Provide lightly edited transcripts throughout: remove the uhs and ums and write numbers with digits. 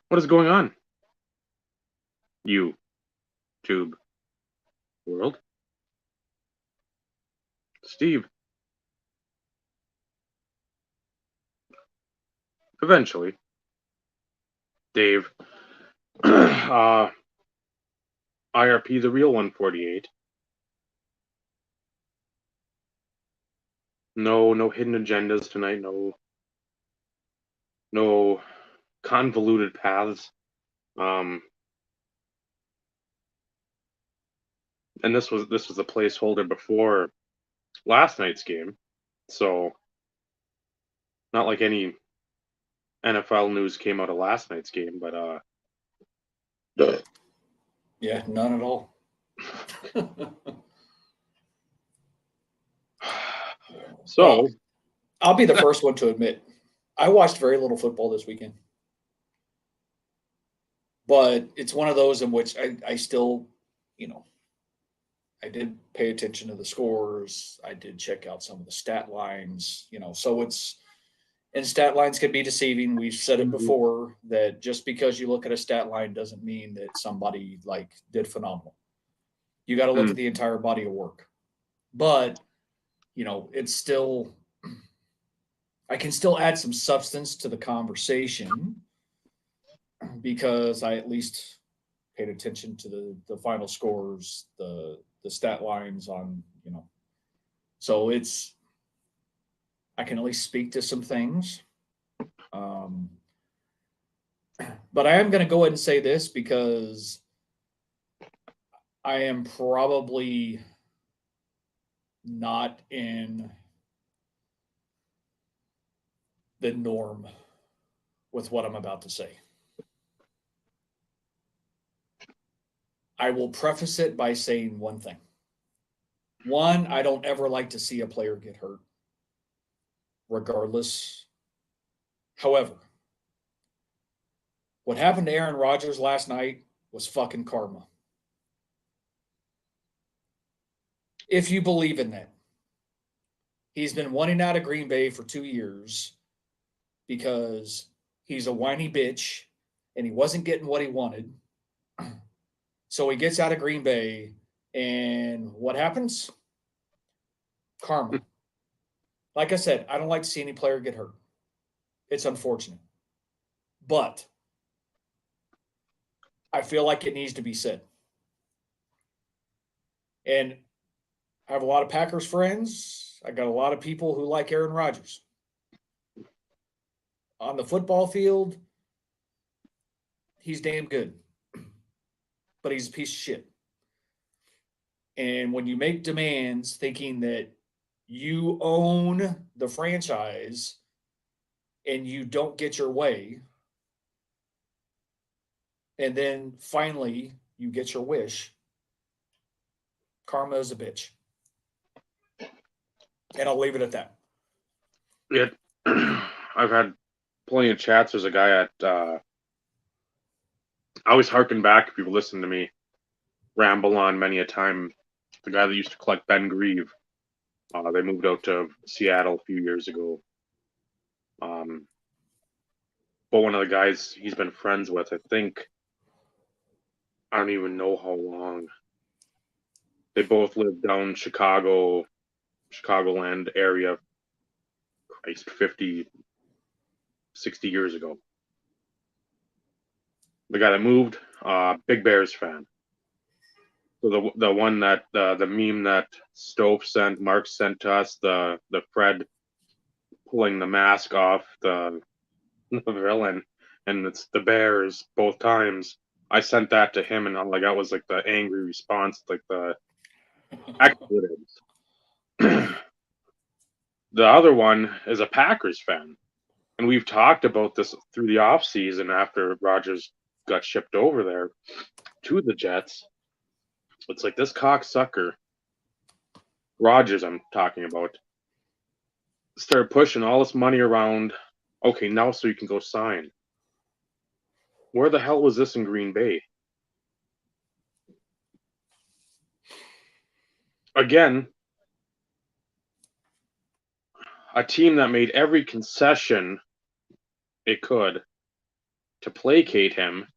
What is going on? YouTube world. Steve, eventually. Dave. IRP, the real 148. No hidden agendas tonight. No convoluted paths. Um, and this was a placeholder before last night's game, so not like any NFL news came out of last night's game, but Yeah, none at all. Well, so I'll be the first one to admit I watched very little football this weekend, but it's one of those in which I still, you know, I did pay attention to the scores. I did check out some of the stat lines, so and stat lines can be deceiving. We've said it before that just because you look at a stat line doesn't mean that somebody like did phenomenal. You got to look at the entire body of work. But, it's still I can still add some substance to the conversation because I at least paid attention to the final scores, the stat lines on, so I can at least speak to some things. Um, but I am going to go ahead and say this because I am probably not in the norm with what I'm about to say. I will preface it by saying one thing. One, I don't ever like to see a player get hurt, regardless. However, what happened to Aaron Rodgers last night was fucking karma. If you believe in that. He's been wanting out of Green Bay for 2 years because he's a whiny bitch and he wasn't getting what he wanted. So he gets out of Green Bay, and what happens? Karma. Like I said, I don't like to see any player get hurt. It's unfortunate. But I feel like it needs to be said. And I have a lot of Packers friends. I got a lot of people who like Aaron Rodgers. On the football field, he's damn good. But he's a piece of shit. And when you make demands thinking that you own the franchise and you don't get your way, and then finally you get your wish, karma is a bitch. And I'll leave it at that. it. I've had plenty of chats. There's a guy at. I always harken back. People listen to me ramble on many a time. The guy that used to collect Ben Grieve. They moved out to Seattle a few years ago. But one of the guys he's been friends with, I think, I don't even know how long. They both lived down Chicagoland area, Christ, 50, 60 years ago. The guy that moved, big Bears fan. So the one that the meme that Mark sent to us, the Fred pulling the mask off the villain, and it's the Bears both times. I sent that to him, and like that was like the angry response, like the expletives. The other one is a Packers fan, and we've talked about this through the off season after Rodgers got shipped over there to the Jets. It's like this cocksucker, Rodgers, I'm talking about, started pushing all this money around. Okay, now so you can go sign. Where the hell was this in Green Bay? Again, a team that made every concession it could to placate him,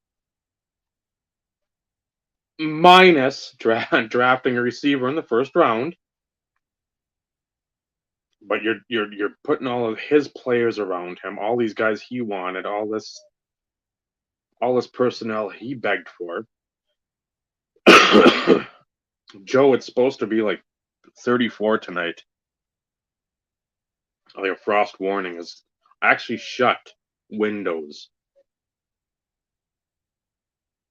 minus drafting a receiver in the first round. But you're putting all of his players around him, all these guys he wanted, all this personnel he begged for. Joe, it's supposed to be like 34 tonight. Like a frost warning is actually shut windows.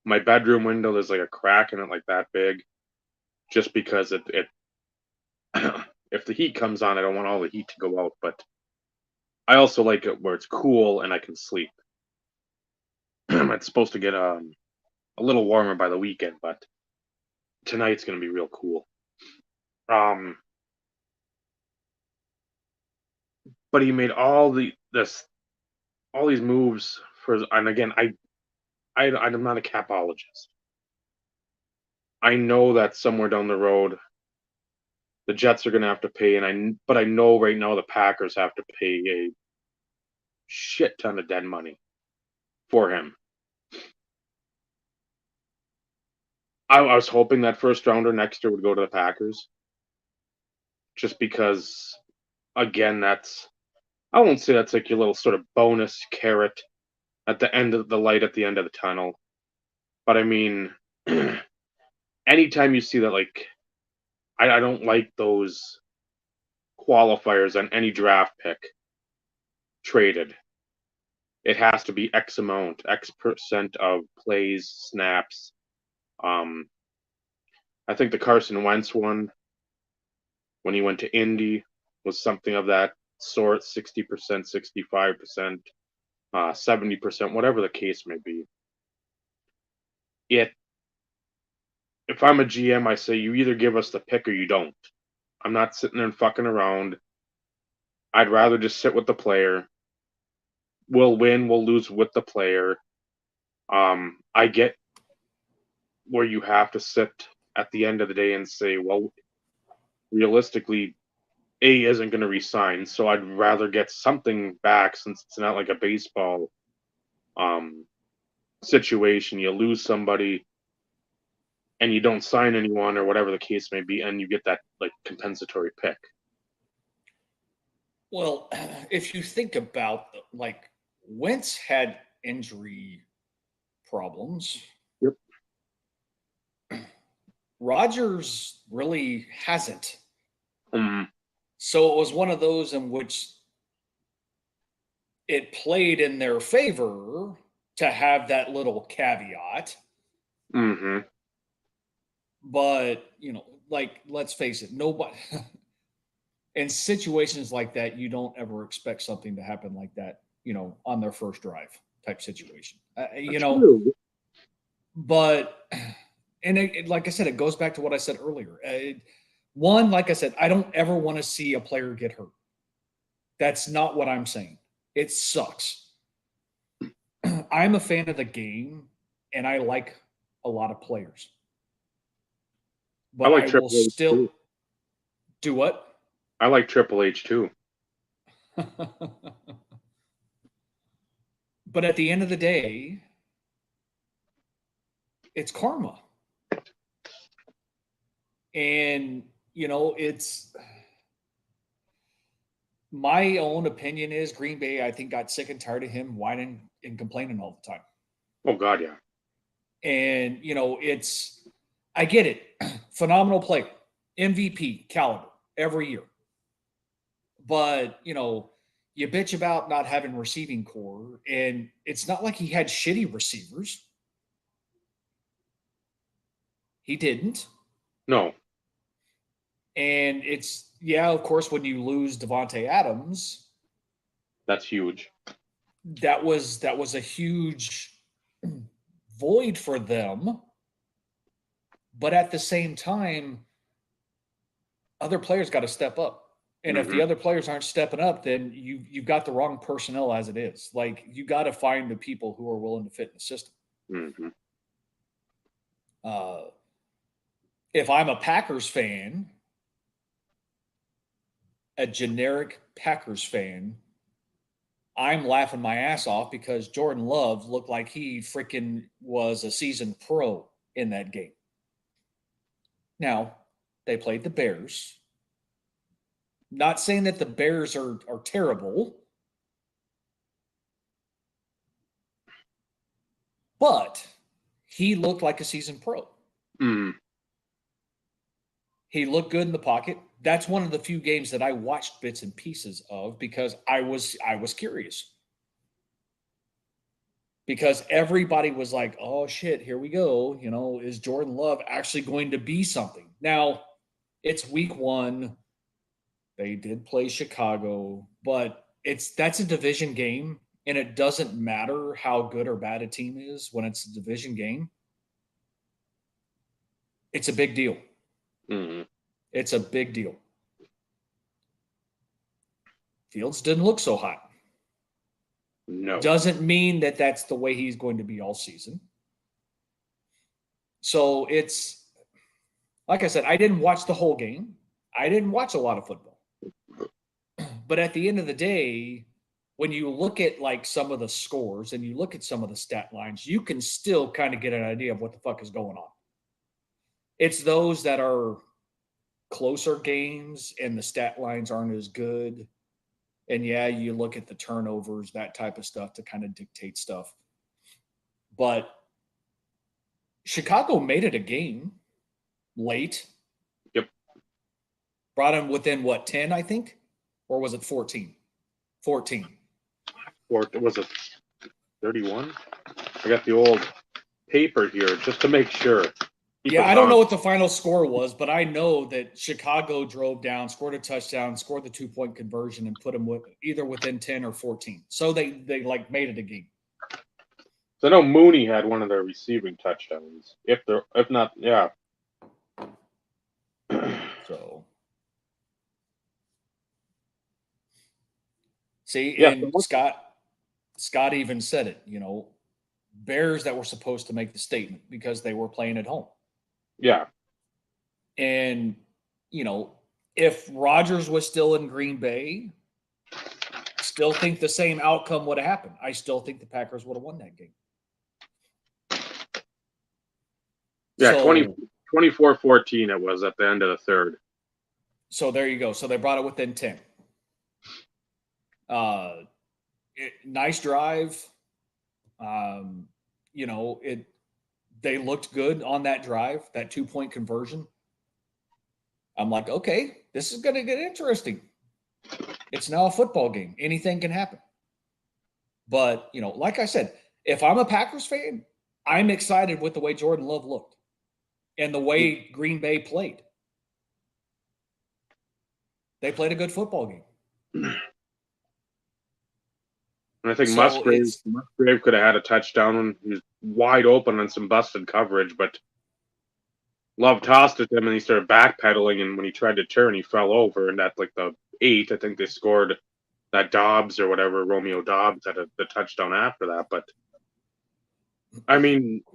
My bedroom window, there's like a crack in it like that big, just because it if the heat comes on, I don't want all the heat to go out, but I also like it where it's cool and I can sleep. It's supposed to get a little warmer by the weekend, but tonight's going to be real cool. But he made all these moves for, and again, I'm not a capologist. I know that somewhere down the road, the Jets are going to have to pay, but I know right now the Packers have to pay a shit ton of dead money for him. I was hoping that first rounder next year would go to the Packers, just because, again, I won't say that's like your little sort of bonus carrot at the end of the light at the end of the tunnel, but I mean, anytime you see that, like, I don't like those qualifiers on any draft pick traded. It has to be X amount, X% of plays, snaps. I think the Carson Wentz one, when he went to Indy, was something of that sort, 60%, 65%, 70%, whatever the case may be. If I'm a GM, I say you either give us the pick or you don't. I'm not sitting there and fucking around. I'd rather just sit with the player. We'll win, we'll lose with the player. I get where you have to sit at the end of the day and say, well, realistically, A isn't going to resign, so I'd rather get something back since it's not like a baseball situation. You lose somebody and you don't sign anyone or whatever the case may be, and you get that like compensatory pick. Well, if you think about like Wentz had injury problems. Yep. Rodgers really hasn't. Mm. So it was one of those in which it played in their favor to have that little caveat. Mm-hmm. But, like, let's face it, nobody in situations like that, you don't ever expect something to happen like that, on their first drive type situation. True. But, and like I said, it goes back to what I said earlier. One, like I said, I don't ever want to see a player get hurt. That's not what I'm saying. It sucks. I'm a fan of the game, and I like a lot of players. But I will still do what? I like Triple H too. But at the end of the day, it's karma. And, it's my own opinion is Green Bay, I think, got sick and tired of him whining and complaining all the time. Oh, God, yeah. And, I get it. Phenomenal player, MVP caliber every year. But, you bitch about not having receiving core, and it's not like he had shitty receivers. He didn't. No. And it's, of course, when you lose Devontae Adams, that's huge. That was a huge void for them. But at the same time, other players got to step up. And if the other players aren't stepping up, then you've got the wrong personnel as it is. Like, you got to find the people who are willing to fit in the system. Mm-hmm. If I'm a Packers fan, a generic Packers fan, I'm laughing my ass off because Jordan Love looked like he freaking was a seasoned pro in that game. Now, they played the Bears. Not saying that the Bears are terrible, but he looked like a seasoned pro. Mm. He looked good in the pocket. That's one of the few games that I watched bits and pieces of because I was curious. Because everybody was like, "Oh shit, here we go. You know, is Jordan Love actually going to be something?" Now, it's week 1. They did play Chicago, but that's a division game, and it doesn't matter how good or bad a team is when it's a division game. It's a big deal. Mm. It's a big deal. Fields didn't look so hot. No. Doesn't mean that that's the way he's going to be all season. So it's, like I said, I didn't watch the whole game. I didn't watch a lot of football. But at the end of the day, when you look at like some of the scores and you look at some of the stat lines, you can still kind of get an idea of what the fuck is going on. It's those that are closer games and the stat lines aren't as good. And yeah, you look at the turnovers, that type of stuff to kind of dictate stuff. But Chicago made it a game late. Yep. Brought him within what, 10, I think? Or was it 14? 14. Or was it 31? I got the old paper here just to make sure. Yeah, I don't know what the final score was, but I know that Chicago drove down, scored a touchdown, scored the 2-point conversion, and put them either within 10 or 14. So they like made it a game. So I know Mooney had one of their receiving touchdowns. If not, yeah. So see, yeah, and Scott even said it, you know, Bears that were supposed to make the statement because they were playing at home. Yeah. And, you know, if Rodgers was still in Green Bay, still think the same outcome would have happened. I still think the Packers would have won that game. Yeah, so, 24-14 it was at the end of the third. So there you go. So they brought it within 10. Nice drive. You know, they looked good on that drive, that 2-point conversion. I'm like, okay, this is going to get interesting. It's now a football game. Anything can happen. But, you know, like I said, if I'm a Packers fan, I'm excited with the way Jordan Love looked and the way Green Bay played. They played a good football game. And I think Musgrave could have had a touchdown when he was wide open on some busted coverage, but Love tossed at him and he started backpedaling, and when he tried to turn, he fell over. And at like the 8, I think they scored that Dobbs or whatever, Romeo Dobbs had the touchdown after that. But I mean,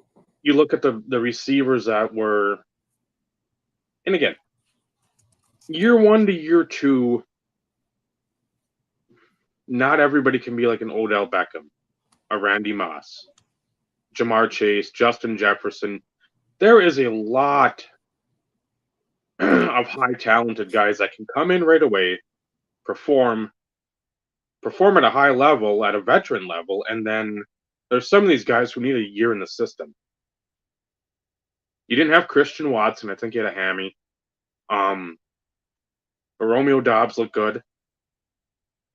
you look at the receivers that were, and again, year 1 to year 2, not everybody can be like an Odell Beckham, a Randy Moss, Jamar Chase, Justin Jefferson. There is a lot of high talented guys that can come in right away, perform at a high level, at a veteran level, and then there's some of these guys who need a year in the system. You didn't have Christian Watson. I think he had a hammy. But Romeo Dobbs looked good.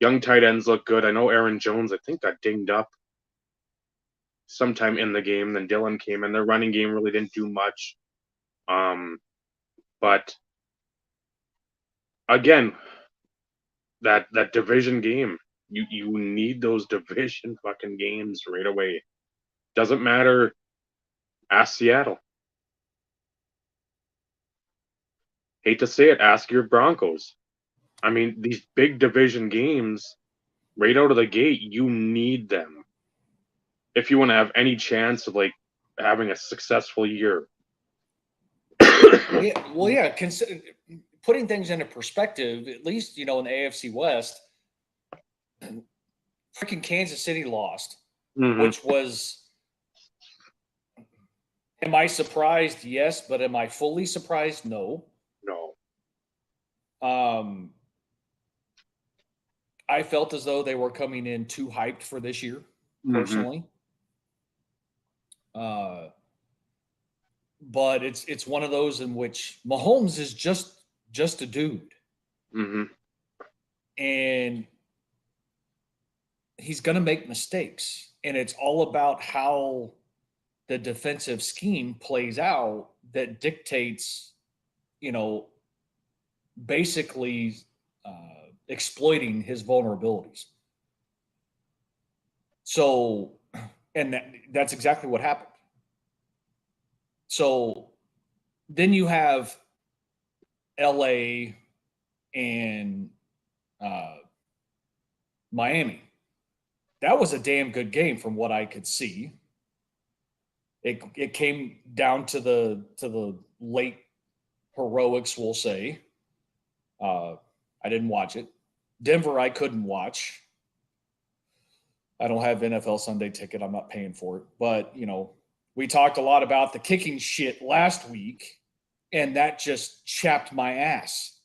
Young tight ends look good. I know Aaron Jones, I think, got dinged up sometime in the game. Then Dillon came in. Their running game really didn't do much. But again, that division game, you need those division fucking games right away. Doesn't matter. Ask Seattle. Hate to say it, ask your Broncos. I mean, these big division games, right out of the gate, you need them if you want to have any chance of like having a successful year. Well, yeah. Putting things into perspective, at least, you know, in the AFC West, freaking Kansas City lost, Mm-hmm. which was, am I surprised? Yes, but am I fully surprised? No. No. I felt as though they were coming in too hyped for this year, Mm-hmm. personally. But it's one of those in which Mahomes is just a dude, Mm-hmm. and he's going to make mistakes, and it's all about how the defensive scheme plays out that dictates, you know, basically exploiting his vulnerabilities. So, and that's exactly what happened. So then you have LA and uh, Miami. That was a damn good game from what I could see. It came down to the late heroics, we'll say. I didn't watch it. Denver, I couldn't watch. I don't have NFL Sunday ticket. I'm not paying for it. But we talked a lot about the kicking shit last week, and that just chapped my ass.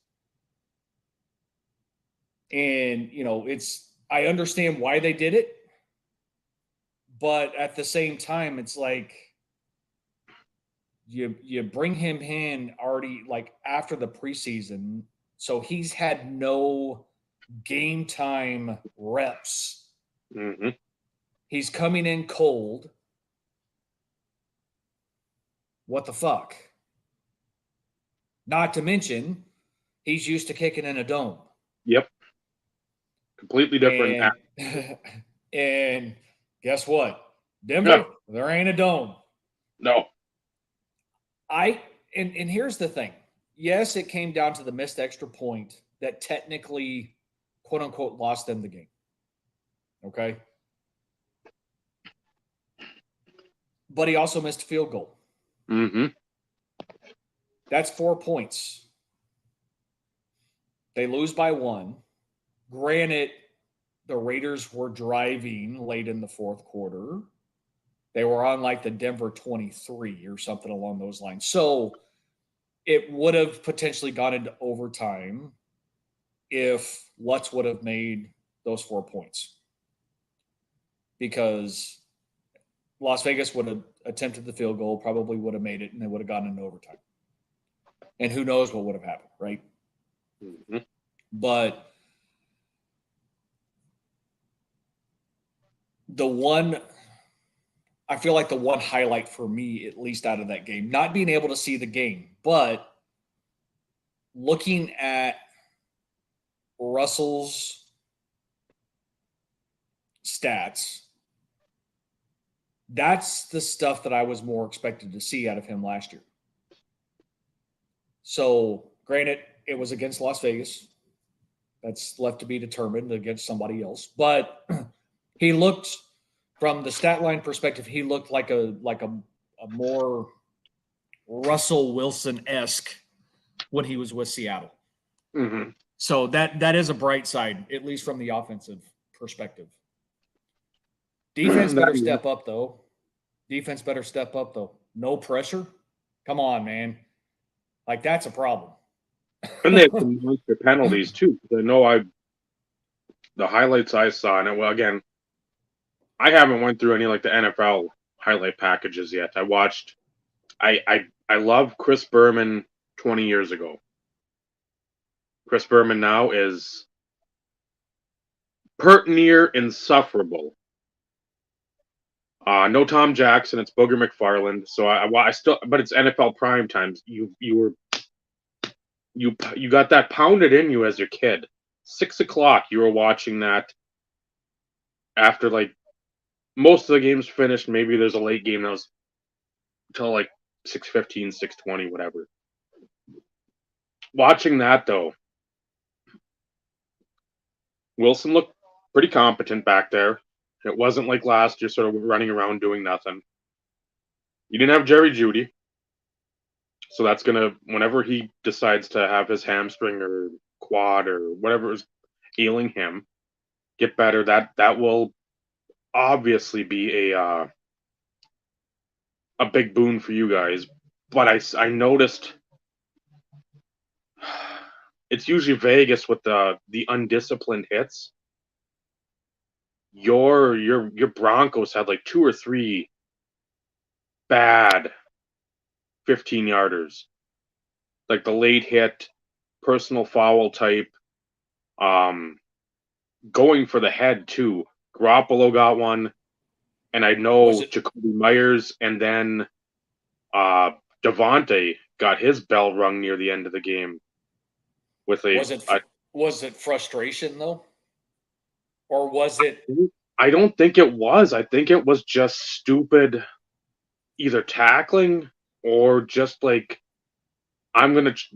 And I understand why they did it, but at the same time, it's like you bring him in already like after the preseason, so he's had no game time reps. Mm-hmm. He's coming in cold. What the fuck? Not to mention, he's used to kicking in a dome. Yep. Completely different. And and guess what? Yeah. Denver, there ain't a dome. No. And here's the thing. Yes, it came down to the missed extra point that technically, quote unquote, lost them the game. Okay. But he also missed a field goal. Mm-hmm. That's 4 points. They lose by 1. Granted, the Raiders were driving late in the fourth quarter. They were on like the Denver 23 or something along those lines. So it would have potentially gone into overtime if Lutz would have made those 4 points, because Las Vegas would have attempted the field goal, probably would have made it, and they would have gone into overtime. And who knows what would have happened, right? Mm-hmm. But I feel like the one highlight for me, at least out of that game, not being able to see the game, but looking at Russell's stats, that's the stuff that I was more expected to see out of him last year. So, granted, it was against Las Vegas. That's left to be determined against somebody else. But he looked, from the stat line perspective, he looked like a more Russell Wilson-esque when he was with Seattle. Mm-hmm. So that is a bright side, at least from the offensive perspective. Defense better step up, though. No pressure. Come on, man. Like, that's a problem. And they had some monster penalties too. I know the highlights I saw, and well, again, I haven't went through any like the NFL highlight packages yet. I watched. I love Chris Berman 20 years ago. Chris Berman now is pert near insufferable. No Tom Jackson. It's Booger McFarland. So I still, but it's NFL prime times. You got that pounded in you as your kid. 6 o'clock. You were watching that after like most of the games finished. Maybe there's a late game that was until like 6:15, 6:20, whatever. Watching that though, Wilson looked pretty competent back there. It wasn't like last year, sort of running around doing nothing. You didn't have Jerry Jeudy, so that's gonna, whenever he decides to have his hamstring or quad or whatever is ailing him, get better. That will obviously be a big boon for you guys. But I noticed it's usually Vegas with the undisciplined hits. Your Broncos had like 2 or 3 bad 15-yarders, like the late hit, personal foul type, um, going for the head too. Garoppolo got one, and I Was know it Jacoby Myers, and then uh, Devontae got his bell rung near the end of the game with was it was it frustration though, or was it? I don't think it was. I think it was just stupid, either tackling or just like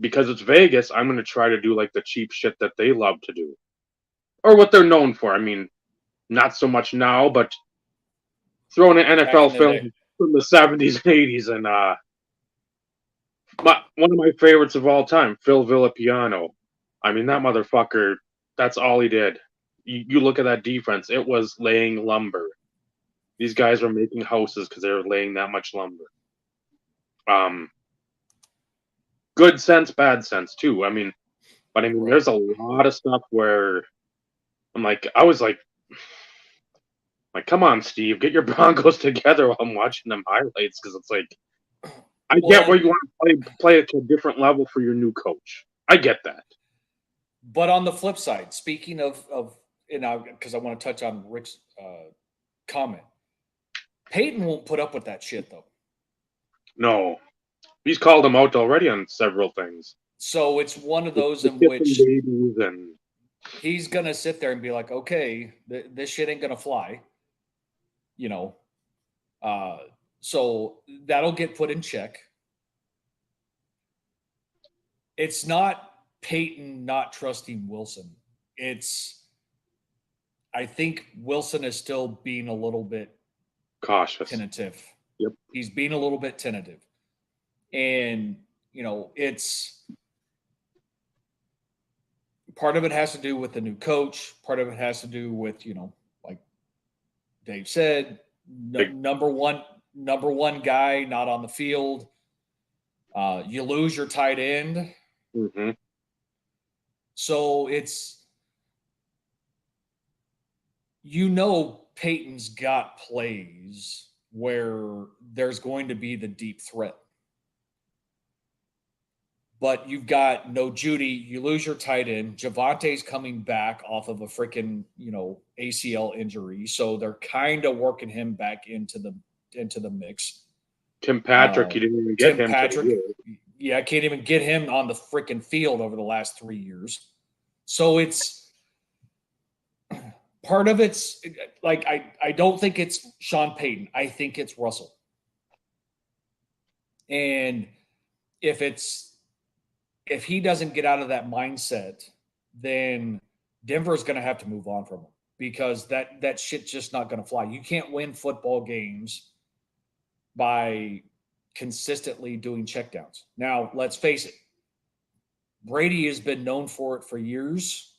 because it's Vegas, I'm gonna try to do like the cheap shit that they love to do, or what they're known for. I mean, not so much now, but throwing an Back NFL in the day. film from the '70s and '80s, and one of my favorites of all time, Phil Villapiano. I mean, that motherfucker. That's all he did. You look at that defense; it was laying lumber. These guys were making houses because they were laying that much lumber. Um, good sense, bad sense too. But I mean, Right. there's a lot of stuff where I was like, come on, Steve, get your Broncos together while I'm watching them highlights because it's like I Well, get where you want to play it to a different level for your new coach. I get that. but on the flip side, speaking of, because I want to touch on Rick's comment, Peyton won't put up with that shit though. No, he's called him out already on several things. So it's one of those The in kissing which babies and he's gonna sit there and be like, okay, this shit ain't gonna fly, you know. Uh, so that'll get put in check. It's not Peyton not trusting Wilson. It's I think Wilson is still being a little bit cautious. tentative. Yep. He's being a little bit tentative. And, it's part of it has to do with the new coach. Part of it has to do with, like Dave said, Big, number one guy not on the field. You lose your tight end. mm-hmm. So it's, Peyton's got plays where there's going to be the deep threat. But you've got no Judy. You lose your tight end. Javante's coming back off of a freaking, ACL injury. So they're kind of working him back into the mix. Tim Patrick, you didn't even get Tim him to the Patrick. year. Yeah, I can't even get him on the freaking field over the last 3 years. So it's part of it's like I don't think it's Sean Payton. I think it's Russell. And if he doesn't get out of that mindset, then Denver's going to have to move on from him because that shit's just not going to fly. You can't win football games by consistently doing checkdowns. Now, let's face it. Brady has been known for it for years.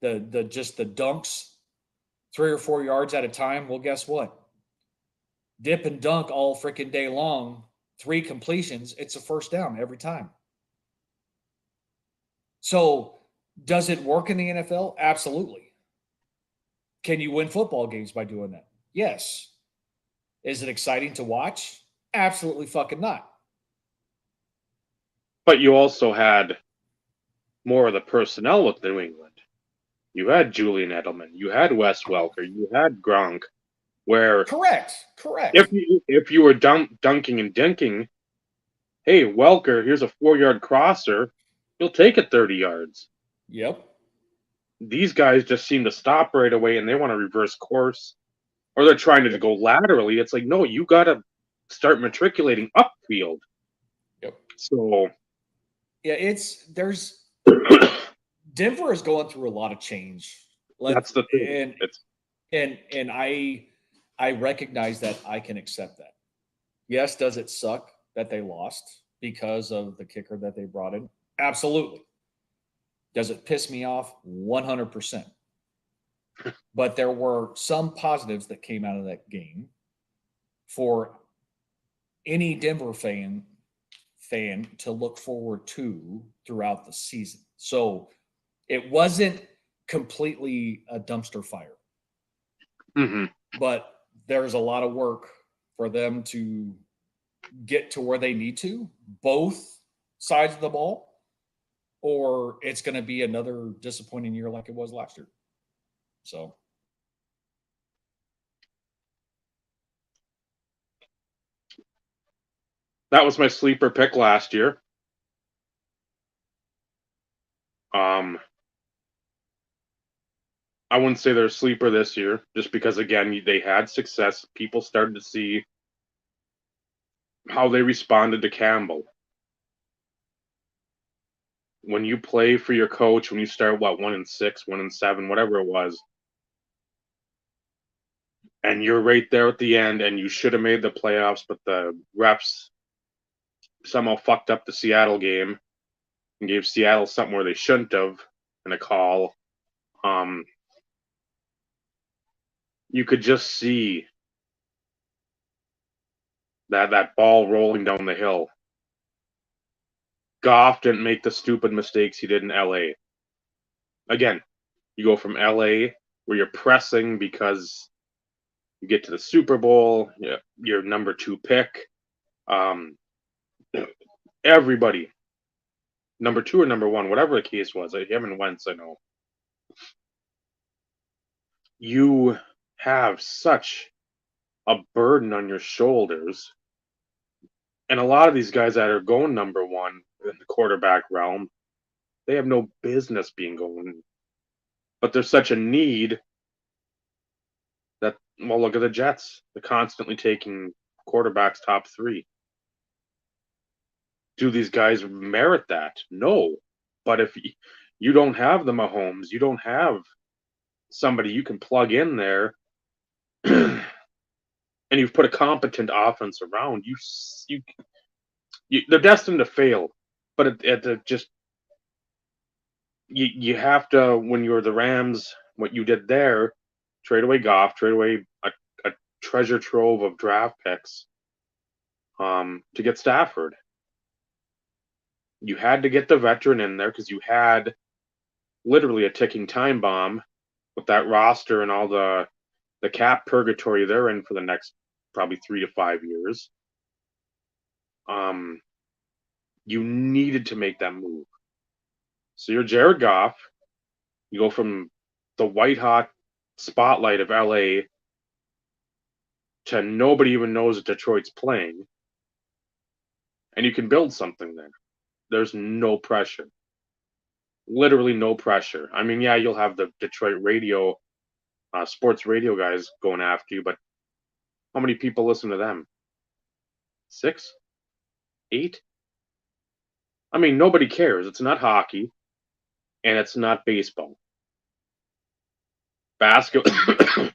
The dunks 3 or 4 yards at a time. Well, guess what? Dip and dunk all freaking day long, 3 completions, it's a first down every time. So, does it work in the NFL? Absolutely. Can you win football games by doing that? Yes. Is it exciting to watch? Absolutely fucking not. But you also had more of the personnel with New England. You had Julian Edelman, you had Wes Welker, you had Gronk, where Correct. if you were dunking and dinking, hey, Welker, here's a 4-yard crosser, he'll take it 30 yards. Yep. These guys just seem to stop right away and they want to reverse course, or they're trying to go laterally. It's like, no, you got to start matriculating upfield. Yep. So, yeah, Denver is going through a lot of change. That's the thing. And I recognize that. I can accept that. Yes, does it suck that they lost because of the kicker that they brought in? Absolutely. Does it piss me off? 100%. But there were some positives that came out of that game for any Denver fan to look forward to throughout the season. So it wasn't completely a dumpster fire, Mm-hmm. but there's a lot of work for them to get to where they need to, both sides of the ball, or it's going to be another disappointing year like it was last year. So That was my sleeper pick last year. I wouldn't say they're a sleeper this year, just because again they had success. People started to see how they responded to Campbell. When you play for your coach, when you start 1-6, 1-7, whatever it was, and you're right there at the end, and you should have made the playoffs, but the refs somehow fucked up the Seattle game and gave Seattle something where they shouldn't have in a call. You could just see that ball rolling down the hill. Goff didn't make the stupid mistakes he did in LA. Again, you go from LA where you're pressing because you get to the Super Bowl, you're number 2 pick. Everybody, number 2 or number 1, whatever the case was, him and Wentz, I know. You have such a burden on your shoulders. And a lot of these guys that are going number 1 in the quarterback realm, they have no business being going. But there's such a need that, well, look at the Jets. They're constantly taking quarterbacks top 3. Do these guys merit that? No. But if you don't have the Mahomes, you don't have somebody you can plug in there, and you've put a competent offense around, they're destined to fail. But it just you have to, when you're the Rams, what you did there, trade away Goff, trade away a treasure trove of draft picks to get Stafford. You had to get the veteran in there because you had literally a ticking time bomb with that roster and all the cap purgatory they're in for the next probably 3 to 5 years. You needed to make that move. So you're Jared Goff. You go from the white hot spotlight of LA to nobody even knows that Detroit's playing, and you can build something there. There's no pressure. Literally no pressure. I mean, yeah, you'll have the Detroit radio, sports radio guys going after you, but how many people listen to them? 6? 8? I mean, nobody cares. It's not hockey, and it's not baseball. Basketball,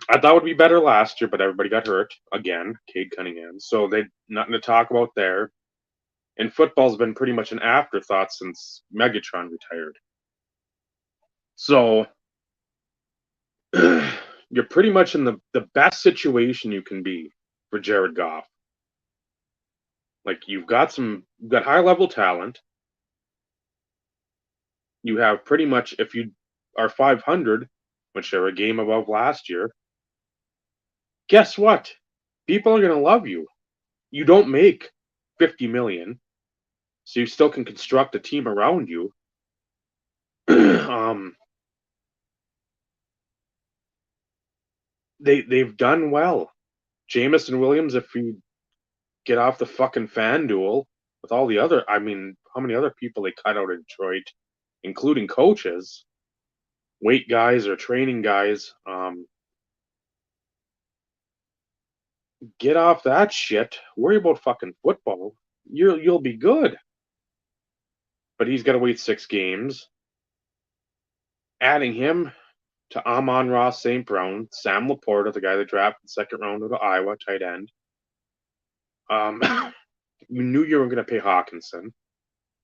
I thought would be better last year, but everybody got hurt again. Cade Cunningham, so they nothing to talk about there. And football's been pretty much an afterthought since Megatron retired. So you're pretty much in the best situation you can be for Jared Goff. Like you've got high level talent. You have pretty much, if you are 500, which they're a game above last year, guess what? People are going to love you. You don't make 50 million, so you still can construct a team around you. They've done well. Jameson Williams, if you get off the fucking FanDuel with all the other, I mean, how many other people they cut out of Detroit, including coaches, weight guys or training guys, get off that shit. Worry about fucking football. You'll be good. But he's got to wait 6 games. Adding him to Amon-Ra St. Brown, Sam Laporta, the guy that drafted 2nd round of the Iowa tight end. You knew you were going to pay Hawkinson,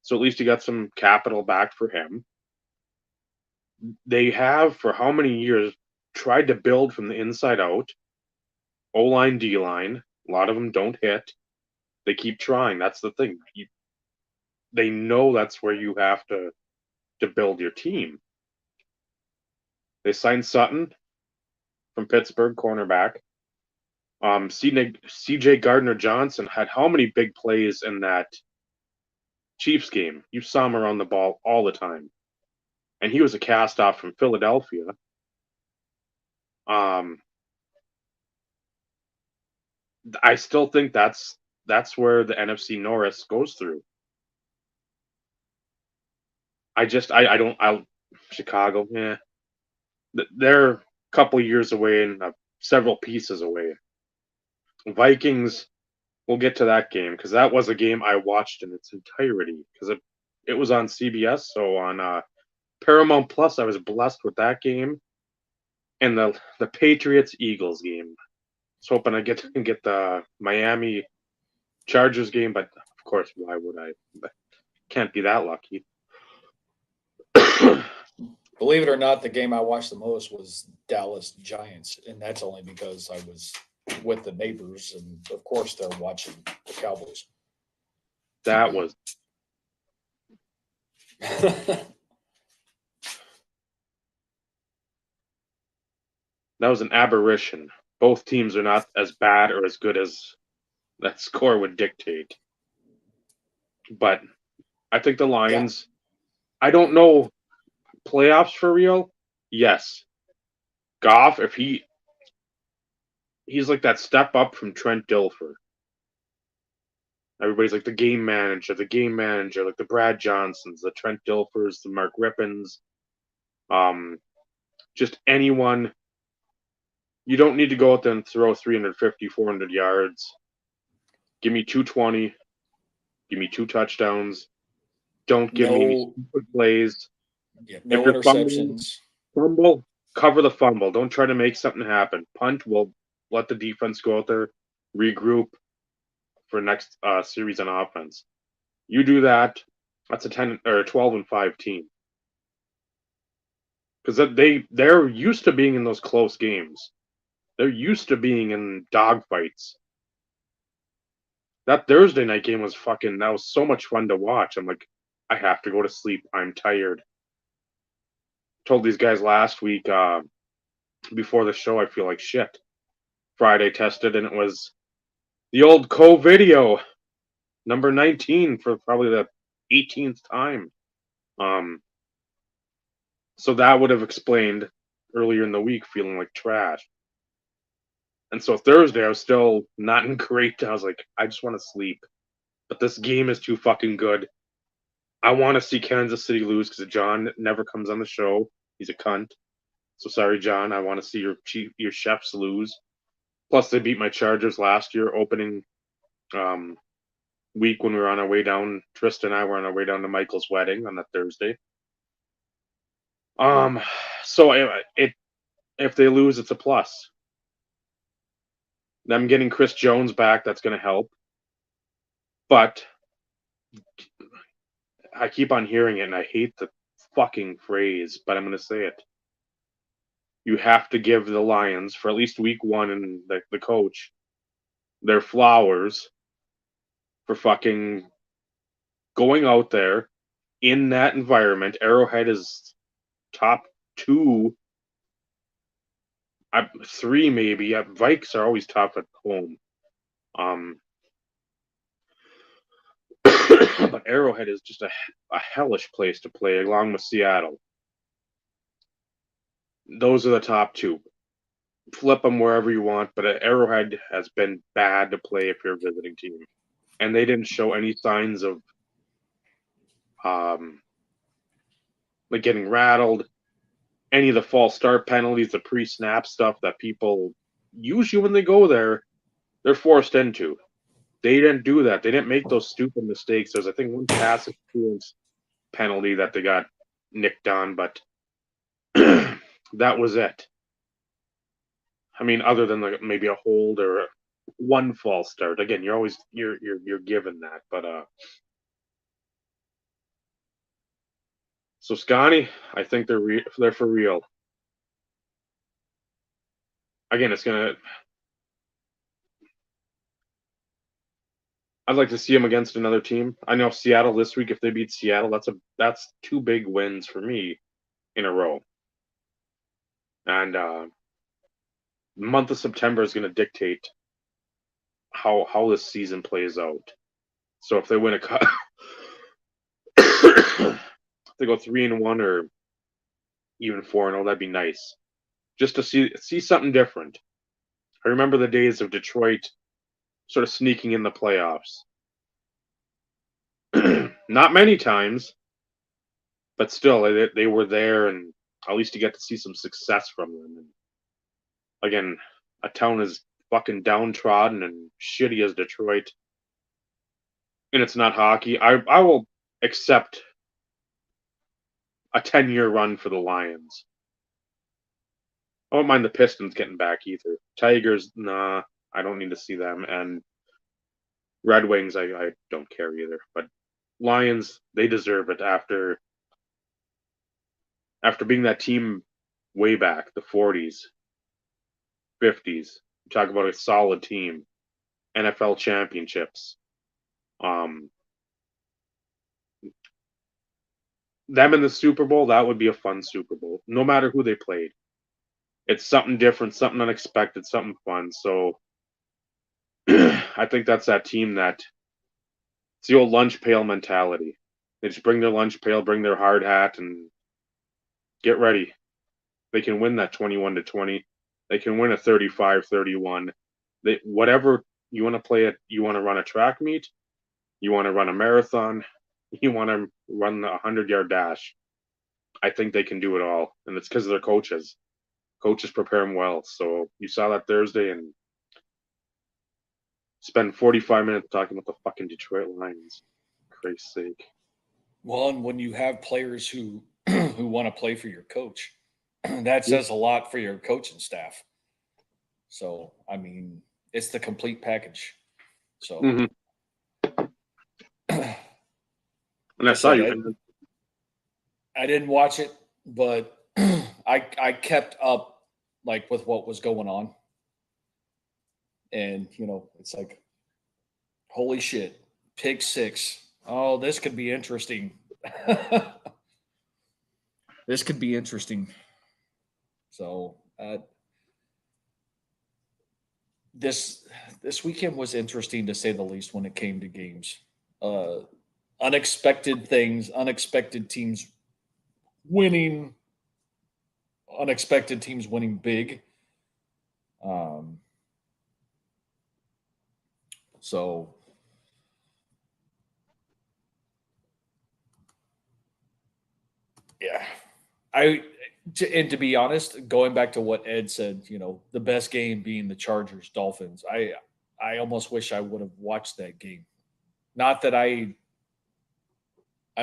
so at least you got some capital back for him. they have for how many years tried to build from the inside out, O-line, D-line. A lot of them don't hit. They keep trying. That's the thing. They know that's where you have to build your team. They signed Sutton from Pittsburgh, cornerback. CJ Gardner-Johnson had how many big plays in that Chiefs game? You saw him around the ball all the time. And he was a cast-off from Philadelphia. I still think that's where the NFC North goes through. I don't Chicago, yeah. They're a couple years away and several pieces away. Vikings, we'll get to that game because that was a game I watched in its entirety because it was on CBS. So on Paramount Plus, I was blessed with that game and the Patriots Eagles game. I was hoping I get the Miami Chargers game, but of course, why would I? Can't be that lucky. Believe it or not, the game I watched the most was Dallas Giants, and that's only because I was with the neighbors, and of course they're watching the Cowboys. That was an aberration. Both teams are not as bad or as good as that score would dictate. But I think the Lions, I don't know, playoffs for real? Yes. Goff, if he's like that step up from Trent Dilfer. Everybody's like the game manager, like the Brad Johnsons, the Trent Dilfers, the Mark Rippons, just anyone. You don't need to go out there and throw 350, 400 yards. Give me 220. Give me 2 touchdowns. Don't give me any stupid plays. Yeah, no interceptions. Fumble, cover the fumble. Don't try to make something happen. Punt, we'll let the defense go out there, regroup for next series on offense. You do that, that's a 10 or 12-5 team. Because they're used to being in those close games. They're used to being in dogfights. That Thursday night game was that was so much fun to watch. I'm like, I have to go to sleep. I'm tired. Told these guys last week before the show I feel like shit. Friday tested and it was the old co-video number 19 for probably the 18th time. So that would have explained earlier in the week feeling like trash. And so Thursday I was still not in great. I was like, I just want to sleep. But this game is too fucking good. I want to see Kansas City lose because John never comes on the show. He's a cunt. So sorry, John. I want to see your chefs lose. Plus, they beat my Chargers last year, opening week when we were on our way down. Tristan and I were on our way down to Michael's wedding on that Thursday. So if they lose, it's a plus. Them getting Chris Jones back, that's going to help. But I keep on hearing it, and I hate the fucking phrase, but I'm going to say it. You have to give the Lions, for at least week 1 and the coach, their flowers for fucking going out there in that environment. Arrowhead is top 2, 3 maybe. Vikes are always tough at home. But Arrowhead is just a hellish place to play, along with Seattle. Those are the top 2. Flip them wherever you want, but Arrowhead has been bad to play if you're a visiting team. And they didn't show any signs of like getting rattled, any of the false start penalties, the pre-snap stuff that people usually when they go there, they're forced into. They didn't do that. They didn't make those stupid mistakes. There's, I think, one pass interference penalty that they got nicked on, but that was it. I mean, other than like maybe a hold or one false start. Again, you're given that, but So Scotty, I think they're for real. Again, I'd like to see them against another team. I know Seattle this week. If they beat Seattle, that's two big wins for me in a row. And the month of September is going to dictate how this season plays out. So if they win a cup, if they go 3-1 or even 4-0, that'd be nice. Just to see something different. I remember the days of Detroit sort of sneaking in the playoffs. Not many times, but still, they were there, and at least you get to see some success from them. And again, a town as fucking downtrodden and shitty as Detroit, and it's not hockey. I will accept a 10-year run for the Lions. I don't mind the Pistons getting back either. Tigers, nah, I don't need to see them. And Red Wings, I don't care either. But Lions, they deserve it after being that team way back, the 40s, 50s. Talk about a solid team, NFL championships. Them in the Super Bowl, that would be a fun Super Bowl, no matter who they played. It's something different, something unexpected, something fun. So I think that's that team that it's the old lunch pail mentality. They just bring their lunch pail, bring their hard hat, and get ready. They can win that 21-20. They can win a 35-31. Whatever you want to play it, you want to run a track meet, you want to run a marathon, you want to run a 100-yard dash. I think they can do it all, and it's because of their coaches. Coaches prepare them well. So you saw that Thursday, and spend 45 minutes talking about the fucking Detroit Lions. For Christ's sake. Well, and when you have players who who want to play for your coach, that says a lot for your coaching staff. So, I mean, it's the complete package. So, Mm-hmm. like And I I saw said, you. I didn't watch it, but I kept up like with what was going on, and it's like, holy shit, pick six. Oh, this could be interesting. This could be interesting. So this weekend was interesting to say the least when it came to games. Uh, Unexpected things, unexpected teams winning, unexpected teams winning big. Um, so yeah, and to be honest, going back to what Ed said, the best game being the Chargers Dolphins. I almost wish I would have watched that game. Not that I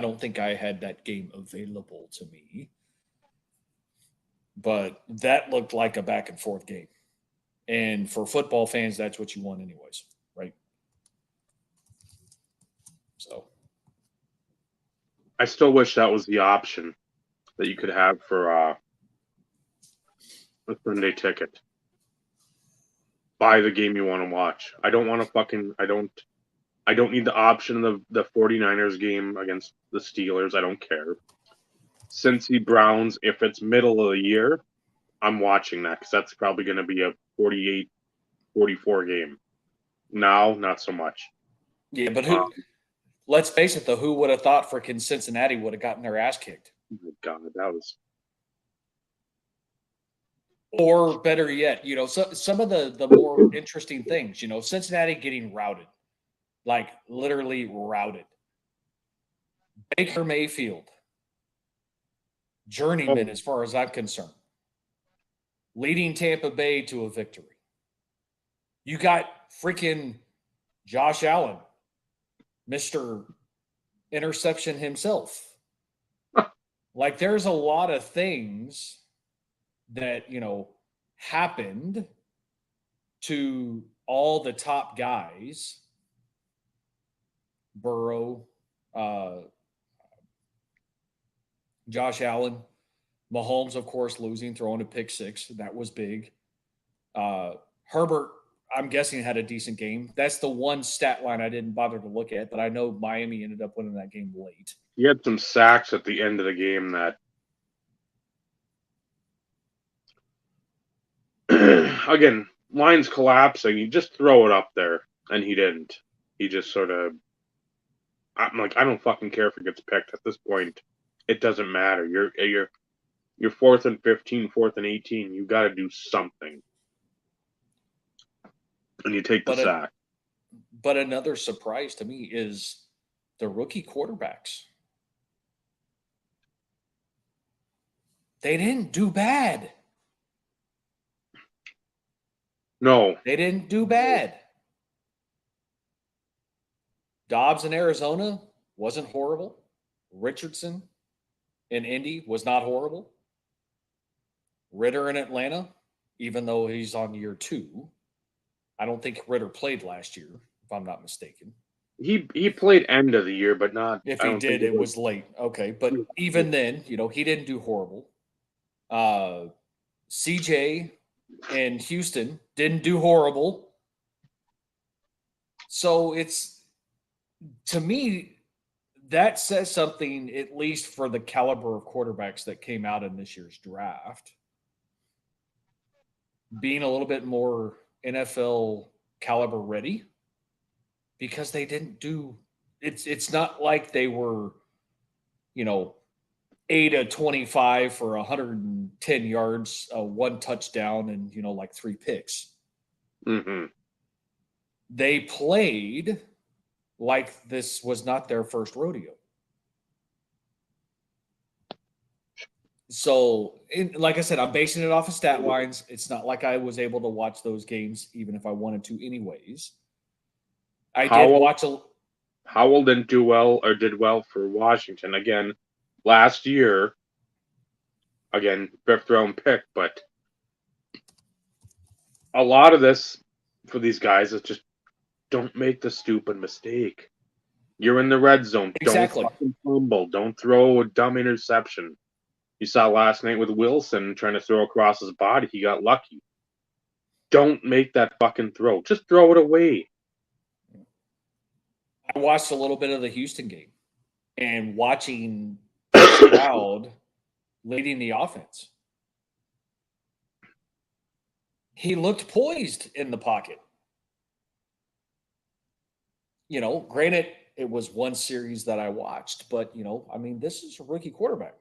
don't think I had that game available to me, but that looked like a back and forth game. And for football fans, that's what you want, anyways, right? So, I still wish that was the option that you could have for a Sunday ticket. Buy the game you want to watch. I don't want to fucking. I don't need the option of the 49ers game against the Steelers. I don't care. Cincy Browns, if it's middle of the year, I'm watching that because that's probably going to be a 48-44 game. Now, not so much. yeah, but Um, let's face it, though, who would have thought freaking Cincinnati would have gotten their ass kicked? oh my God, that was. Or better yet, some of the more interesting things, Cincinnati getting routed, like literally routed. Baker Mayfield, journeyman Oh, as far as I'm concerned, leading Tampa Bay to a victory. You got freaking Josh Allen, Mr. Interception himself. Like there's a lot of things that, happened to all the top guys, Burrow, Josh Allen. Mahomes, of course, losing, throwing a pick six. That was big. Herbert, I'm guessing, had a decent game. That's the one stat line I didn't bother to look at, but I know Miami ended up winning that game late. He had some sacks at the end of the game that, again, lines collapsing. You just throw it up there, and he didn't. He just sort of. I'm like, I don't fucking care if it gets picked at this point. It doesn't matter. You're 4th and 15, 4th and 18. You got to do something, and you take the sack. But another surprise to me is the rookie quarterbacks. They didn't do bad. No, they didn't do bad. Dobbs in Arizona wasn't horrible. Richardson in Indy was not horrible. Ritter in Atlanta, even though he's on year 2, I don't think Ritter played last year, if I'm not mistaken. He played end of the year, but not. If he did, it was late. Okay, but even then, he didn't do horrible. CJ in Houston didn't do horrible. So it's, to me, that says something, at least for the caliber of quarterbacks that came out in this year's draft. Being a little bit more NFL caliber ready, because they didn't do it's not like they were 8 of 25 for 110 yards, 1 touchdown, and like 3 picks. Mm-hmm. They played like this was not their first rodeo. So, like I said, I'm basing it off of stat lines. It's not like I was able to watch those games, even if I wanted to anyways. Howell didn't do well, or did well for Washington. Again, last year, 5th round pick, but a lot of this for these guys is just don't make the stupid mistake. You're in the red zone. Exactly. Don't fucking fumble. Don't throw a dumb interception. You saw last night with Wilson trying to throw across his body. He got lucky. Don't make that fucking throw. Just throw it away. I watched a little bit of the Houston game, and watching Stroud leading the offense, he looked poised in the pocket. Granted, it was one series that I watched, but this is a rookie quarterback.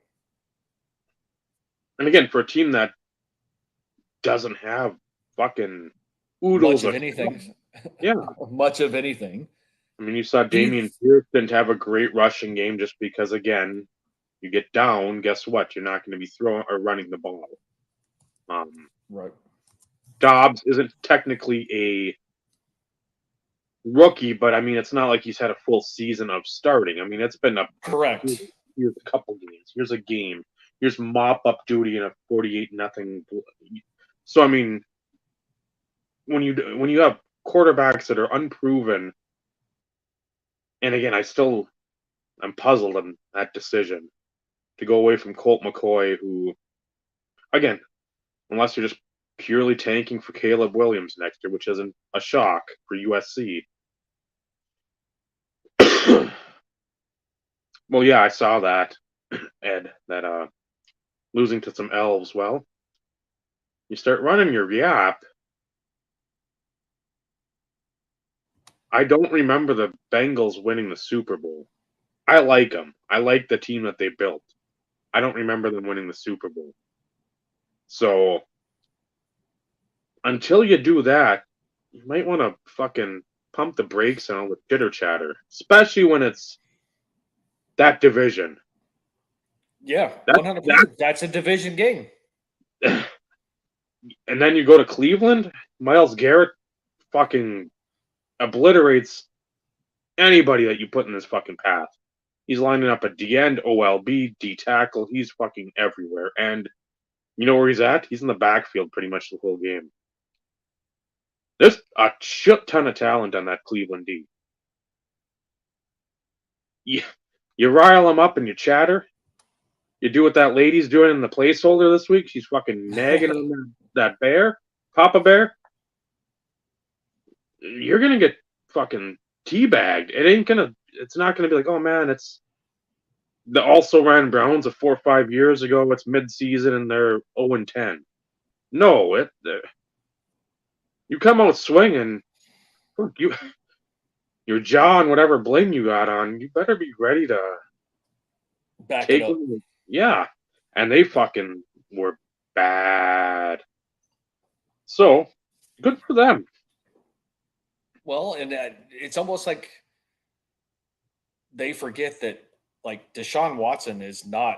And again, for a team that doesn't have fucking oodles of anything, yeah, much of anything. I mean, you saw Damian Pierce didn't have a great rushing game just because, again, you get down. Guess what? You're not going to be throwing or running the ball. Right. Dobbs isn't technically a rookie, but I mean, it's not like he's had a full season of starting. I mean, it's been correct. Here's a couple games. Here's a game. Here's mop up duty in a 48-0. So I mean, when you have quarterbacks that are unproven, and again, I'm puzzled on that decision to go away from Colt McCoy, who, again, unless you're just purely tanking for Caleb Williams next year, which isn't a shock for USC. Well, yeah, I saw that, Ed, that losing to some elves. Well, you start running your yap. I don't remember the Bengals winning the Super Bowl. I like them. I like the team that they built. I don't remember them winning the Super Bowl. So, until you do that, you might want to fucking pump the brakes on all the chitter chatter, especially when it's that division. Yeah, 100%. That's a division game. And then you go to Cleveland, Myles Garrett fucking obliterates anybody that you put in his fucking path. He's lining up a D-end, OLB, D-tackle. He's fucking everywhere. And you know where he's at? He's in the backfield pretty much the whole game. There's a shit ton of talent on that Cleveland D. You rile them up and you chatter, You do what that lady's doing in the placeholder this week. She's fucking nagging on that bear, Papa Bear. You're gonna get fucking teabagged. It ain't gonna. It's not gonna be like, oh man, it's the also ran Browns of 4 or 5 years ago. It's mid-season and they're 0-10. No, you come out swinging. You your jaw and whatever bling you got on. You better be ready to Back it take up. them. Yeah, and they fucking were bad. So good for them. Well, and it's almost like they forget that like Deshaun Watson is not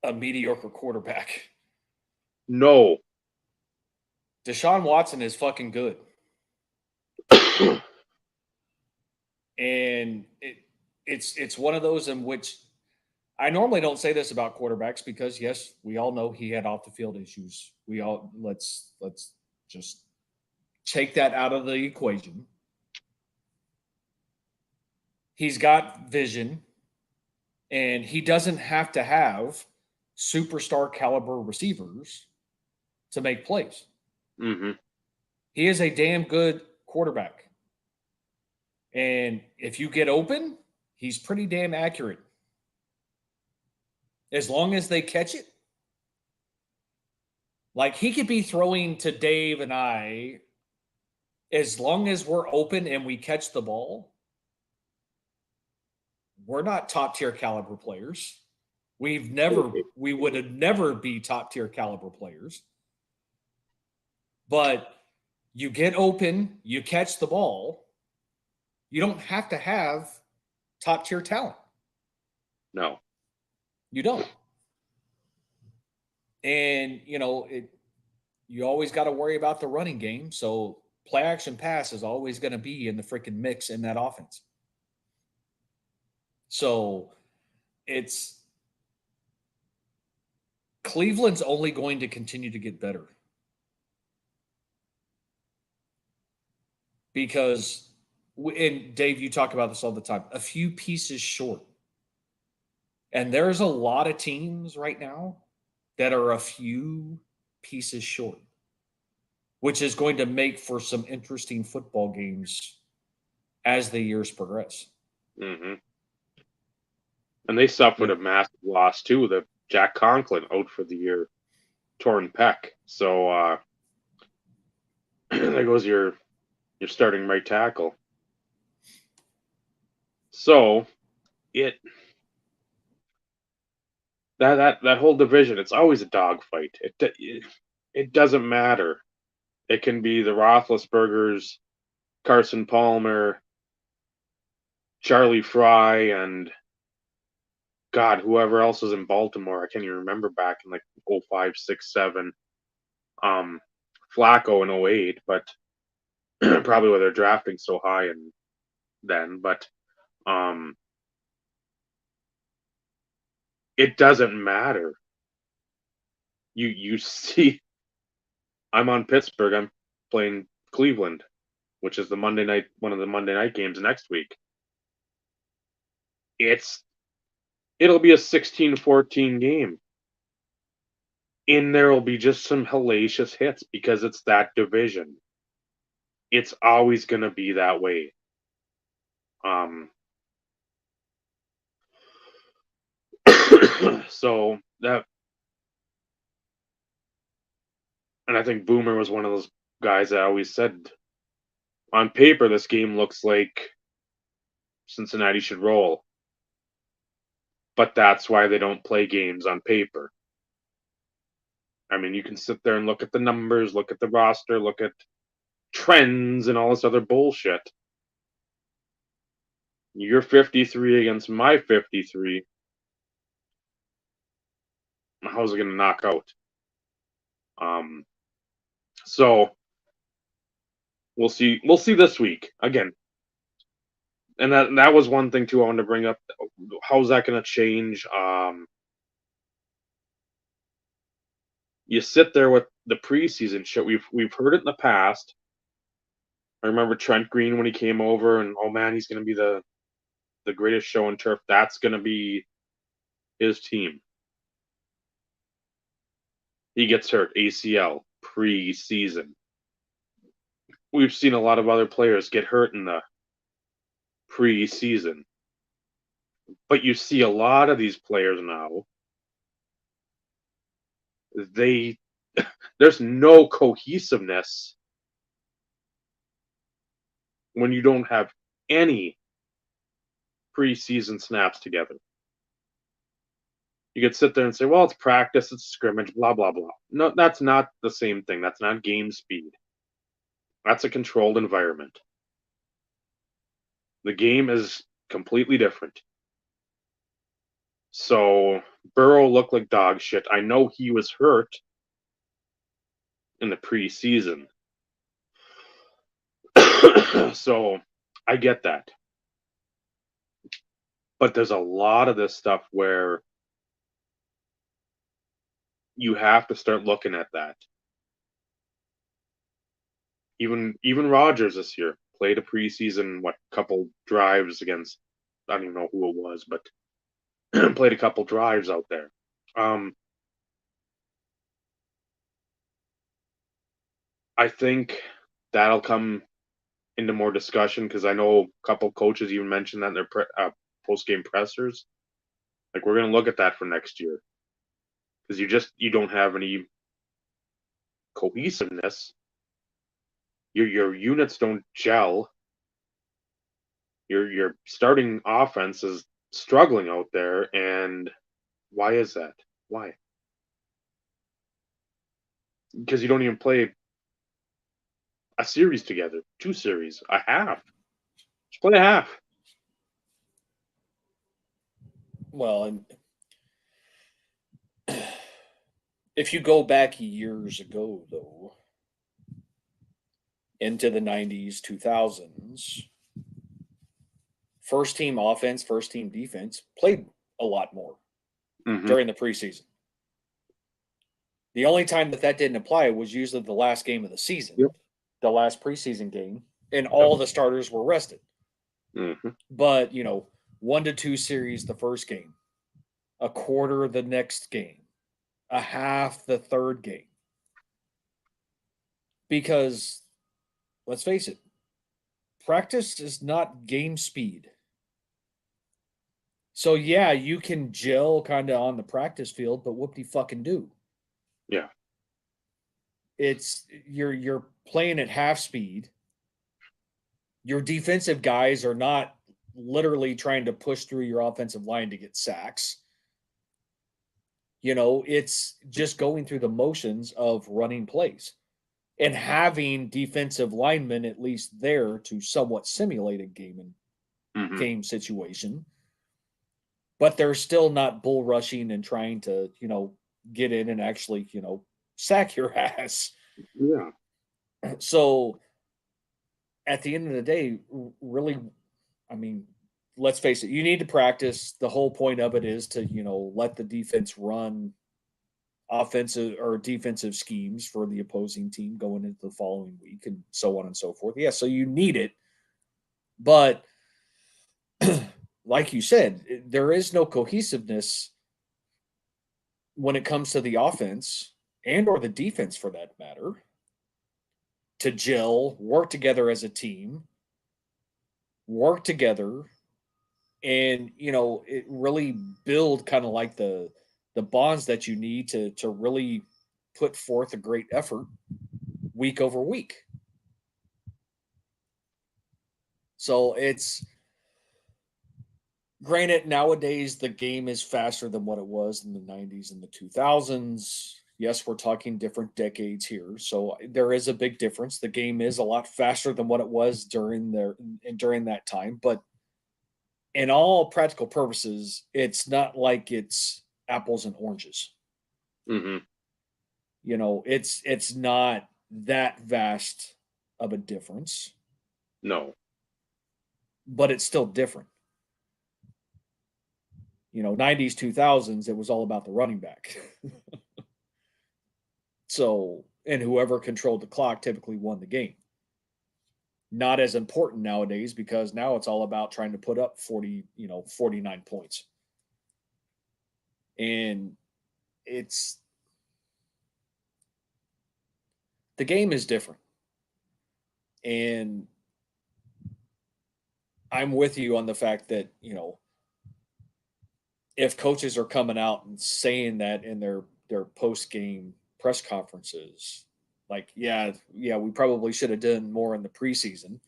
a mediocre quarterback. No. Deshaun Watson is fucking good. And it's one of those in which I normally don't say this about quarterbacks because yes, we all know he had off the field issues. We all let's just take that out of the equation. He's got vision and he doesn't have to have superstar caliber receivers to make plays. Mm-hmm. He is a damn good quarterback. And if you get open, he's pretty damn accurate. As long as they catch it. Like he could be throwing to Dave and I, as long as we're open and we catch the ball, we're not top tier caliber players. We would have never be top tier caliber players. But you get open, you catch the ball, you don't have to have top tier talent. No. You don't. And, you always got to worry about the running game. So play action pass is always going to be in the freaking mix in that offense. So it's Cleveland's only going to continue to get better. Because, and Dave, you talk about this all the time, a few pieces short. And there's a lot of teams right now that are a few pieces short, which is going to make for some interesting football games as the years progress. Mm-hmm. And they suffered a massive loss too. The Jack Conklin out for the year, torn pec. So there goes your starting right tackle. So that whole division, it's always a dogfight. It doesn't matter. It can be the Roethlisbergers, Carson Palmer, Charlie Fry, and God, whoever else was in Baltimore. I can't even remember back in like 05, 6, 7. Flacco in 08, but probably why they're drafting so high and then. But it doesn't matter. You see, I'm on Pittsburgh. I'm playing Cleveland, which is one of the Monday night games next week. It'll be a 16-14 game. And there will be just some hellacious hits because it's that division. It's always going to be that way. So that, and I think Boomer was one of those guys that always said, on paper, this game looks like Cincinnati should roll. But that's why they don't play games on paper. I mean, you can sit there and look at the numbers, look at the roster, look at trends and all this other bullshit. You're 53 against my 53. How's it going to knock out? So we'll see. We'll see this week again. And that was one thing too I wanted to bring up. How's that going to change? You sit there with the preseason shit. We've heard it in the past. I remember Trent Green when he came over, and oh man, he's going to be the greatest show on turf. That's going to be his team. He gets hurt, ACL, pre-season. We've seen a lot of other players get hurt in the pre-season. But you see a lot of these players now, there's no cohesiveness when you don't have any preseason snaps together. You could sit there and say, well, it's practice, it's scrimmage, blah, blah, blah. No, that's not the same thing. That's not game speed. That's a controlled environment. The game is completely different. So Burrow looked like dog shit. I know he was hurt in the preseason. So I get that. But there's a lot of this stuff where you have to start looking at that. Even Rodgers this year played a preseason, couple drives against, I don't even know who it was, but played a couple drives out there. I think that'll come into more discussion because I know a couple coaches even mentioned that in their post-game pressers. Like, we're going to look at that for next year because you don't have any cohesiveness. Your units don't gel. Your starting offense is struggling out there, and why is that? Why? Because you don't even play a series together, 2 series, a half. Just play a half. Well, and if you go back years ago, though, into the 90s, 2000s, first team offense, first team defense played a lot more during the preseason. The only time that didn't apply was usually the last game of the season, the last preseason game, and all the starters were rested. But, 1 to 2 series the first game, a quarter the next game, a half the third game. Because, let's face it, practice is not game speed. So, yeah, you can gel kind of on the practice field, but whoop-de-fucking do. Yeah. It's you're playing at half speed. Your defensive guys are not literally trying to push through your offensive line to get sacks. It's just going through the motions of running plays and having defensive linemen at least there to somewhat simulate a game situation. But they're still not bull rushing and trying to, get in and actually, sack your ass. Yeah. So at the end of the day, really, let's face it, you need to practice. The whole point of it is to, let the defense run offensive or defensive schemes for the opposing team going into the following week and so on and so forth. Yeah, so you need it. But like you said, there is no cohesiveness when it comes to the offense and or the defense for that matter to gel, work together as a team, work together, and it really build kind of like the bonds that you need to really put forth a great effort week over week. So it's granted nowadays the game is faster than what it was in the 90s and the 2000s. Yes, we're talking different decades here, so there is a big difference. The game is a lot faster than what it was during that time, but in all practical purposes, it's not like it's apples and oranges. It's not that vast of a difference. No. But it's still different. 90s, 2000s, it was all about the running back. So, and whoever controlled the clock typically won the game. Not as important nowadays because now it's all about trying to put up 49 points. And the game is different. And I'm with you on the fact that, if coaches are coming out and saying that in their post game press conferences, like, yeah, we probably should have done more in the preseason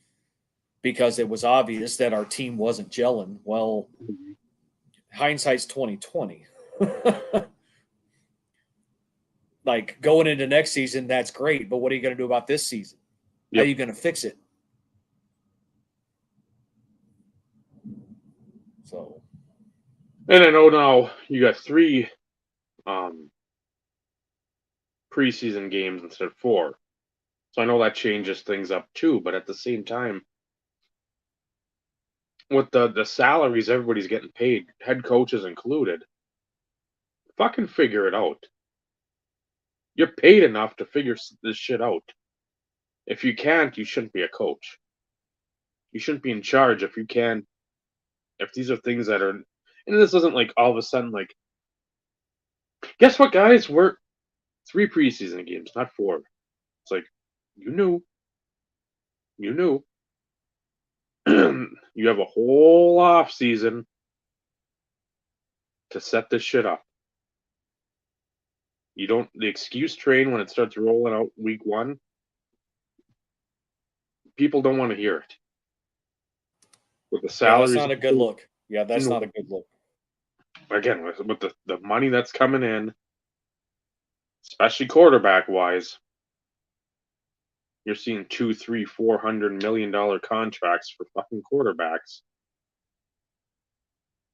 because it was obvious that our team wasn't gelling. Well, hindsight's 2020. Like, going into next season, that's great, but what are you going to do about this season? How are you going to fix it? So, and I know now you got 3 preseason games instead of 4. So I know that changes things up too, but at the same time, with the salaries everybody's getting paid, head coaches included, fucking figure it out. You're paid enough to figure this shit out. If you can't, you shouldn't be a coach. You shouldn't be in charge if you can't. If these are things that are, and this isn't like all of a sudden like, guess what, guys? We're 3 preseason games, not 4. It's like, you knew. You have a whole off season to set this shit up. You don't, the excuse train when it starts rolling out week 1, people don't want to hear it. With the salaries, that's not a good look. Yeah, that's not a good look. Again, with the money that's coming in, especially quarterback wise, you're seeing $200, $300, $400 million contracts for fucking quarterbacks.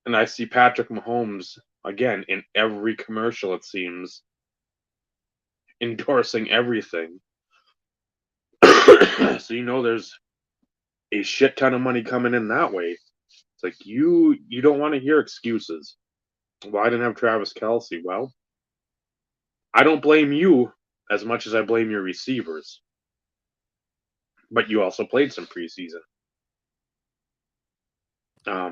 And I see Patrick Mahomes again in every commercial, it seems, endorsing everything. So there's a shit ton of money coming in that way. It's like you don't want to hear excuses. Well, I didn't have Travis Kelce. Well, I don't blame you as much as I blame your receivers. But you also played some preseason. I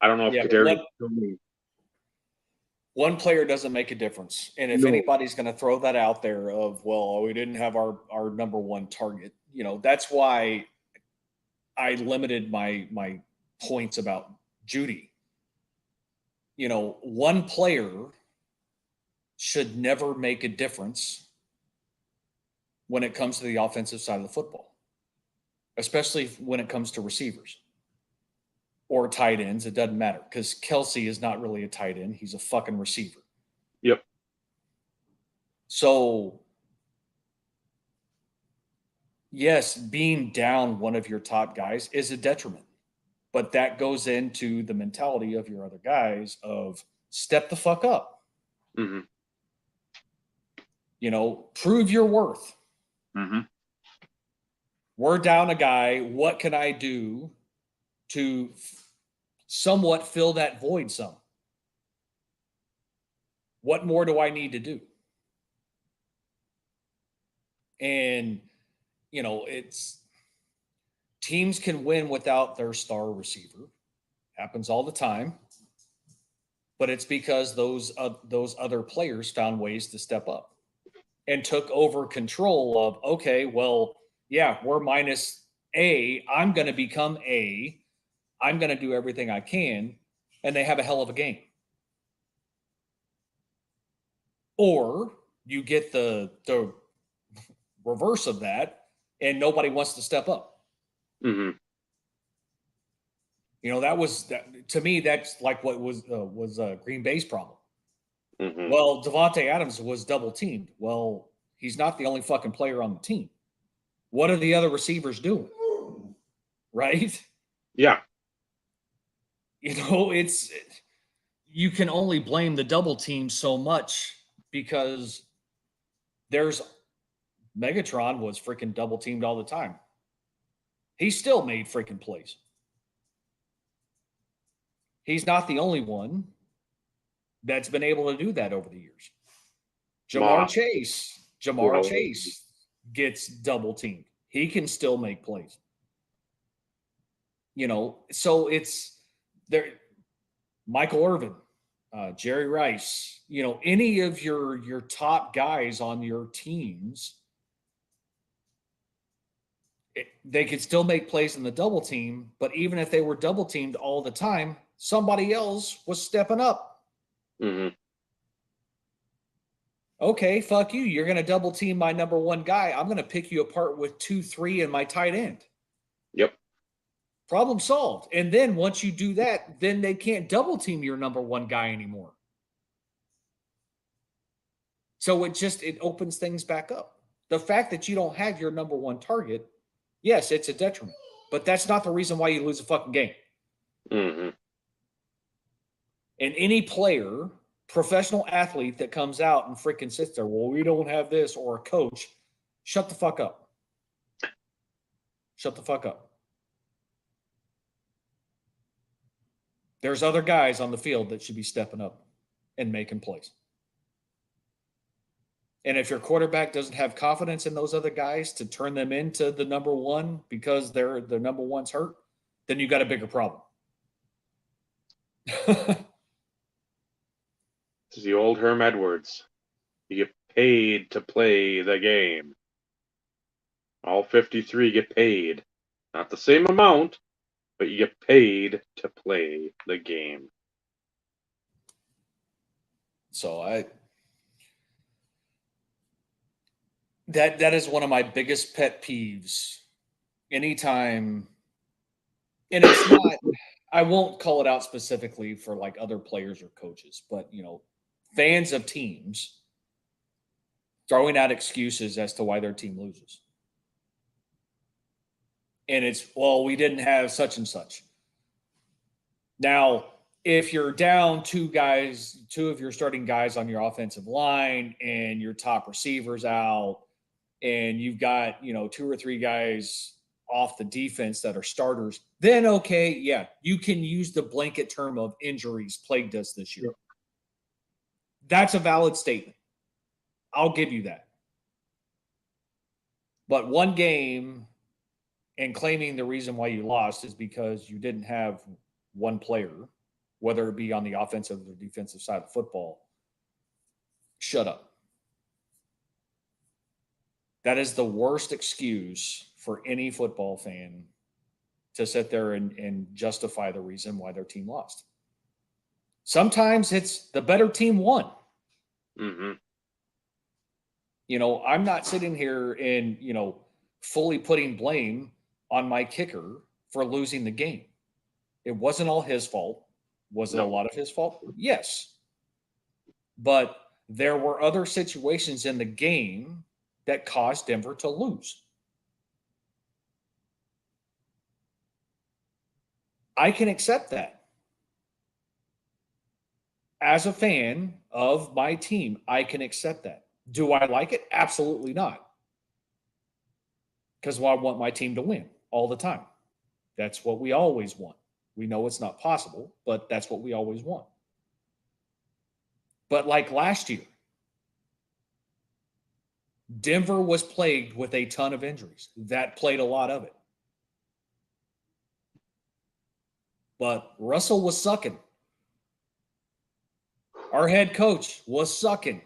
don't know if Kadarius Toney. One player doesn't make a difference. And if anybody's going to throw that out there of, well, we didn't have our number one target, that's why I limited my points about Judy. One player should never make a difference when it comes to the offensive side of the football, especially when it comes to receivers or tight ends. It doesn't matter because Kelce is not really a tight end. He's a fucking receiver. Yep. So, yes, being down one of your top guys is a detriment, but that goes into the mentality of your other guys of step the fuck up. Mm-hmm. Prove your worth. Mm-hmm. We're down a guy. What can I do to somewhat fill that void some? What more do I need to do? And, it's teams can win without their star receiver. Happens all the time. But it's because those other players found ways to step up and took over control of, okay, well, yeah, we're minus A. I'm going to become A. I'm going to do everything I can. And they have a hell of a game. Or you get the reverse of that and nobody wants to step up. Mm-hmm. That to me, that's like what was Green Bay's problem. Mm-hmm. Well, Devontae Adams was double teamed. Well, he's not the only fucking player on the team. What are the other receivers doing? Right? Yeah. You can only blame the double team so much because Megatron was freaking double teamed all the time. He still made freaking plays. He's not the only one that's been able to do that over the years. Jamar Chase gets double teamed. He can still make plays. So it's there. Michael Irvin, Jerry Rice, any of your top guys on your teams, they could still make plays in the double team, but even if they were double teamed all the time, somebody else was stepping up. Mm-hmm. Okay, fuck you. You're going to double team my number one guy. I'm going to pick you apart with 2-3 and my tight end. Yep. Problem solved. And then once you do that, then they can't double team your number one guy anymore. So it opens things back up. The fact that you don't have your number one target, yes, it's a detriment, but that's not the reason why you lose a fucking game. Mm-hmm. And any player, professional athlete that comes out and freaking sits there, well, we don't have this, or a coach, shut the fuck up. Shut the fuck up. There's other guys on the field that should be stepping up and making plays. And if your quarterback doesn't have confidence in those other guys to turn them into the number one because the number one's hurt, then you got a bigger problem. This is the old Herm Edwards. You get paid to play the game. All 53 get paid. Not the same amount, but you get paid to play the game. So that is one of my biggest pet peeves. Anytime, and it's not, I won't call it out specifically for like other players or coaches, but fans of teams throwing out excuses as to why their team loses. And it's, well, we didn't have such and such. Now, if you're down two of your starting guys on your offensive line and your top receivers out, and you've got, 2 or 3 guys off the defense that are starters, then okay, yeah, you can use the blanket term of injuries plagued us this year. That's a valid statement. I'll give you that. But one game and claiming the reason why you lost is because you didn't have one player, whether it be on the offensive or defensive side of football, shut up. That is the worst excuse for any football fan to sit there and justify the reason why their team lost. Sometimes it's the better team won. Mm-hmm. I'm not sitting here and, fully putting blame on my kicker for losing the game. It wasn't all his fault. Was it a lot of his fault? Yes. But there were other situations in the game that caused Denver to lose. I can accept that. As a fan of my team, I can accept that. Do I like it? Absolutely not. Because I want my team to win all the time. That's what we always want. We know it's not possible, but that's what we always want. But like last year, Denver was plagued with a ton of injuries. That played a lot of it. But Russell was sucking. Our head coach was sucking.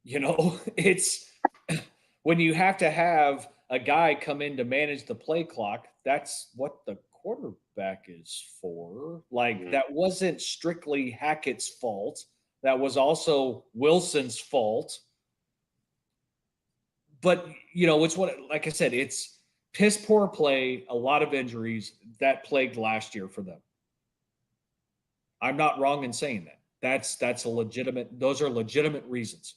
It's when you have to have a guy come in to manage the play clock, that's what the quarterback is for. Like, that wasn't strictly Hackett's fault. That was also Wilson's fault. But, it's like I said, it's piss poor play, a lot of injuries that plagued last year for them. I'm not wrong in saying that. Those are legitimate reasons.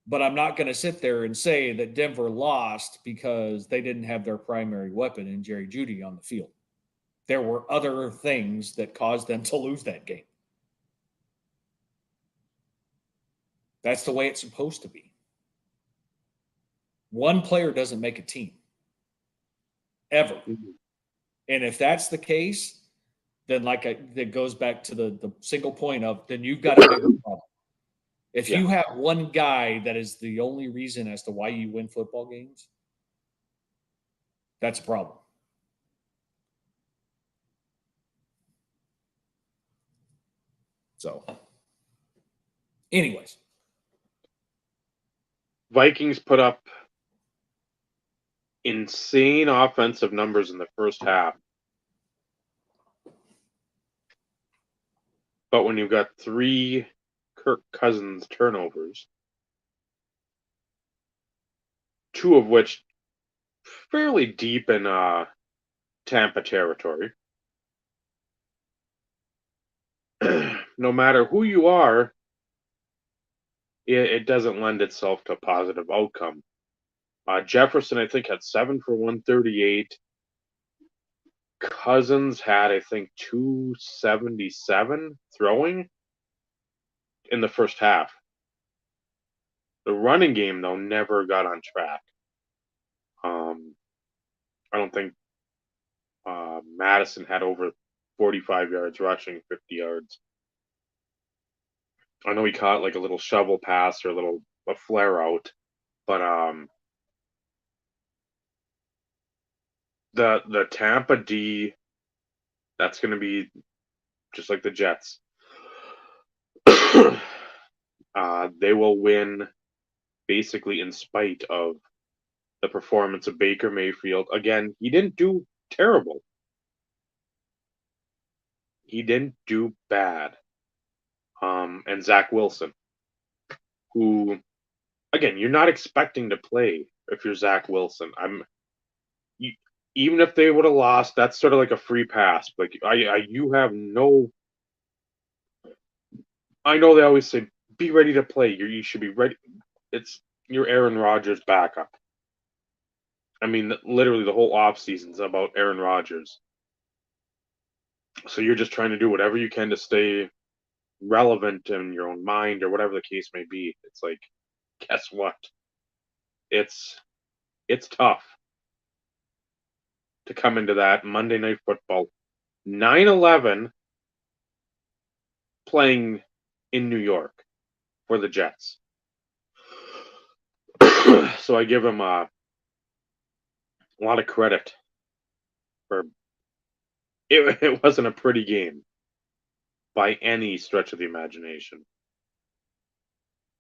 But I'm not going to sit there and say that Denver lost because they didn't have their primary weapon in Jerry Jeudy on the field. There were other things that caused them to lose that game. That's the way it's supposed to be. One player doesn't make a team. Ever. Mm-hmm. And if that's the case, then that goes back to the single point of, then you've got a bigger problem. If you have one guy that is the only reason as to why you win football games, that's a problem. So, anyways, Vikings put up insane offensive numbers in the first half. But when you've got 3 Kirk Cousins turnovers, 2 of which fairly deep in Tampa territory, no matter who you are, it doesn't lend itself to a positive outcome. Jefferson, I think, had 7 for 138. Cousins had, I think, 277 throwing in the first half. The running game, though, never got on track. I don't think Madison had over 45 yards rushing, 50 yards. I know he caught like a little shovel pass or a flare out, but the Tampa D, that's going to be just like the Jets. They will win basically in spite of the performance of Baker Mayfield. Again, he didn't do terrible. He didn't do bad. And Zach Wilson, who, again, you're not expecting to play if you're Zach Wilson. Even if they would have lost, that's sort of like a free pass. Like you have no. I know they always say be ready to play. You should be ready. It's your Aaron Rodgers backup. I mean, literally the whole offseason's about Aaron Rodgers. So you're just trying to do whatever you can to stay relevant in your own mind or whatever the case may be. It's like, guess what? It's tough to come into that Monday Night Football 9-11 playing in New York for the Jets. So I give him a lot of credit for it wasn't a pretty game by any stretch of the imagination.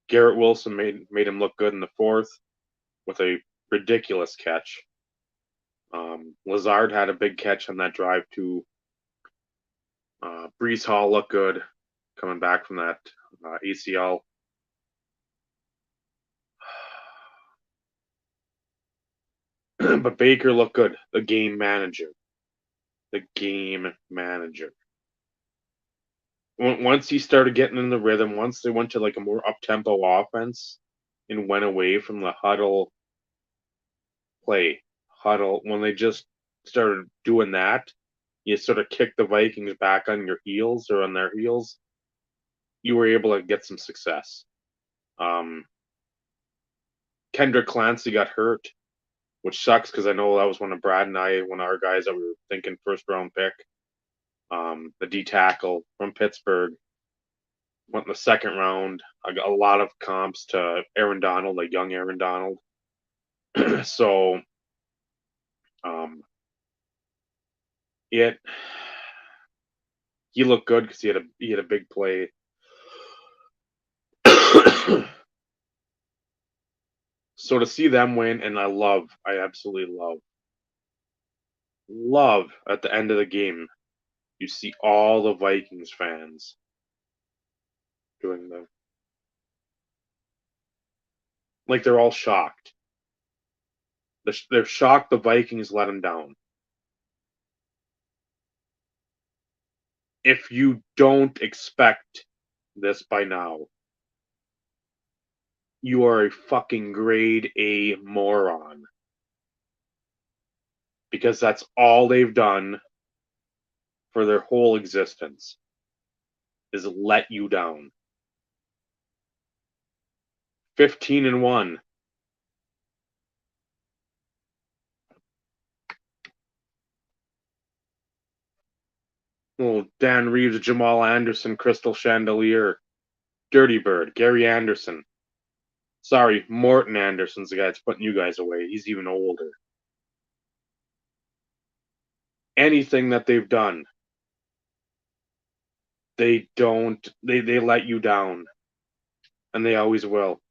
Garrett Wilson made him look good in the fourth with a ridiculous catch. Lazard had a big catch on that drive too. Brees Hall looked good coming back from that ACL. But Baker looked good. The game manager. Once he started getting in the rhythm, once they went to like a more up-tempo offense and went away from the huddle, when they just started doing that, you sort of kick the Vikings back on your heels or on their heels, you were able to get some success. Kendrick Clancy got hurt, which sucks because I know that was one of Brad and one of our guys that we were thinking first-round pick. The D tackle from Pittsburgh went in the second round. I got a lot of comps to Aaron Donald, like young Aaron Donald. So, he looked good because he had a big play. So to see them win, and I absolutely love at the end of the game, you see all the Vikings fans doing like they're all shocked. They're shocked the Vikings let them down. If you don't expect this by now, you are a fucking grade A moron. Because that's all they've done for their whole existence is let you down. 15-1. Well, Dan Reeves, Jamal Anderson, Crystal Chandelier, Dirty Bird, Gary Anderson. Sorry, Morton Anderson's the guy that's putting you guys away. He's even older. Anything that they've done. they don't. They let you down, and they always will.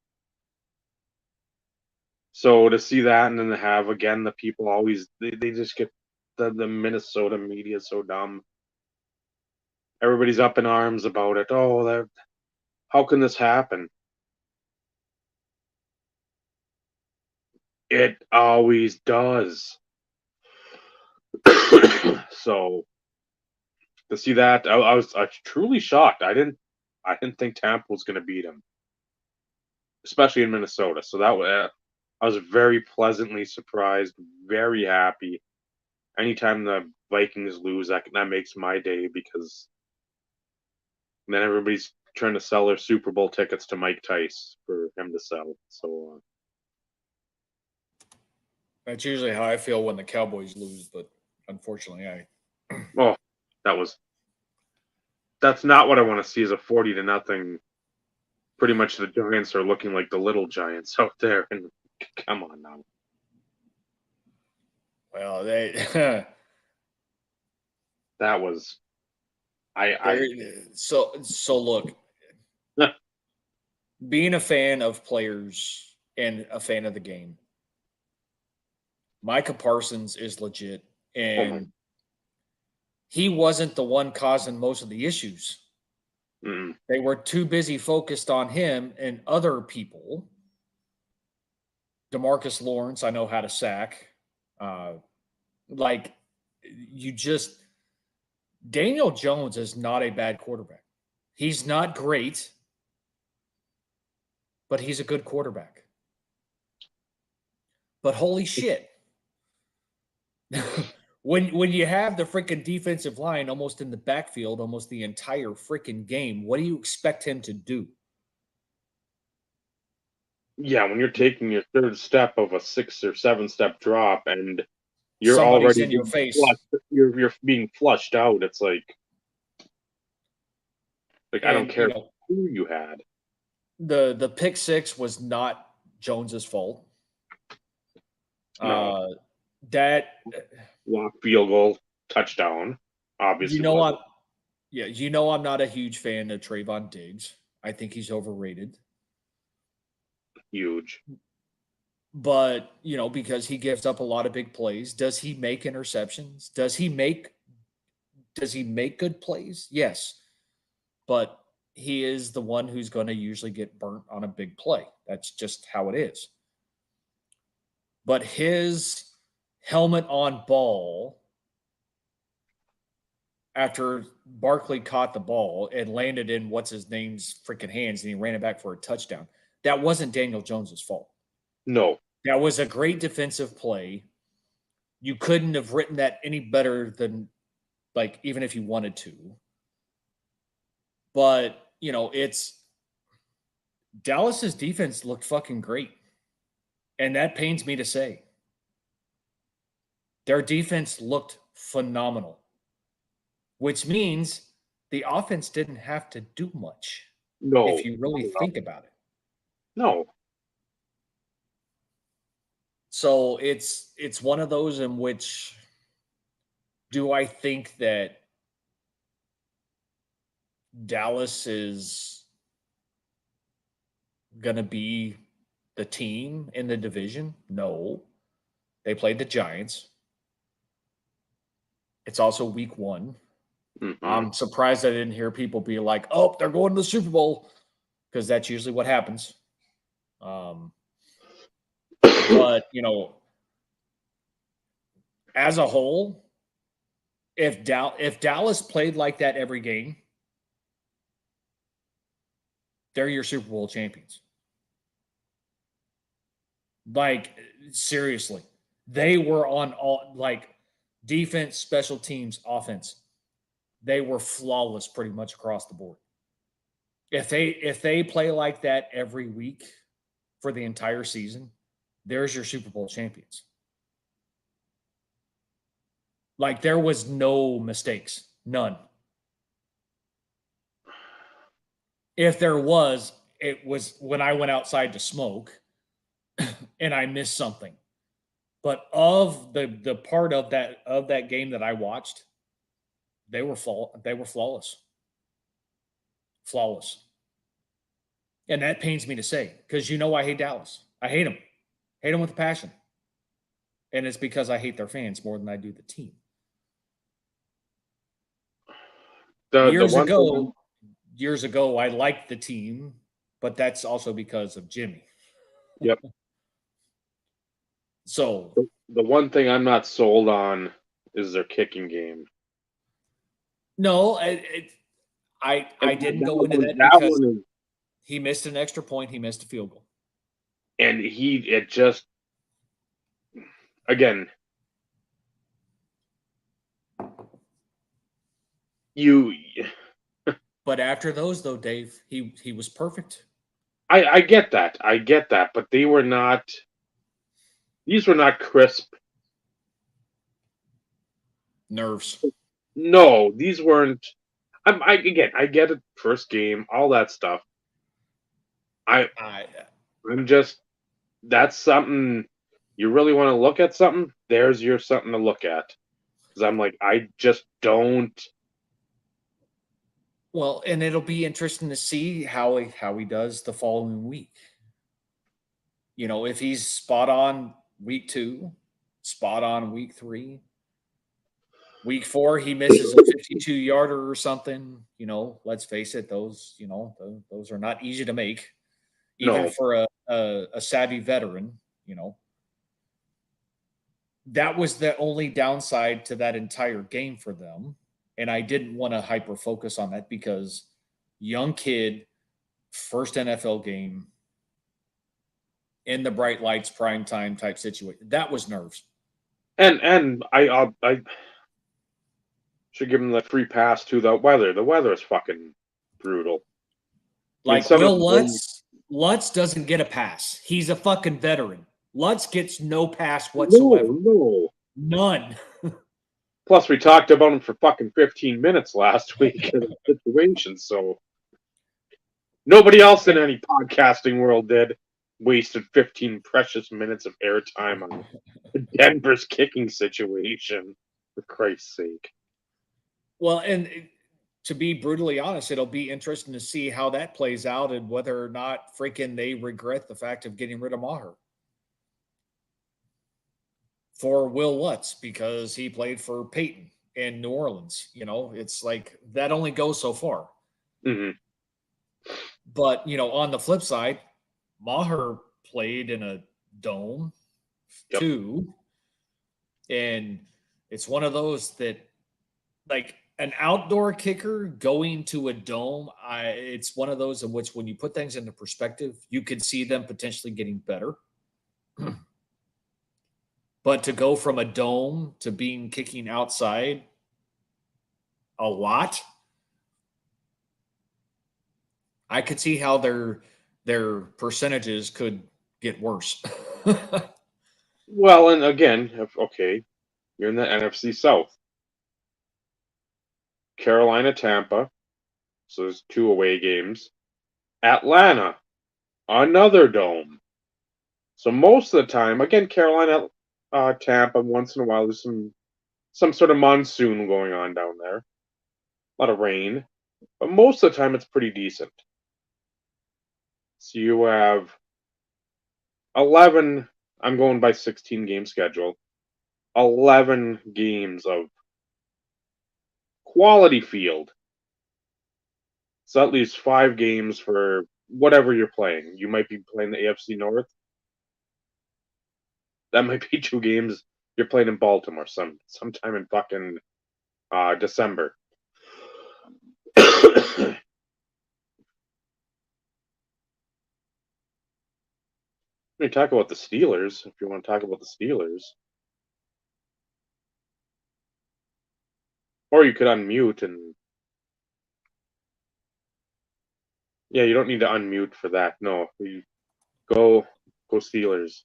So to see that, and then to have again the people always they just get the Minnesota media is so dumb. Everybody's up in arms about it. Oh, how can this happen? It always does. So to see that, I was truly shocked. I didn't think Tampa was going to beat him, especially in Minnesota. So that was I was very pleasantly surprised, very happy. Anytime the Vikings lose, that makes my day because then everybody's trying to sell their Super Bowl tickets to Mike Tice for him to sell. So That's usually how I feel when the Cowboys lose, but unfortunately, oh, that's not what I want to see is a 40-0. Pretty much the Giants are looking like the little Giants out there. And come on now. well, they That was so look, being a fan of players and a fan of the game, Micah Parsons is legit, and he wasn't the one causing most of the issues. They were too busy focused on him and other people. DeMarcus Lawrence, I know how to sack. Like you just Daniel Jones is not a bad quarterback. He's not great, but he's a good quarterback. But holy shit. when you have the freaking defensive line almost in the backfield almost the entire freaking game, what do you expect him to do? Yeah, when you're taking your third step of a 6 or 7 step drop and you're Somebody's already in your face. you're being flushed out. It's like I don't care who you had. The pick six was not Jones's fault. No. That Block, field goal, touchdown. Obviously, I'm not a huge fan of Trayvon Diggs. I think he's overrated. Huge. But, because he gives up a lot of big plays. Does he make interceptions? Does he make good plays? Yes. But he is the one who's going to usually get burnt on a big play. That's just how it is. But his helmet on ball after Barkley caught the ball and landed in what's his name's freaking hands and he ran it back for a touchdown. That wasn't Daniel Jones's fault. No. That was a great defensive play. You couldn't have written that any better than, even if you wanted to. But, it's Dallas's defense looked fucking great. And that pains me to say. Their defense looked phenomenal, which means the offense didn't have to do much. No. If you really think about it. No. So it's one of those in which do I think that Dallas is going to be the team in the division? No. They played the Giants. It's also week 1. Mm-hmm. I'm surprised I didn't hear people be like, oh, they're going to the Super Bowl, because that's usually what happens. But, as a whole, if Dallas played like that every game, they're your Super Bowl champions. Seriously. They were on all, defense, special teams, offense. They were flawless pretty much across the board. If they play like that every week for the entire season, there's your Super Bowl champions. There was no mistakes. None. If there was, it was when I went outside to smoke and I missed something. But of the part of that game that I watched, they were flawless. flawless. And that pains me to say because I hate Dallas. I hate them. Hate them with a passion. And it's because I hate their fans more than I do the team. Years ago, I liked the team, but that's also because of Jimmy. Yep. So the one thing I'm not sold on is their kicking game. no, I didn't go into that because he missed an extra point. He missed a field goal. And it just, again, But after those, though, Dave, he was perfect. I get that. I get that. But these were not crisp. Nerves. No, these weren't. I get it. First game, all that stuff. I'm just, that's something you really want to look at something. There's your something to look at. Because I'm like, I just don't. Well, and it'll be interesting to see how he does the following week. If he's spot on week 2, spot on week 3, week 4 he misses a 52-yarder or something. Let's face it, those those are not easy to make, even for a savvy veteran. That was the only downside to that entire game for them. And I didn't want to hyper focus on that because young kid, first NFL game in the bright lights, prime time type situation. That was nerves. And I should give him the free pass to the weather. The weather is fucking brutal. Like Will Lutz doesn't get a pass. He's a fucking veteran. Lutz gets no pass whatsoever. No. None. Plus, we talked about him for fucking 15 minutes last week in a situation, so nobody else in any podcasting world did. Wasted 15 precious minutes of airtime on Denver's kicking situation, for Christ's sake. Well, and to be brutally honest, it'll be interesting to see how that plays out and whether or not freaking they regret the fact of getting rid of Maher for Will Lutz because he played for Peyton in New Orleans. It's like that only goes so far. Mm-hmm. But, on the flip side, Maher played in a dome too. And it's one of those that, like, an outdoor kicker going to a dome, it's one of those in which when you put things into perspective, you could see them potentially getting better. But to go from a dome to being kicking outside a lot, I could see how their percentages could get worse. Well, and again, you're in the NFC South. Carolina, Tampa, so there's 2 away games. Atlanta, another dome. So most of the time, again, Carolina, Tampa, once in a while there's some sort of monsoon going on down there. A lot of rain. But most of the time it's pretty decent. So you have 11, I'm going by 16 game schedule, 11 games of quality field. So at least 5 games for whatever you're playing. You might be playing the AFC North. That might be 2 games you're playing in Baltimore sometime in fucking December. We talk about the Steelers, if you want to talk about the Steelers. Or you could unmute and... Yeah, you don't need to unmute for that. No, you go Steelers.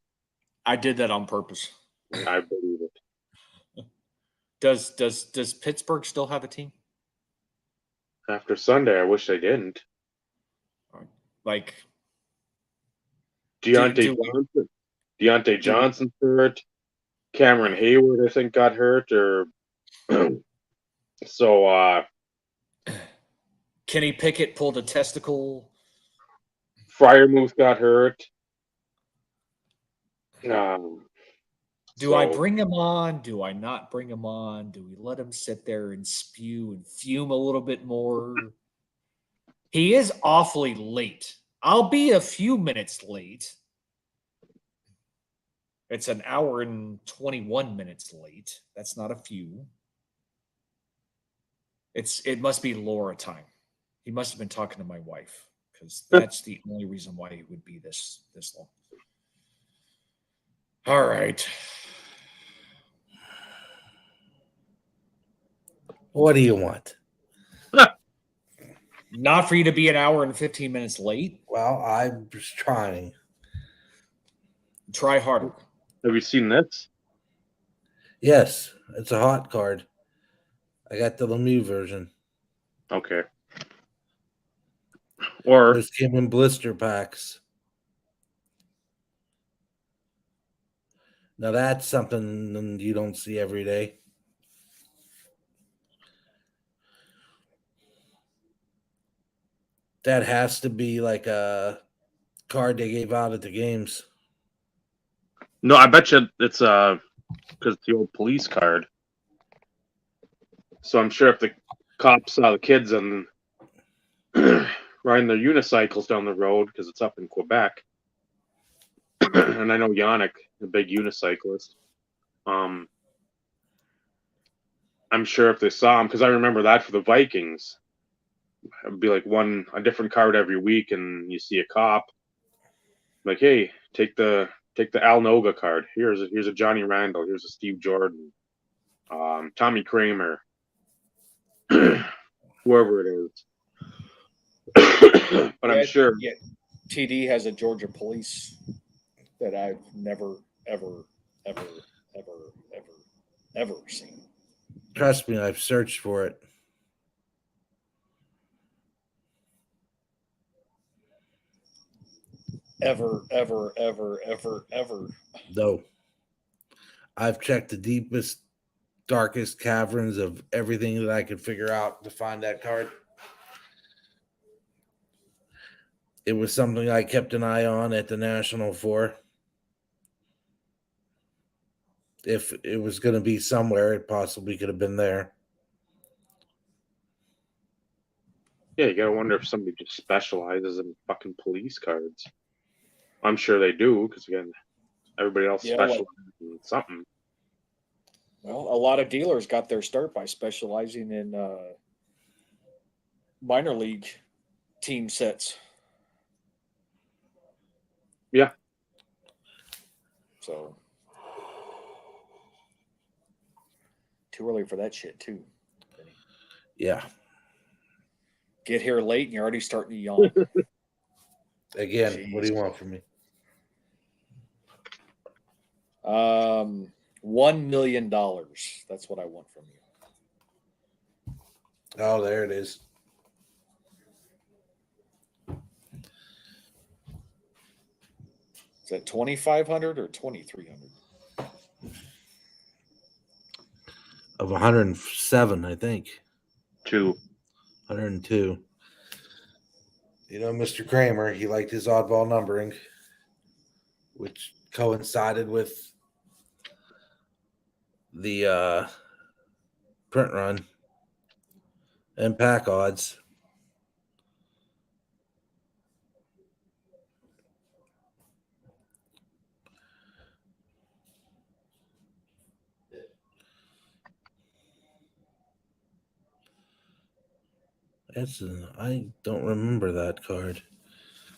I did that on purpose. I believe it. Does Pittsburgh still have a team? After Sunday, I wish they didn't. Like Deontay Johnson's hurt. Cameron Hayward, I think, got hurt. Or so. Kenny Pickett pulled a testicle. Fryermuth got hurt. Do I bring him on? Do I not bring him on? Do we let him sit there and spew and fume a little bit more? He is awfully late. I'll be a few minutes late. It's an hour and 21 minutes late. That's not a few. It must be Laura time. He must have been talking to my wife because that's the only reason why he would be this long. All right. What do you want? Not for you to be an hour and 15 minutes late. Well, I was trying. Try harder. Have you seen this? Yes, it's a hot card. I got the Lemieux version. Okay. Or Those came in blister packs. Now that's something you don't see every day. That has to be like a card they gave out at the games. no, I bet you it's because it's the old police card. So I'm sure if the cops saw the kids and riding their unicycles down the road because it's up in Quebec, and I know Yannick, a big unicyclist. I'm sure if they saw him, because I remember that for the Vikings, it'd be like a different card every week, and you see a cop, like, hey, take the Al Noga card. Here's a Johnny Randall. Here's a Steve Jordan, Tommy Kramer, whoever it is. But I'm sure. Yeah, TD has a Georgia police that I've never, ever seen. Trust me, I've searched for it. Ever. No. I've checked the deepest, darkest caverns of everything that I could figure out to find that card. It was something I kept an eye on at the National for. If it was going to be somewhere, it possibly could have been there. Yeah, you gotta wonder if somebody just specializes in fucking police cards. I'm sure they do, because again, everybody else specializes in something. Well, a lot of dealers got their start by specializing in minor league team sets. Yeah. So too early for that shit too. Yeah. Get here late and you're already starting to yawn. Again, Jeez. What do you want from me? $1 million. That's what I want from you. Oh, there it is. Is that 2,500 or 2,300? Of 107, I think. 102. You know, Mr. Kramer, he liked his oddball numbering, which coincided with the print run and pack odds. I don't remember that card.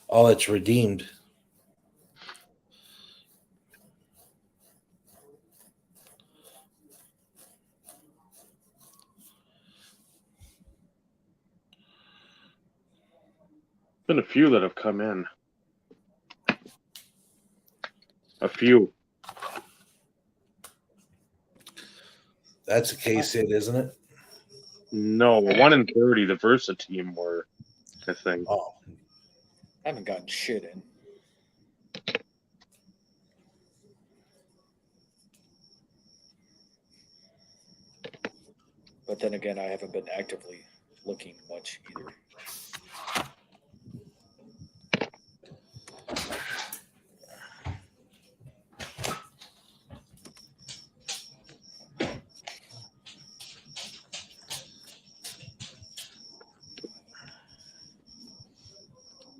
Oh, it's redeemed. Been a few that have come in. A few. That's a case hit, isn't it? No, 1 in 30, the Versa team were, I think. Oh, I haven't gotten shit in. But then again, I haven't been actively looking much either.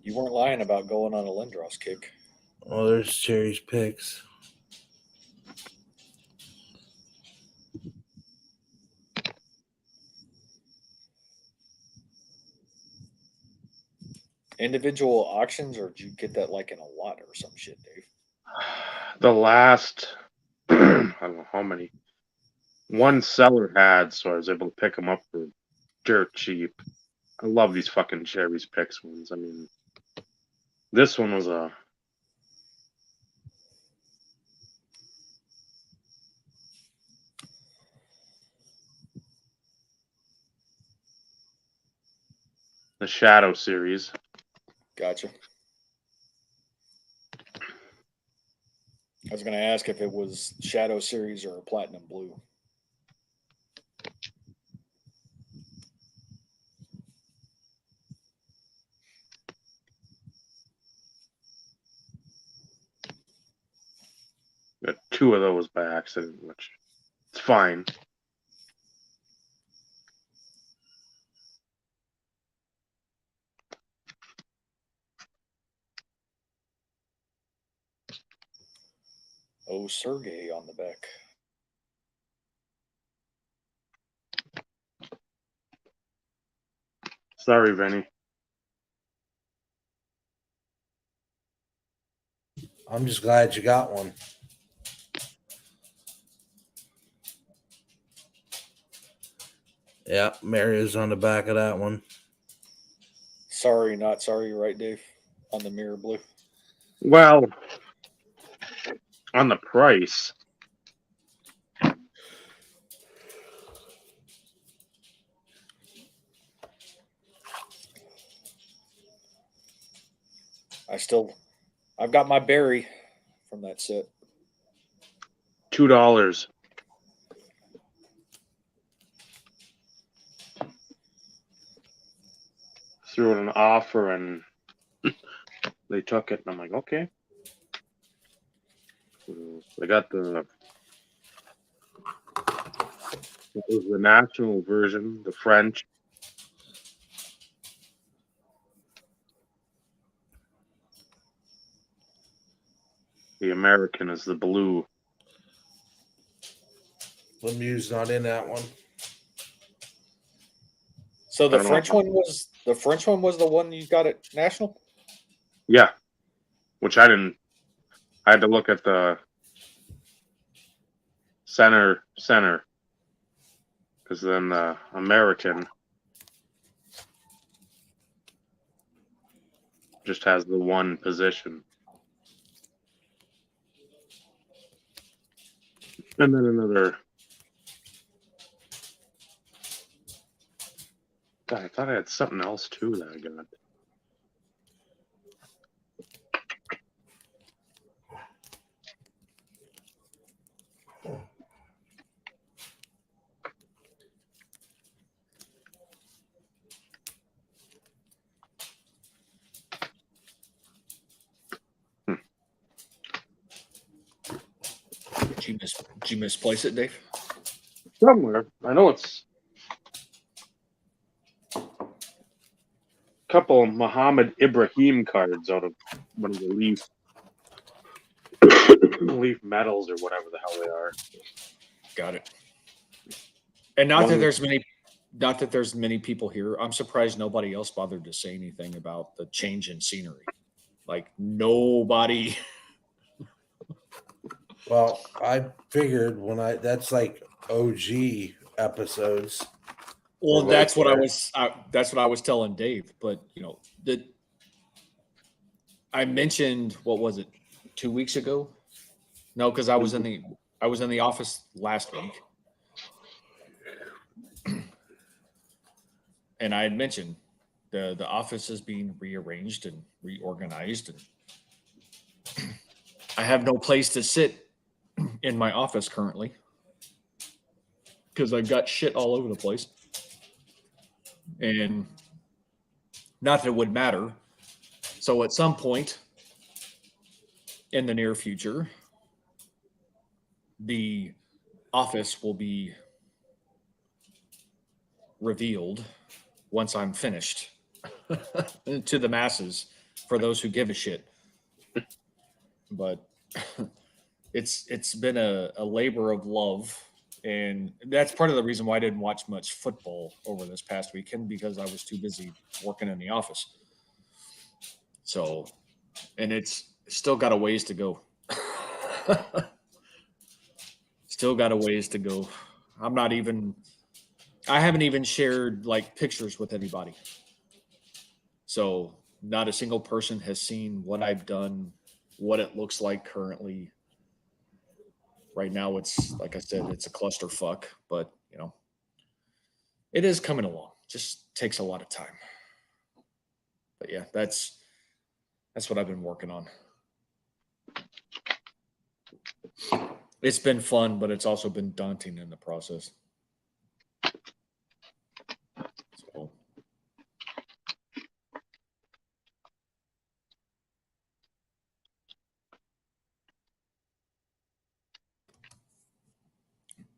You weren't lying about going on a Lindros kick. Oh, there's Cherry's picks. Individual auctions, or did you get that like in a lot or some shit, Dave? The last, I don't know how many. One seller had, so I was able to pick them up for dirt cheap. I love these fucking Cherry's Picks ones. I mean, this one was a. The Shadow series. Gotcha. I was going to ask if it was Shadow Series or a Platinum Blue. Got two of those by accident, which it's fine. Oh, Sergey on the back. Sorry, Vinny. I'm just glad you got one. Yeah, Mario's on the back of that one. Sorry, not sorry, right, Dave? On the mirror blue. Well, on the price. I've got my berry from that set. $2. Threw it an offer and they took it, and I'm like, okay. So I got it was the national version, the French. The American is the blue. Lemieux's not in that one. So I the don't know. French one was the one you got at National? Yeah, which I didn't. I had to look at the center, because then the American just has the one position. And then another. God, I thought I had something else too that I got. Did you misplace it, Dave? Somewhere. I know it's a couple of Muhammad Ibrahim cards out of one of the Leaf medals or whatever the hell they are. Got it. And not One- that there's many people here. I'm surprised nobody else bothered to say anything about the change in scenery. Like nobody. Well, I figured that's like OG episodes. Well, Right that's what there. that's what I was telling Dave. But I mentioned, what was it, 2 weeks ago? No, because I was in the office last week. And I had mentioned the office is being rearranged and reorganized, and I have no place to sit in my office currently because I've got shit all over the place. And not that it would matter. So at some point in the near future, the office will be revealed once I'm finished to the masses for those who give a shit. But it's been a labor of love, and that's part of the reason why I didn't watch much football over this past weekend, because I was too busy working in the office. So, and it's still got a ways to go. Still got a ways to go. I haven't even shared like pictures with anybody. So not a single person has seen what I've done, what it looks like currently. Right now, it's like I said, it's a clusterfuck, but it is coming along. Just takes a lot of time. But yeah, that's what I've been working on. It's been fun, but it's also been daunting in the process. So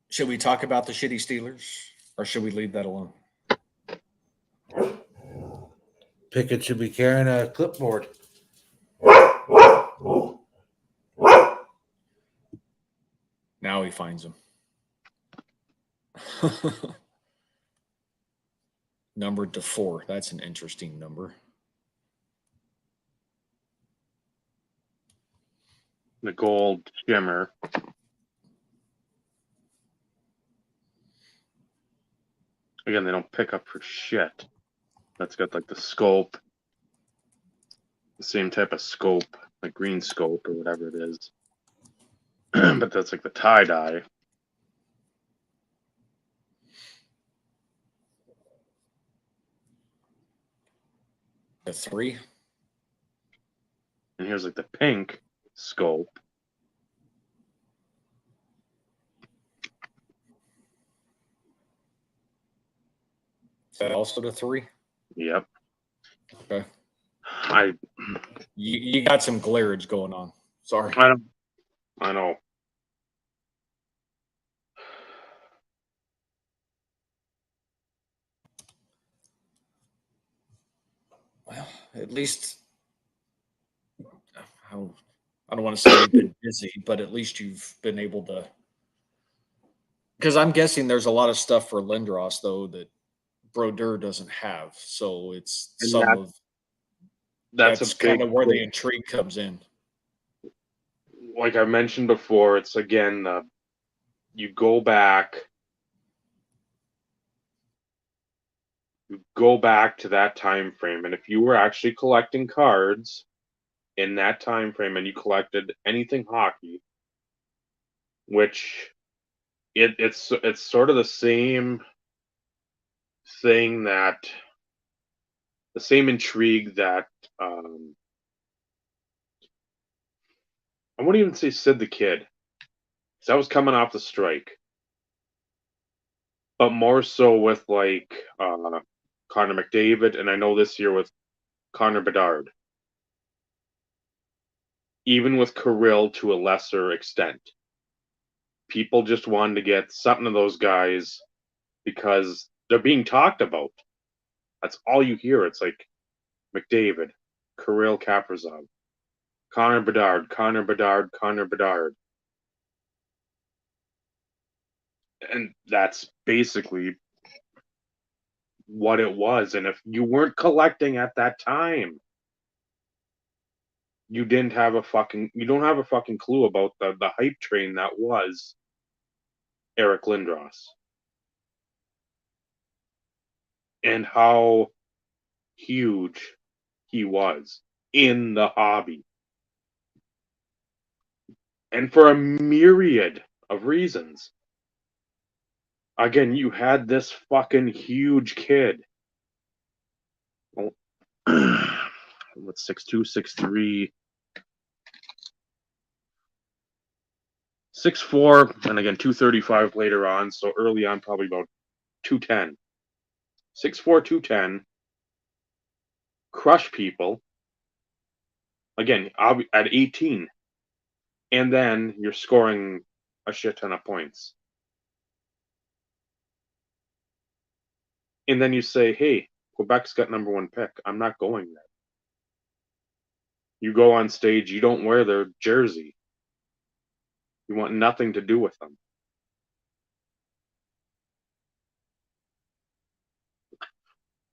should we talk about the shitty Steelers, or should we leave that alone? Pickett should be carrying a clipboard. Now he finds them. Numbered to 4. That's an interesting number. The gold shimmer. Again, they don't pick up for shit. That's got like the scope, the same type of scope, like green scope or whatever it is. But that's like the tie dye. The 3. And here's like the pink scope. Is that also the 3? Yep. Okay. I You got some glareage going on. Sorry. I know. Well, at least I don't want to say you've been busy, but at least you've been able to. Because I'm guessing there's a lot of stuff for Lindros though that Brodeur doesn't have, so it's And some of that's a kind big of where the thing. intrigue comes in. Like I mentioned before, it's again you go back to that time frame, and if you were actually collecting cards in that time frame and you collected anything hockey, which it's sort of the same thing, that the same intrigue that I wouldn't even say Sid the Kid, because that was coming off the strike, but more so with like Connor McDavid, and I know this year with Connor Bedard, even with Kirill to a lesser extent. People just wanted to get something of those guys because they're being talked about. That's all you hear. It's like McDavid, Kirill Kaprizov, Connor Bedard, Connor Bedard, Connor Bedard. And that's basically what it was. And if you weren't collecting at that time, you don't have a fucking clue about the hype train that was Eric Lindros. And how huge he was in the hobby. And for a myriad of reasons. Again, you had this fucking huge kid. Well, what's 6'2", 6'3", 6'4", and again 235 later on. So early on, probably about 210. 6'4", 210, crush people. Again, at 18. And then you're scoring a shit ton of points. And then you say, hey, Quebec's got number 1 pick. I'm not going there. You go on stage, you don't wear their jersey. You want nothing to do with them.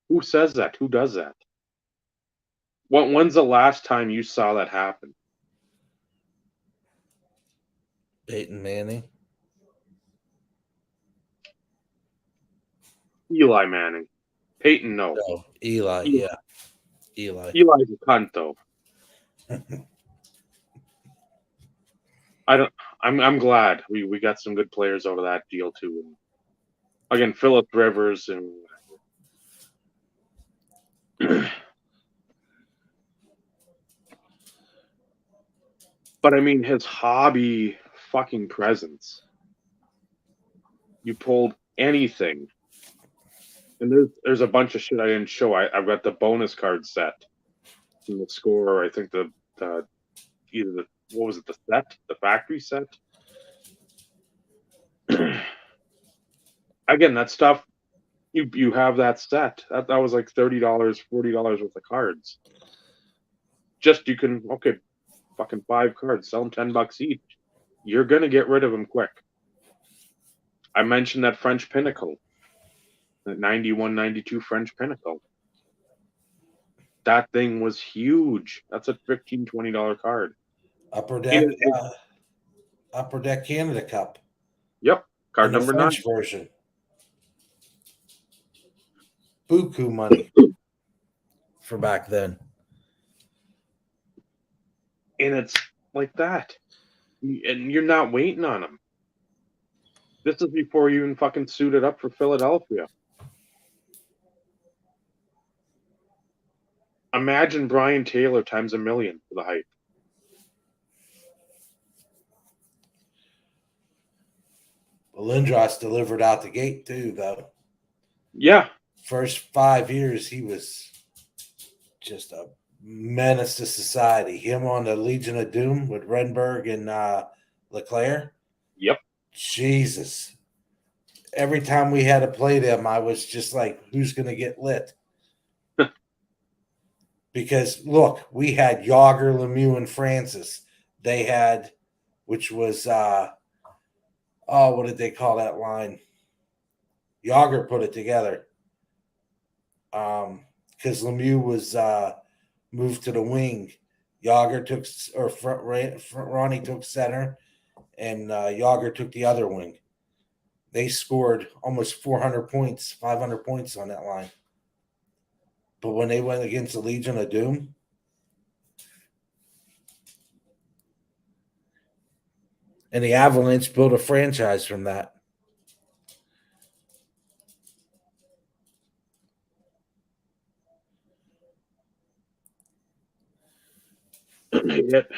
Who says that? Who does that? When's the last time you saw that happen? Peyton Manning. Eli Manning. Peyton, no. No, Eli. Yeah, Eli. Eli's a cunt, though. I'm glad we got some good players out of that deal too. Again, Phillip Rivers and but I mean his hobby fucking presence. You pulled anything. And there's a bunch of shit I didn't show. I've got the bonus card set from the score. I think the either the what was it, the set? The factory set? Again, that stuff you have that set. That was like $30, $40 worth of cards. Just you can fucking 5 cards, sell them $10 each. You're gonna get rid of them quick. I mentioned that French Pinnacle, that 91, 92 French Pinnacle. That thing was huge. That's a $15, $20 card. Upper Deck Canada Cup. Yep, card and number the 9 French version. Buku money for back then. And it's like that. And you're not waiting on them. This is before you even fucking suited up for Philadelphia. Imagine Brian Taylor times a million for the hype. Lindros delivered out the gate too, though. Yeah. First 5 years, he was just a menace to society. Him on the Legion of Doom with Renberg and Leclerc. Yep. Jesus. Every time we had to play them, I was just like, who's going to get lit? Because, look, we had Yager, Lemieux, and Francis. They had, which was, what did they call that line? Yager put it together. Because Lemieux was moved to the wing. Yager took, or Ronnie took center, and Yager took the other wing. They scored almost 400 points, 500 points on that line. But when they went against the Legion of Doom, and the Avalanche built a franchise from that. Yep.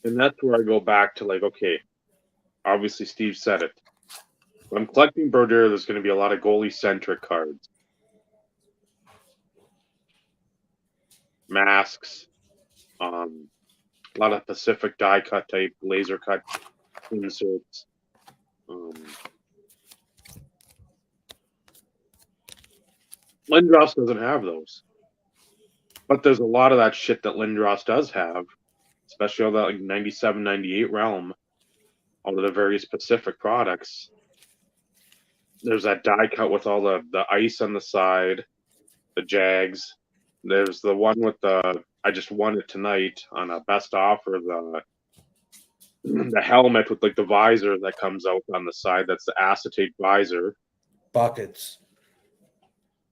And that's where I go back to, like, okay, obviously Steve said it. When I'm collecting Brodeur, there's going to be a lot of goalie-centric cards. Masks, a lot of Pacific die cut type, laser cut inserts. Lindros doesn't have those. But there's a lot of that shit that Lindros does have, especially all that like 97, 98 realm, all of the various Pacific products. There's that die cut with all the ice on the side, the Jags. There's the one with I just won it tonight on a best offer, the helmet with like the visor that comes out on the side. That's the acetate visor. Buckets.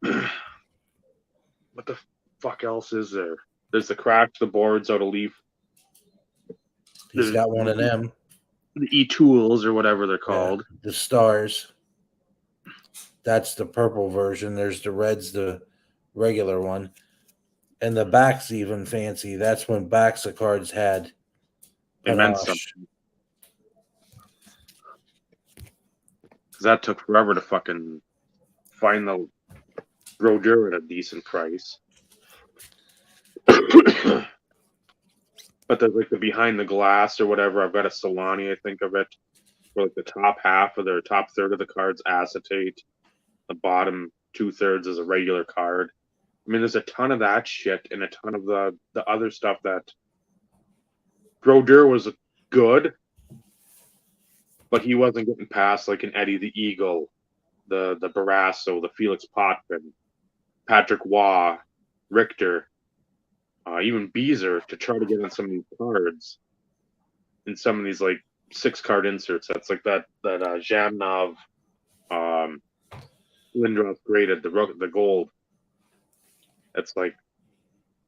What the fuck else is there? There's the crash the boards out of Leaf. He's got one of them. The E-tools or whatever they're called. Yeah, the stars. That's the purple version. There's the reds, the regular one. And the back's even fancy. That's when backs of cards had It meant something. Because that took forever to fucking find the Brodeur at a decent price. But there's like the behind the glass or whatever. I've got a Solani, I think of it, where like the top half of their top third of the cards acetate, the bottom 2/3 is a regular card. I mean, there's a ton of that shit and a ton of the other stuff that Brodeur was good, but he wasn't getting past like an Eddie the Eagle, the Barrasso, the Felix Potvin, Patrick Waugh, Richter, even Beezer to try to get on some of these cards in some of these like 6-card inserts. That's like that Zhamnov, Lindros graded the gold. It's like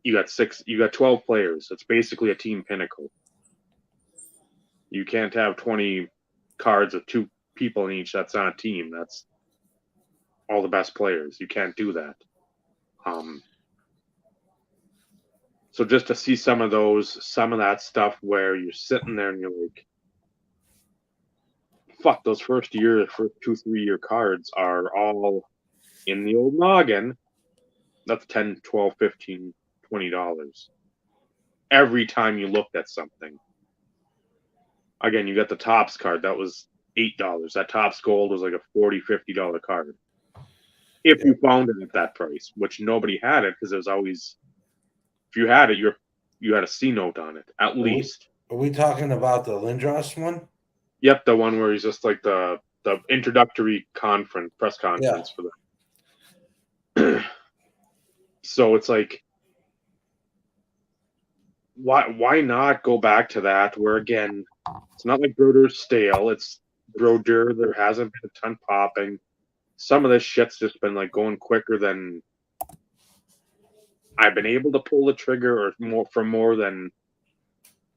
you got 12 players. It's basically a team pinnacle. You can't have 20 cards with 2 people in each. That's not a team. That's all the best players. You can't do that. So just to see some of that stuff where you're sitting there and you're like, fuck, those first 2-3 year cards are all in the old noggin. That's $10, $12, $15, $20 every time you looked at something. Again, you got the Topps card. That was $8. That Topps Gold was like a $40, $50 card. If you found it at that price, which nobody had it because it was always, if you had it, you had a C note on it, at least. Are we talking about the Lindros one? Yep, the one where he's just like the introductory press conference for that. So it's like, why not go back to that? Where again, it's not like Brodeur's stale. It's Brodeur. There hasn't been a ton popping. Some of this shit's just been like going quicker than I've been able to pull the trigger, or more than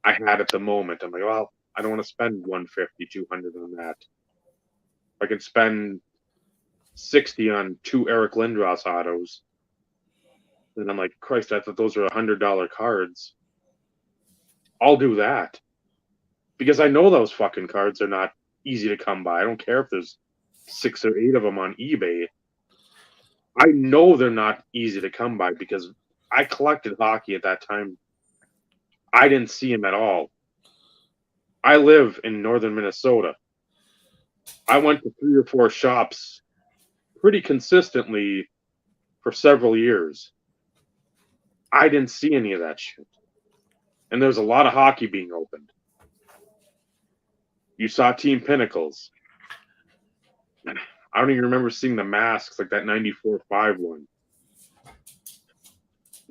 I had at the moment. I'm like, well, I don't want to spend 150, 200 on that. I can spend 60 on 2 Eric Lindros autos. And I'm like, Christ, I thought those were $100 cards. I'll do that. Because I know those fucking cards are not easy to come by. I don't care if there's 6 or 8 of them on eBay. I know they're not easy to come by because I collected hockey at that time. I didn't see them at all. I live in northern Minnesota. I went to 3 or 4 shops pretty consistently for several years. I didn't see any of that shit. And there's a lot of hockey being opened. You saw Team Pinnacles. I don't even remember seeing the masks, like that 94-5 one.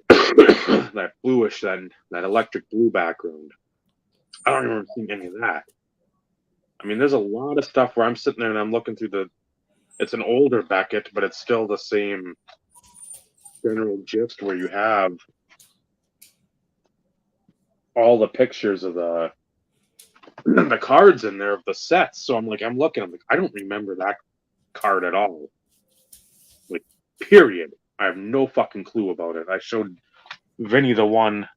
That bluish, that electric blue background. I don't remember seeing any of that. I mean, there's a lot of stuff where I'm sitting there and I'm looking through it's an older Beckett, but it's still the same general gist where you have all the pictures of the cards in there of the sets. So I'm like, I'm like, I don't remember that card at all. Like, period. I have no fucking clue about it. I showed Vinny the one.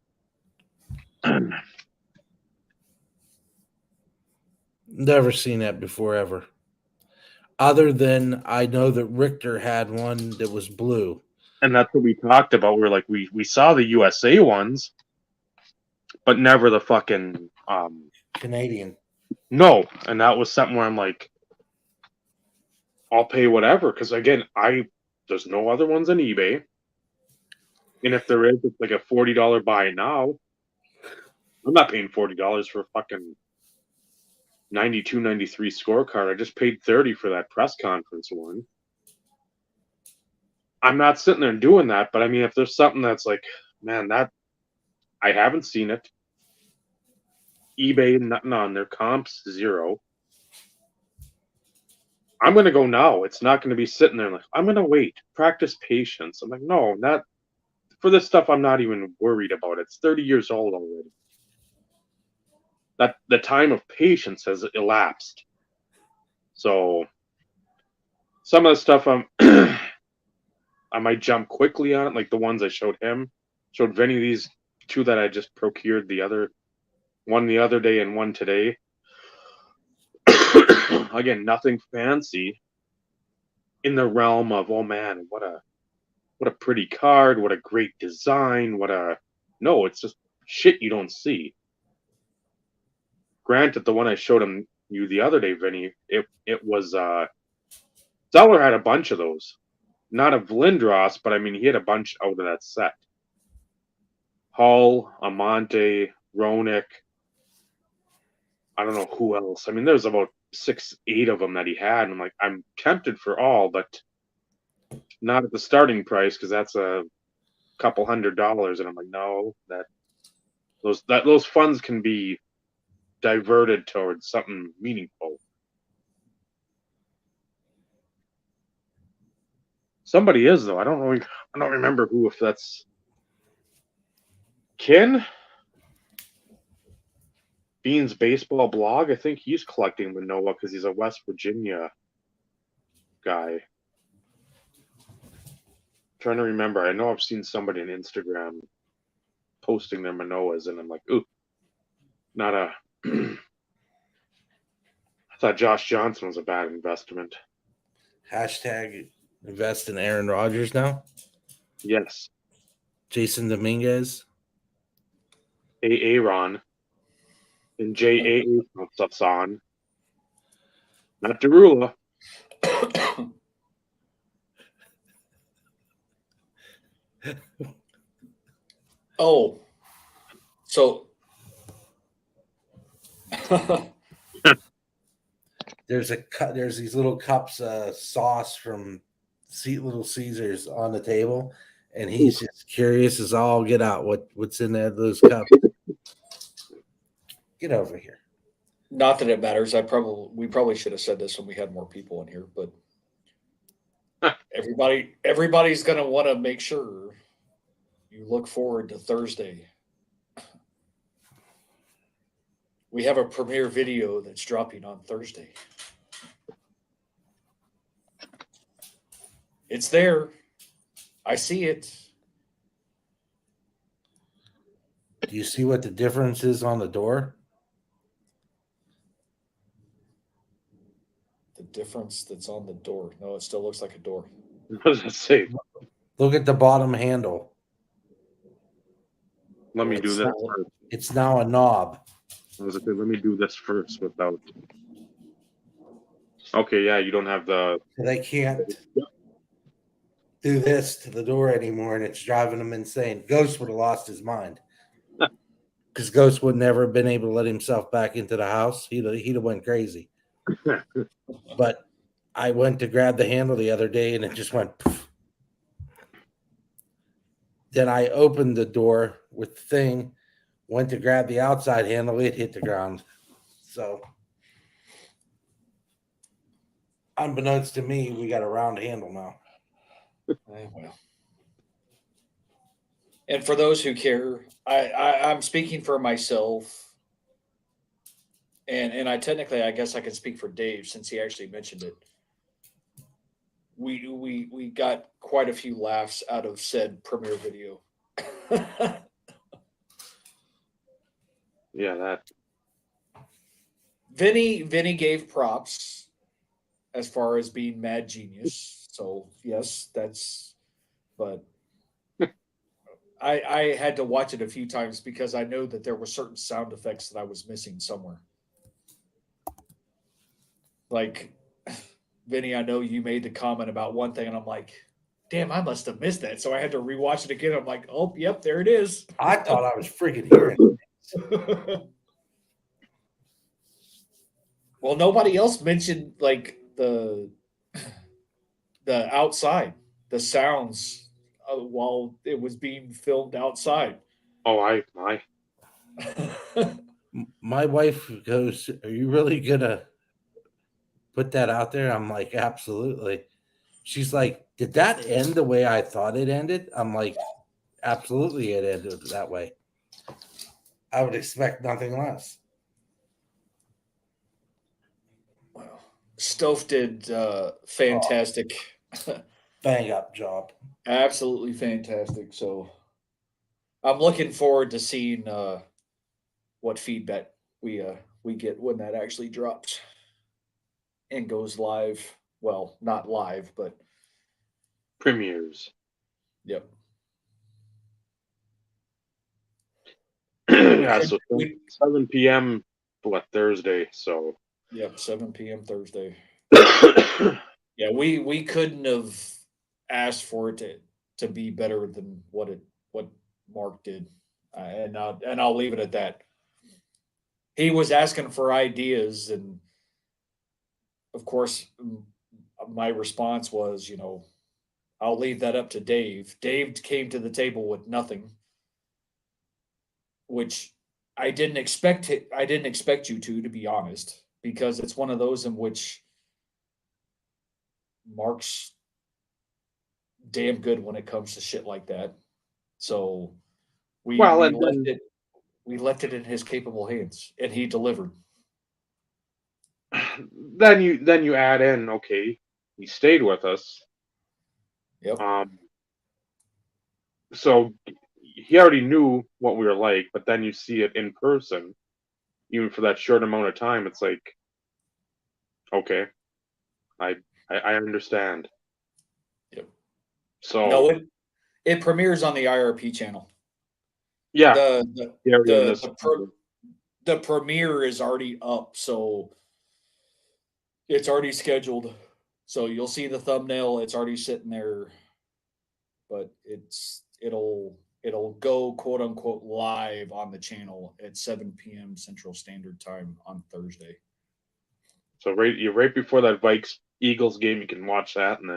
Never seen that before, ever. Other than I know that Richter had one that was blue. And that's what we talked about. We're like, we saw the USA ones, but never the fucking Canadian. No. And that was something where I'm like, I'll pay whatever. Because again, there's no other ones on eBay. And if there is, it's like a $40 buy now. I'm not paying $40 for a fucking 92, 93 scorecard. I just paid $30 for that press conference one. I'm not sitting there and doing that, but I mean, if there's something that's like, man, that I haven't seen it. eBay, nothing on their comps, 0. I'm going to go now. It's not going to be sitting there like, I'm going to wait. Practice patience. I'm like, no, not for this stuff. I'm not even worried about it. It's 30 years old already. That the time of patience has elapsed. So some of the stuff I might jump quickly on it, like the ones I showed him. Showed Vinny these 2 that I just procured one the other day and one today. Again, nothing fancy in the realm of, oh man, what a what a pretty card, what a great design, no, it's just shit you don't see. Granted, the one I showed you the other day, Vinny, it was Zeller had a bunch of those. Not of Lindros, but I mean he had a bunch out of that set. Hull, Amante, Ronick, I don't know who else. I mean, there's about 6, 8 of them that he had. And I'm like, I'm tempted for all, but not at the starting price because that's a couple $100. And I'm like, no, those funds can be diverted towards something meaningful. Somebody is though. I don't know. I don't remember who. If that's Ken Bean's baseball blog. I think he's collecting Manoa because he's a West Virginia guy. Trying to remember. I know I've seen somebody on Instagram posting their Manoas, and I'm like, ooh, not a. I thought Josh Johnson was a bad investment. Hashtag invest in Aaron Rodgers now. Yes. Jason Dominguez. Aaron. And J.A.A. stuff's on. Not Derula. Oh, so There's these little cups of sauce from Little Caesars on the table, and he's just curious as all get out what's in there, those cups. Get over here. not that it matters. We probably should have said this when we had more people in here, but everybody's gonna want to make sure you look forward to Thursday. We have a premiere video that's dropping on Thursday. It's there. I see it. Do you see what the difference is on the door? The difference that's on the door. No, it still looks like a door. What does it say? Look at the bottom handle. Let me do that first. It's now a knob. I was like, let me do this first without. Okay, yeah, you don't have the. They can't do this to the door anymore, and it's driving them insane. Ghost would have lost his mind because Ghost would never have been able to let himself back into the house. He'd have went crazy. But I went to grab the handle the other day, and it just went poof. Then I opened the door with the thing, went to grab the outside handle, it hit the ground. So, unbeknownst to me, we got a round handle now. Well. And for those who care, I'm speaking for myself, and I technically, I guess I can speak for Dave since he actually mentioned it. We got quite a few laughs out of said premiere video. Yeah, that. Vinny gave props as far as being mad genius. So yes, but I had to watch it a few times because I know that there were certain sound effects that I was missing somewhere. Like, Vinny, I know you made the comment about one thing, and I'm like, damn, I must have missed that. So I had to rewatch it again. I'm like, oh, yep, there it is. I thought I was freaking hearing it. Well, nobody else mentioned like the outside, the sounds while it was being filmed outside. Oh, I. My wife goes, "Are you really gonna put that out there?" I'm like, "Absolutely." She's like, "Did that end the way I thought it ended?" I'm like, "Absolutely, it ended that way. I would expect nothing less." Wow. Stove did fantastic. Bang up job. Absolutely fantastic. So I'm looking forward to seeing what feedback we get when that actually drops and goes live. Well, not live, but Premieres. Yep. Yeah, so We- 7 p.m. what Thursday. So Yep, 7 p.m. Thursday. yeah, Yeah, we couldn't have asked for it to be better than what Mark did, and I'll leave it at that. He was asking for ideas, and of course, my response was, I'll leave that up to Dave. Dave came to the table with nothing, which I didn't expect you to be honest, because it's one of those in which Mark's damn good when it comes to shit like that. So we well, we and left then it we left it in his capable hands, and he delivered. then you add in, okay, he stayed with us. Yep. So he already knew what we were like, but then you see it in person, even for that short amount of time. It's like, okay, I understand. Yep. So No, it premieres on the IRP channel. yeah, The Gary and the this. the, pro, the premiere is already up, so it's already scheduled. So you'll see the thumbnail. It's already sitting there, but it'll go quote unquote live on the channel at 7 p.m. Central Standard Time on Thursday. So right before that Vikes Eagles game, you can watch that, and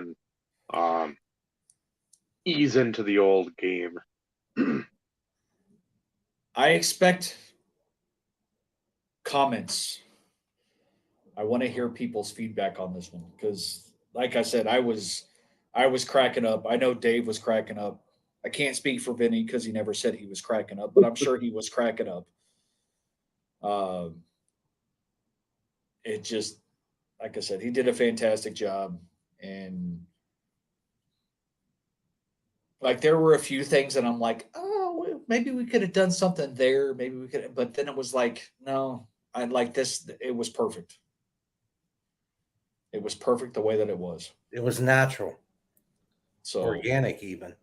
then ease into the old game. I expect comments. I want to hear people's feedback on this one because, like I said, I was cracking up. I know Dave was cracking up. I can't speak for Vinny because he never said he was cracking up, but I'm sure he was cracking up. It just, like I said, he did a fantastic job, and like there were a few things that I'm like, oh, maybe we could have done something there. Maybe we could, but then it was like, no, I like this. It was perfect. It was perfect the way that it was. It was natural, So organic, even.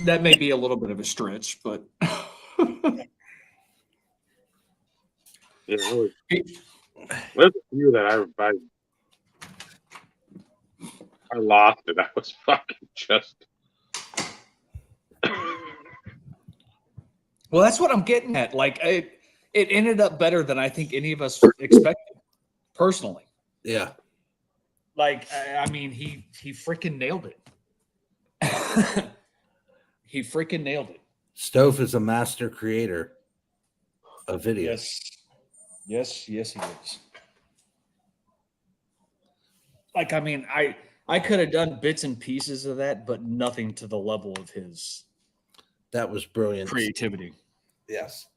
that may be a little bit of a stretch, but Yeah, there's a few that I lost it. I was fucking just. well, that's what I'm getting at. Like it ended up better than I think any of us expected, personally. Yeah. Like I mean, he freaking nailed it. He freaking nailed it. Stove is a master creator of videos. Yes, he is. Like I mean, I could have done bits and pieces of that, but nothing to the level of his That was brilliant. creativity. Yes.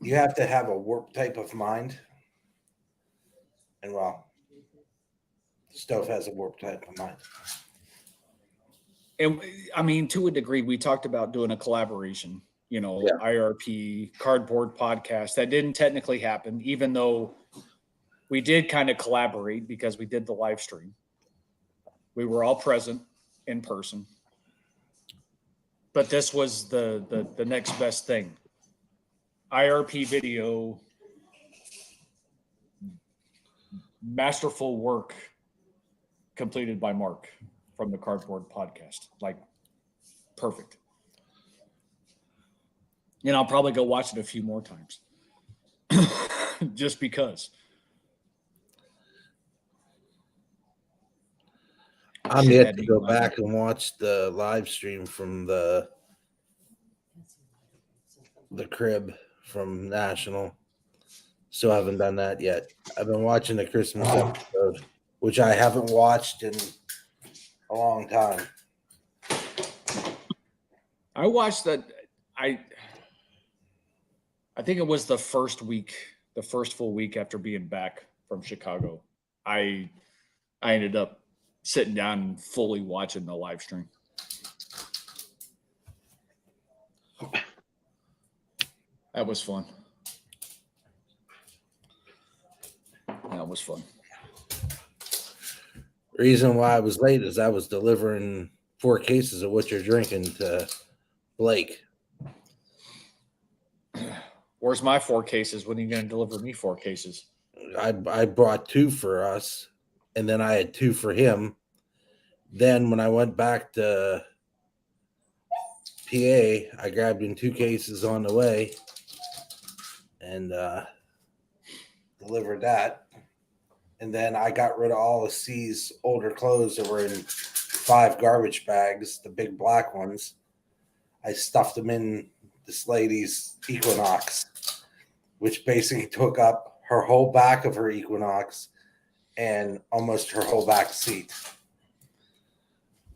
You have to have a warp type of mind. And well, Stove has a warp type of mind. And I mean, to a degree, we talked about doing a collaboration, IRP, cardboard podcast. That didn't technically happen, even though we did kind of collaborate because we did the live stream. We were all present in person. But this was the next best thing. IRP video, masterful work completed by Mark from the Cardboard Podcast. Like, perfect. And I'll probably go watch it a few more times. Just because. I'm yet to go back and watch the live stream from the crib from National. Still haven't done that yet. I've been watching the Christmas episode, which I haven't watched in a long time. I watched that. I think it was the first full week after being back from Chicago. I ended up sitting down and fully watching the live stream. That was fun. Reason why I was late is I was delivering 4 cases of what you're drinking to Blake. Where's my 4 cases? When are you going to deliver me 4 cases? I brought 2 for us, and then I had 2 for him. Then when I went back to PA, I grabbed him 2 cases on the way and delivered that. And then I got rid of all of C's older clothes that were in 5 garbage bags, the big black ones. I stuffed them in this lady's Equinox, which basically took up her whole back of her Equinox and almost her whole back seat.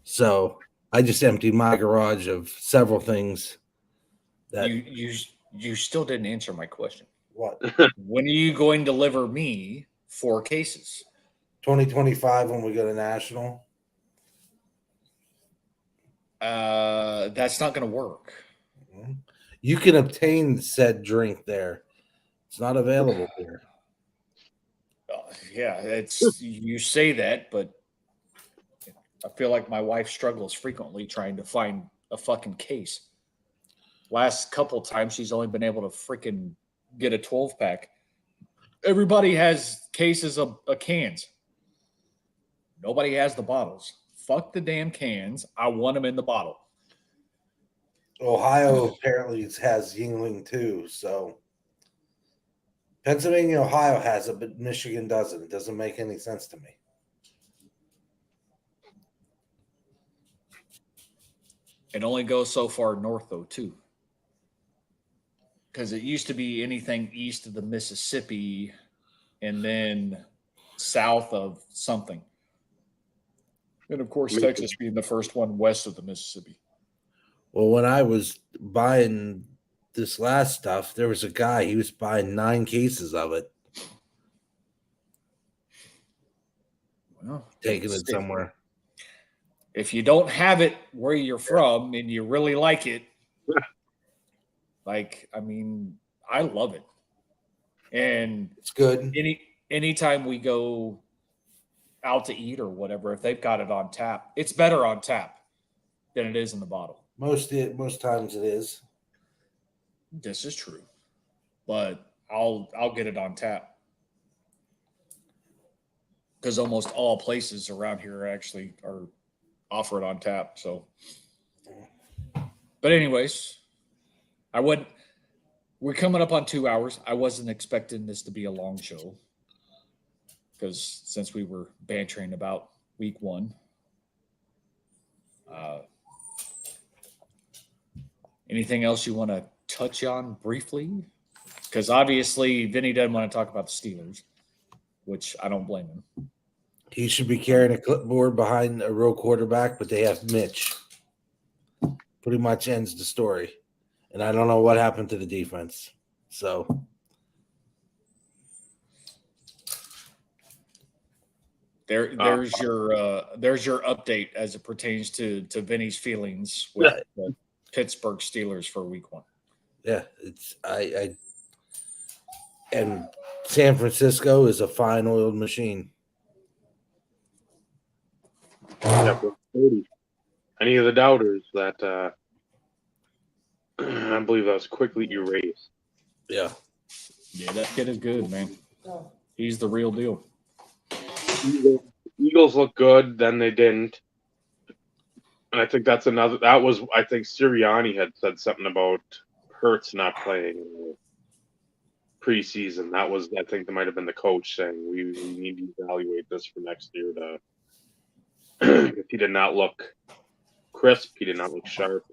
So I just emptied my garage of several things. That You still didn't answer my question. What? When are you going to deliver me 4 cases? 2025 when we go to national. That's not going to work. You can obtain said drink there. It's not available here. Yeah, it's you say that, but I feel like my wife struggles frequently trying to find a fucking case. Last couple times, she's only been able to freaking get a 12-pack. Everybody has cases of cans. Nobody has the bottles. Fuck the damn cans. I want them in the bottle. Ohio apparently has Yingling too. So Pennsylvania, Ohio has it, but Michigan doesn't. It doesn't make any sense to me. It only goes so far north, though, too. Because it used to be anything east of the Mississippi and then south of something. And, of course, Texas being the first one west of the Mississippi. Well, when I was buying this last stuff, there was a guy, he was buying 9 cases of it. Well, taking it somewhere. If you don't have it where you're from and you really like it, like, I mean, I love it. And it's good. Anytime we go out to eat or whatever, if they've got it on tap, it's better on tap than it is in the bottle. Most times it is. This is true, but I'll get it on tap because almost all places around here actually are offer it on tap. So, but anyways, we're coming up on 2 hours. I wasn't expecting this to be a long show because since we were bantering about week 1. Anything else you want to touch on briefly? Because obviously Vinny doesn't want to talk about the Steelers, which I don't blame him. He should be carrying a clipboard behind a real quarterback, but they have Mitch. Pretty much ends the story. And I don't know what happened to the defense. So there's your update as it pertains to Vinny's feelings with the Pittsburgh Steelers for week 1. Yeah, it's I and San Francisco is a fine oiled machine. Yeah, any of the doubters that I believe that was quickly erased. Yeah. Yeah, that kid is good, man. He's the real deal. Eagles look good, then they didn't. And I think that's another. That was, I think Sirianni had said something about Hurts not playing preseason. That was, I think, that might have been the coach saying we need to evaluate this for next year. If he did not look crisp, he did not look sharp.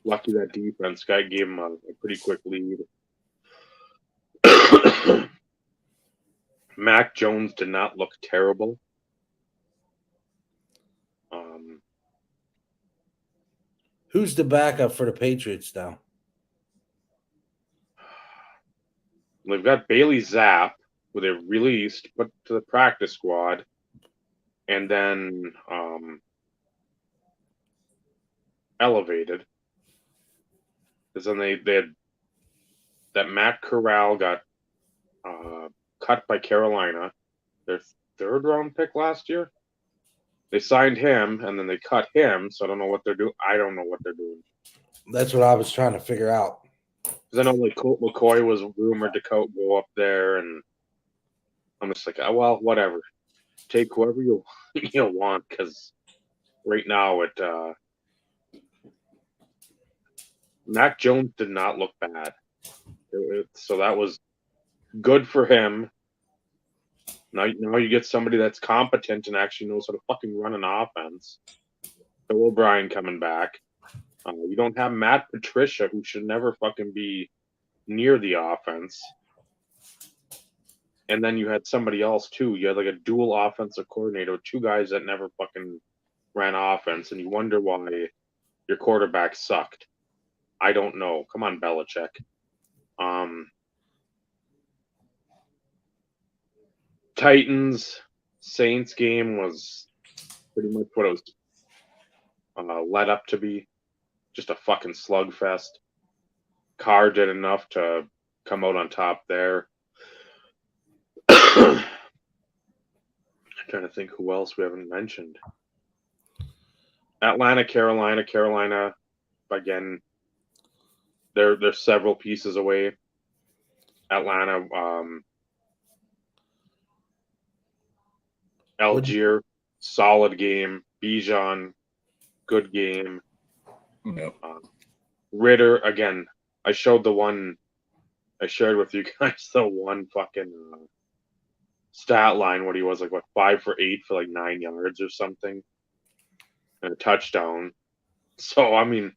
Lucky that defense guy gave him a pretty quick lead. Mac Jones did not look terrible. Who's the backup for the Patriots now? They've got Bailey Zapp, who they released, put to the practice squad, and then elevated. Because then they had that Matt Corral got cut by Carolina. Their third round pick last year. They signed him and then they cut him. So I don't know what they're doing. I don't know what they're doing. That's what I was trying to figure out. Because I know like Colt McCoy was rumored to go up there, and I'm just like, oh, well, whatever. Take whoever you want, because right now Mac Jones did not look bad. So that was good for him. Now you get somebody that's competent and actually knows how to fucking run an offense. Bill O'Brien coming back. You don't have Matt Patricia, who should never fucking be near the offense. And then you had somebody else too. You had like a dual offensive coordinator with two guys that never fucking ran offense, and you wonder why your quarterback sucked. I don't know. Come on, Belichick. Titans Saints game was pretty much what it was led up to be. Just a fucking slugfest. Carr did enough to come out on top there. I'm trying to think who else we haven't mentioned. Atlanta, Carolina. Again, they're several pieces away. Atlanta, Algier, solid game. Bijan, good game. Yep. Ritter, again, I shared with you guys the one fucking stat line what he was like, 5 for 8 for like 9 yards or something, and a touchdown. So I mean,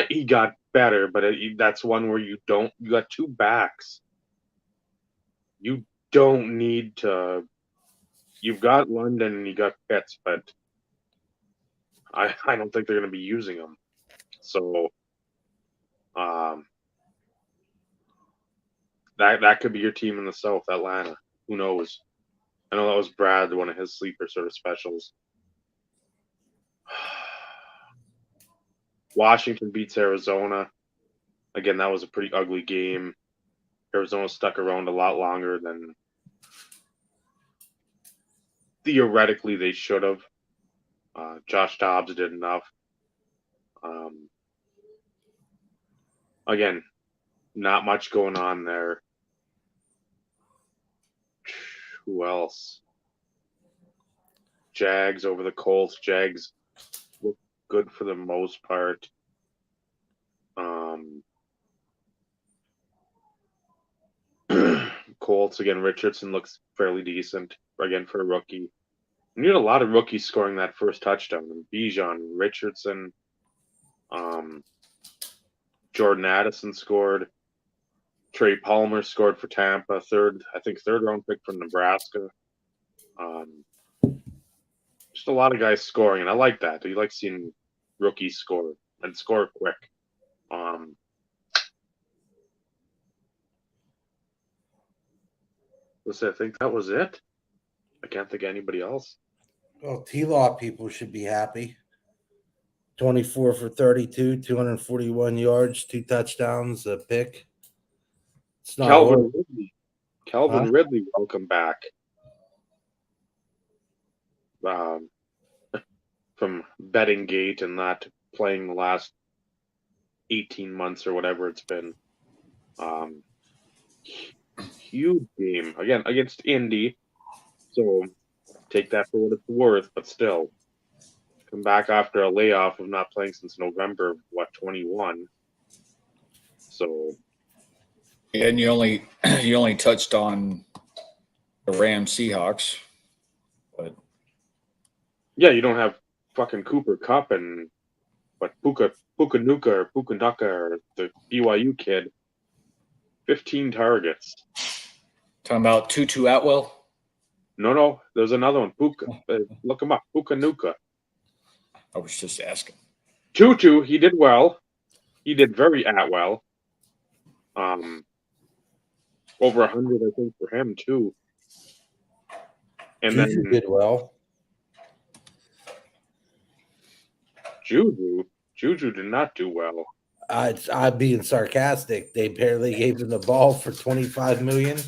he got better, but that's one where you got two backs. You don't need to. You've got London and you got Pitts, but I don't think they're going to be using them. So that could be your team in the South, Atlanta. Who knows? I know that was Brad, one of his sleeper sort of specials. Washington beats Arizona. Again, that was a pretty ugly game. Arizona stuck around a lot longer than theoretically they should have. Josh Dobbs did enough. Again, not much going on there. Who else? Jags over the Colts. Jags look good for the most part. Colts, again, Richardson looks fairly decent, again, for a rookie. You had a lot of rookies scoring that first touchdown. Bijan, Richardson, Jordan Addison scored. Trey Palmer scored for Tampa, third round pick from Nebraska. Just a lot of guys scoring, and I like that. You like seeing rookies score and score quick. I think that was it. I can't think of anybody else. Well, T-Law people should be happy. 24 for 32, 241 yards, 2 touchdowns, a pick. It's not Calvin horrible. Ridley, welcome back. From betting gate and not playing the last 18 months or whatever it's been. Huge game again against Indy, so take that for what it's worth, but still come back after a layoff of not playing since November 21. So And you only touched on the Rams Seahawks, but yeah, you don't have fucking Cooper Kupp and Puka-Nuka or the BYU kid. 15 targets. talking about Tutu Atwell. No, there's another one. Look him up. Puka-Nuka. I was just asking. Tutu, he did well. He did very well. Over 100, I think, for him too. And Juju then did well. Juju did not do well. I'm being sarcastic. They barely gave him the ball for $25 million.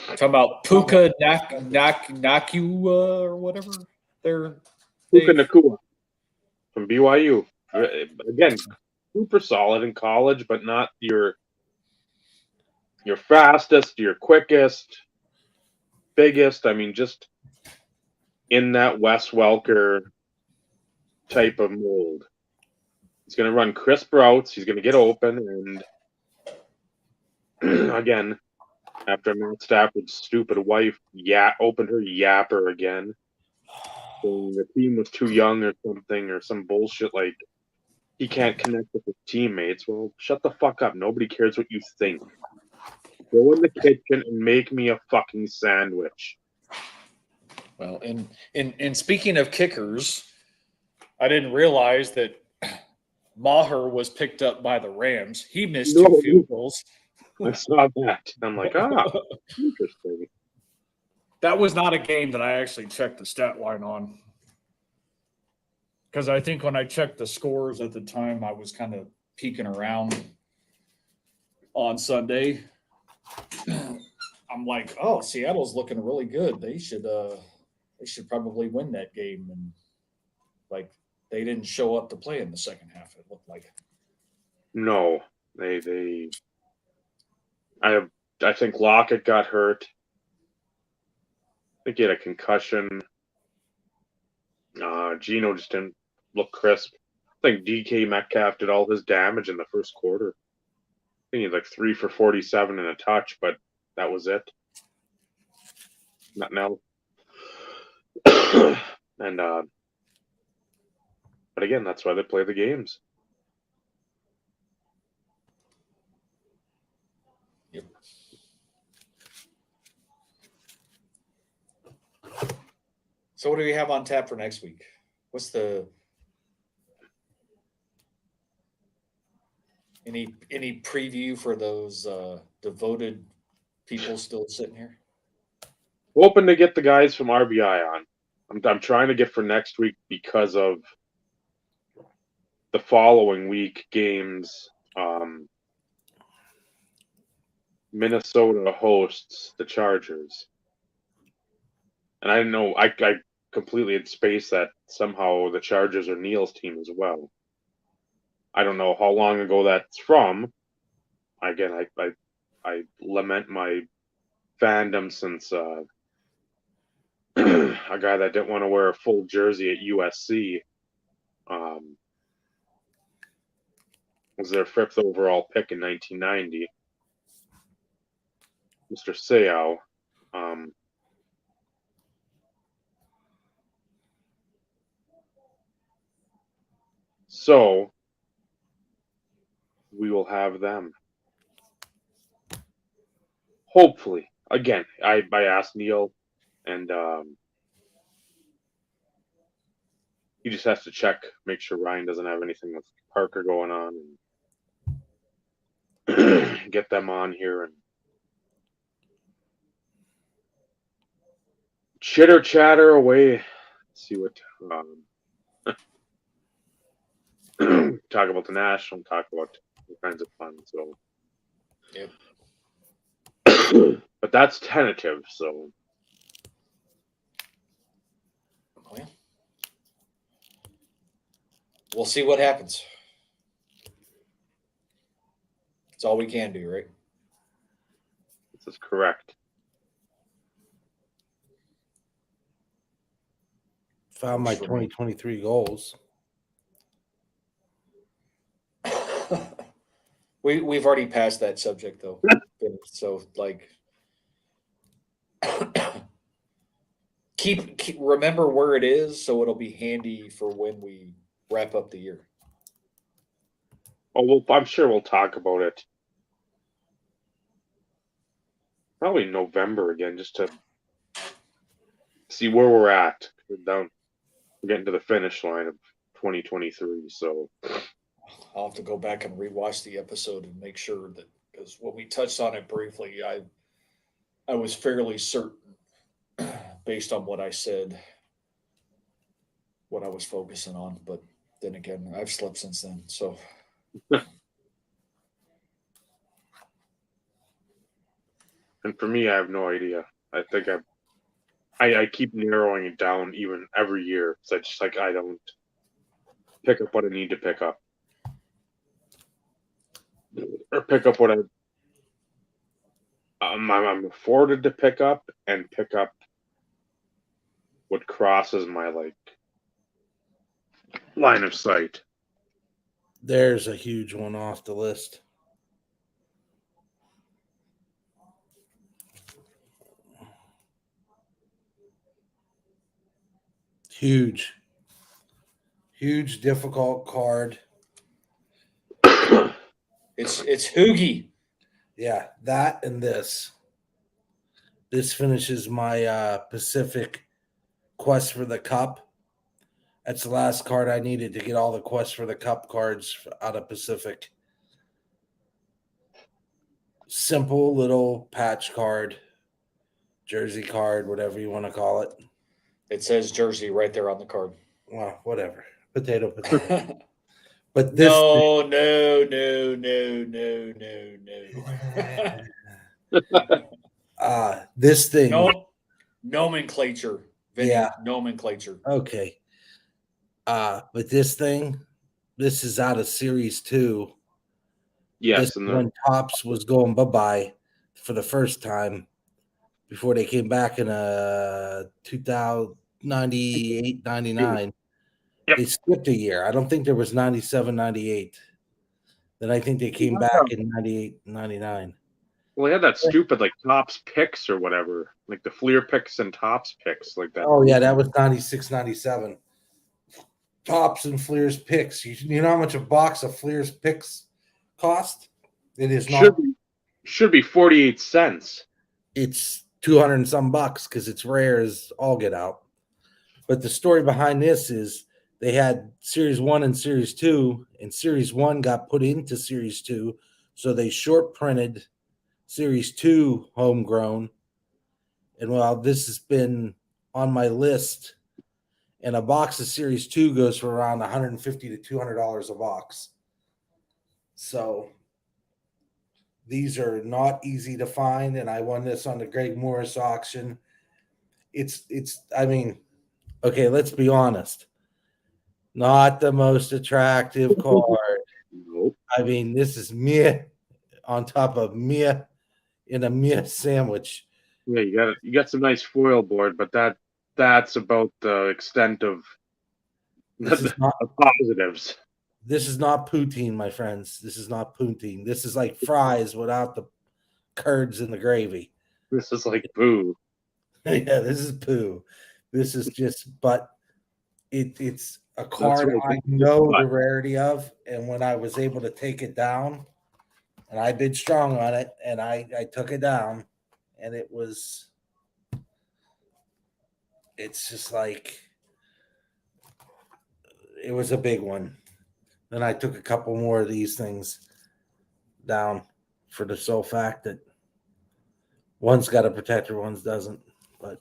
Talking about Puka Nakua or whatever. Puka Nakua from BYU. Again, super solid in college, but not your fastest, your quickest, biggest. I mean, just in that Wes Welker type of mold. He's going to run crisp routes. He's going to get open. And again, after Matt Stafford's stupid wife opened her yapper again, saying the team was too young or something, or some bullshit like he can't connect with his teammates. Well, shut the fuck up. Nobody cares what you think. Go in the kitchen and make me a fucking sandwich. Well, and speaking of kickers, I didn't realize that Maher was picked up by the Rams. He missed 2 field goals. I saw that. I'm like, interesting. That was not a game that I actually checked the stat line on. Because I think when I checked the scores at the time, I was kind of peeking around on Sunday. I'm like, oh, Seattle's looking really good. They should probably win that game. And like they didn't show up to play in the second half, it looked like. No. I think Lockett got hurt. I think he had a concussion. Geno just didn't look crisp. I think DK Metcalf did all his damage in the first quarter. I think he had like 3 for 47 and a touch, but that was it. Nothing else. And but again, that's why they play the games. Yep. So what do we have on tap for next week? What's any preview for those devoted people still sitting here? Hoping to get the guys from RBI on. I'm trying to get for next week because of the following week games. Minnesota hosts the Chargers. And I didn't know, I completely had spaced that somehow the Chargers are Neil's team as well. I don't know how long ago that's from. Again, I lament my fandom since a guy that didn't want to wear a full jersey at USC was their 5th overall pick in 1990. Mr. Seau. So we will have them. Hopefully. Again, I asked Neil, and he just has to check, make sure Ryan doesn't have anything with Parker going on, and get them on here and chitter chatter away. See what talk about the national, talk about all kinds of fun. So, yep. But that's tentative. So, well, we'll see what happens. That's all we can do, right? this is correct. Found my 2023 goals. We've already passed that subject though. So like keep remember where it is so it'll be handy for when we wrap up the year. Oh, well, I'm sure we'll talk about it. Probably November again, just to see where we're at. We're getting to the finish line of 2023. So I'll have to go back and rewatch the episode and make sure that, because when we touched on it briefly, I was fairly certain based on what I said, what I was focusing on. But then again, I've slept since then. So And for me, I have no idea. I think I keep narrowing it down even every year. So it's just like I don't pick up what I need to pick up, or pick up what I'm afforded to pick up, and pick up what crosses my line of sight. There's a huge one off the list. Huge, difficult card. It's Hoogie. Yeah, that and this. This finishes my Pacific quest for the cup. That's the last card I needed to get all the quest for the cup cards out of Pacific. Simple little patch card, jersey card, whatever you want to call it. It says Jersey right there on the card. Well, whatever. Potato. But this No. this thing. No nomenclature. Vinny, Yeah. Nomenclature. Okay. But this thing, this is out of Series 2. Yes, This and when Topps was going bye-bye for the first time before they came back in 2098, 99. Yep. They skipped a year. I don't think there was 97, 98. Then I think they came back in 98, 99. well, they had that stupid Topps picks or whatever, like the Fleer picks and Topps picks, like that. Oh, yeah, that was 96, 97. Topps and Fleer's picks. You know how much a box of Fleer's picks cost? It is not. Should be 48 cents. It's 200 and some bucks because it's rare as all get out. But the story behind this is they had Series 1 and Series 2, and Series 1 got put into Series 2, so they short printed Series 2 homegrown. And while this has been on my list, and a box of Series 2 goes for around $150 to $200 a box. So these are not easy to find, and I won this on the Greg Morris auction. I mean, okay, let's be honest. Not the most attractive card. Nope. I mean, this is Mia on top of Mia in a Mia sandwich. Yeah, you got some nice foil board, but that's about the extent of the positives. This is not poutine, my friends. This is not poutine. This is like fries without the curds and the gravy. This is like poo. Yeah, this is poo. This is just, but it's a card right. I know the rarity of, and when I was able to take it down, and I bid strong on it, and I took it down, and it's just like, it was a big one. Then I took a couple more of these things down for the sole fact that one's got a protector, one's doesn't. But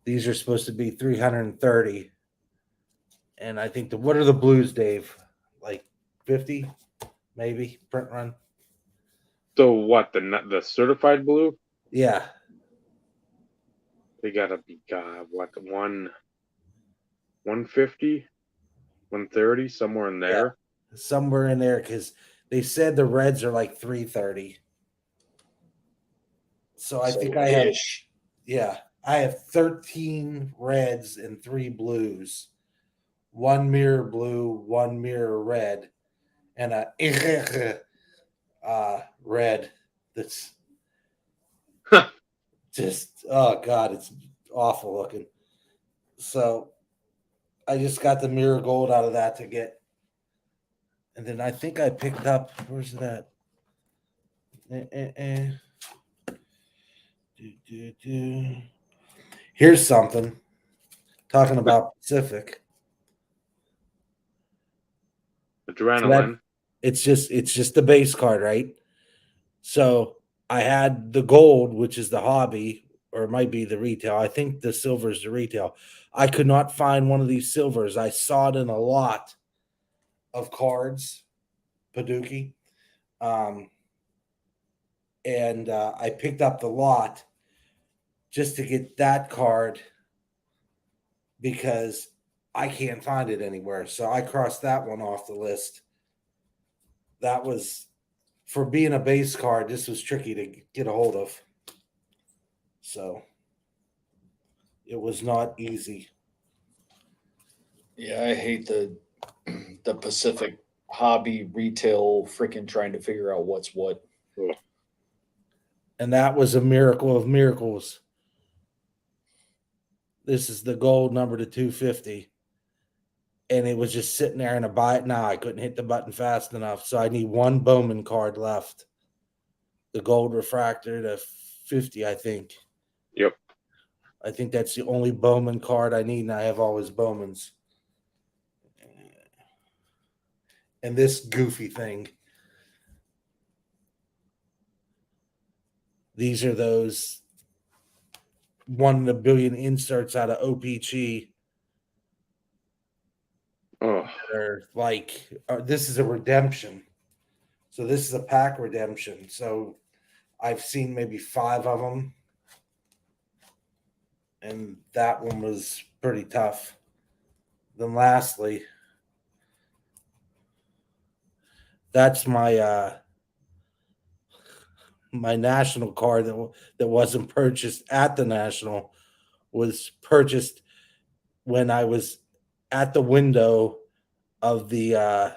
these are supposed to be 330. And I think what are the blues, Dave? Like 50, maybe print run. So what, the certified blue? Yeah. They gotta be 150, 130, somewhere in there. Yeah, somewhere in there, because they said the reds are like 330. So I think I have, I have 13 reds and 3 blues, 1 mirror blue, 1 mirror red, and a red that's just, oh God, it's awful looking. So I just got the mirror gold out of that to get. And then I think I picked up, where's that? Here's something. Talking about Pacific. Adrenaline. So it's just the base card, right? So I had the gold, which is the hobby, or it might be the retail. I think the silver is the retail. I could not find one of these silvers. I saw it in a lot of cards, Paducah. and I picked up the lot just to get that card because I can't find it anywhere. So I crossed that one off the list. That was, for being a base card, this was tricky to get a hold of. So it was not easy. Yeah, I hate the Pacific hobby retail freaking trying to figure out what's what. And that was a miracle of miracles. This is the gold number to 250. And it was just sitting there in a buy it now. I couldn't hit the button fast enough. So I need one Bowman card left. The gold refractor to 50, I think. Yep. I think that's the only Bowman card I need, and I have all his Bowmans. And this goofy thing. These are those 1 in a billion inserts out of OPG. Oh, They're like, this is a redemption. So this is a pack redemption. So I've seen maybe 5 of them. And that one was pretty tough. Then lastly, that's my my national card that wasn't purchased at the national, was purchased when I was at the window of the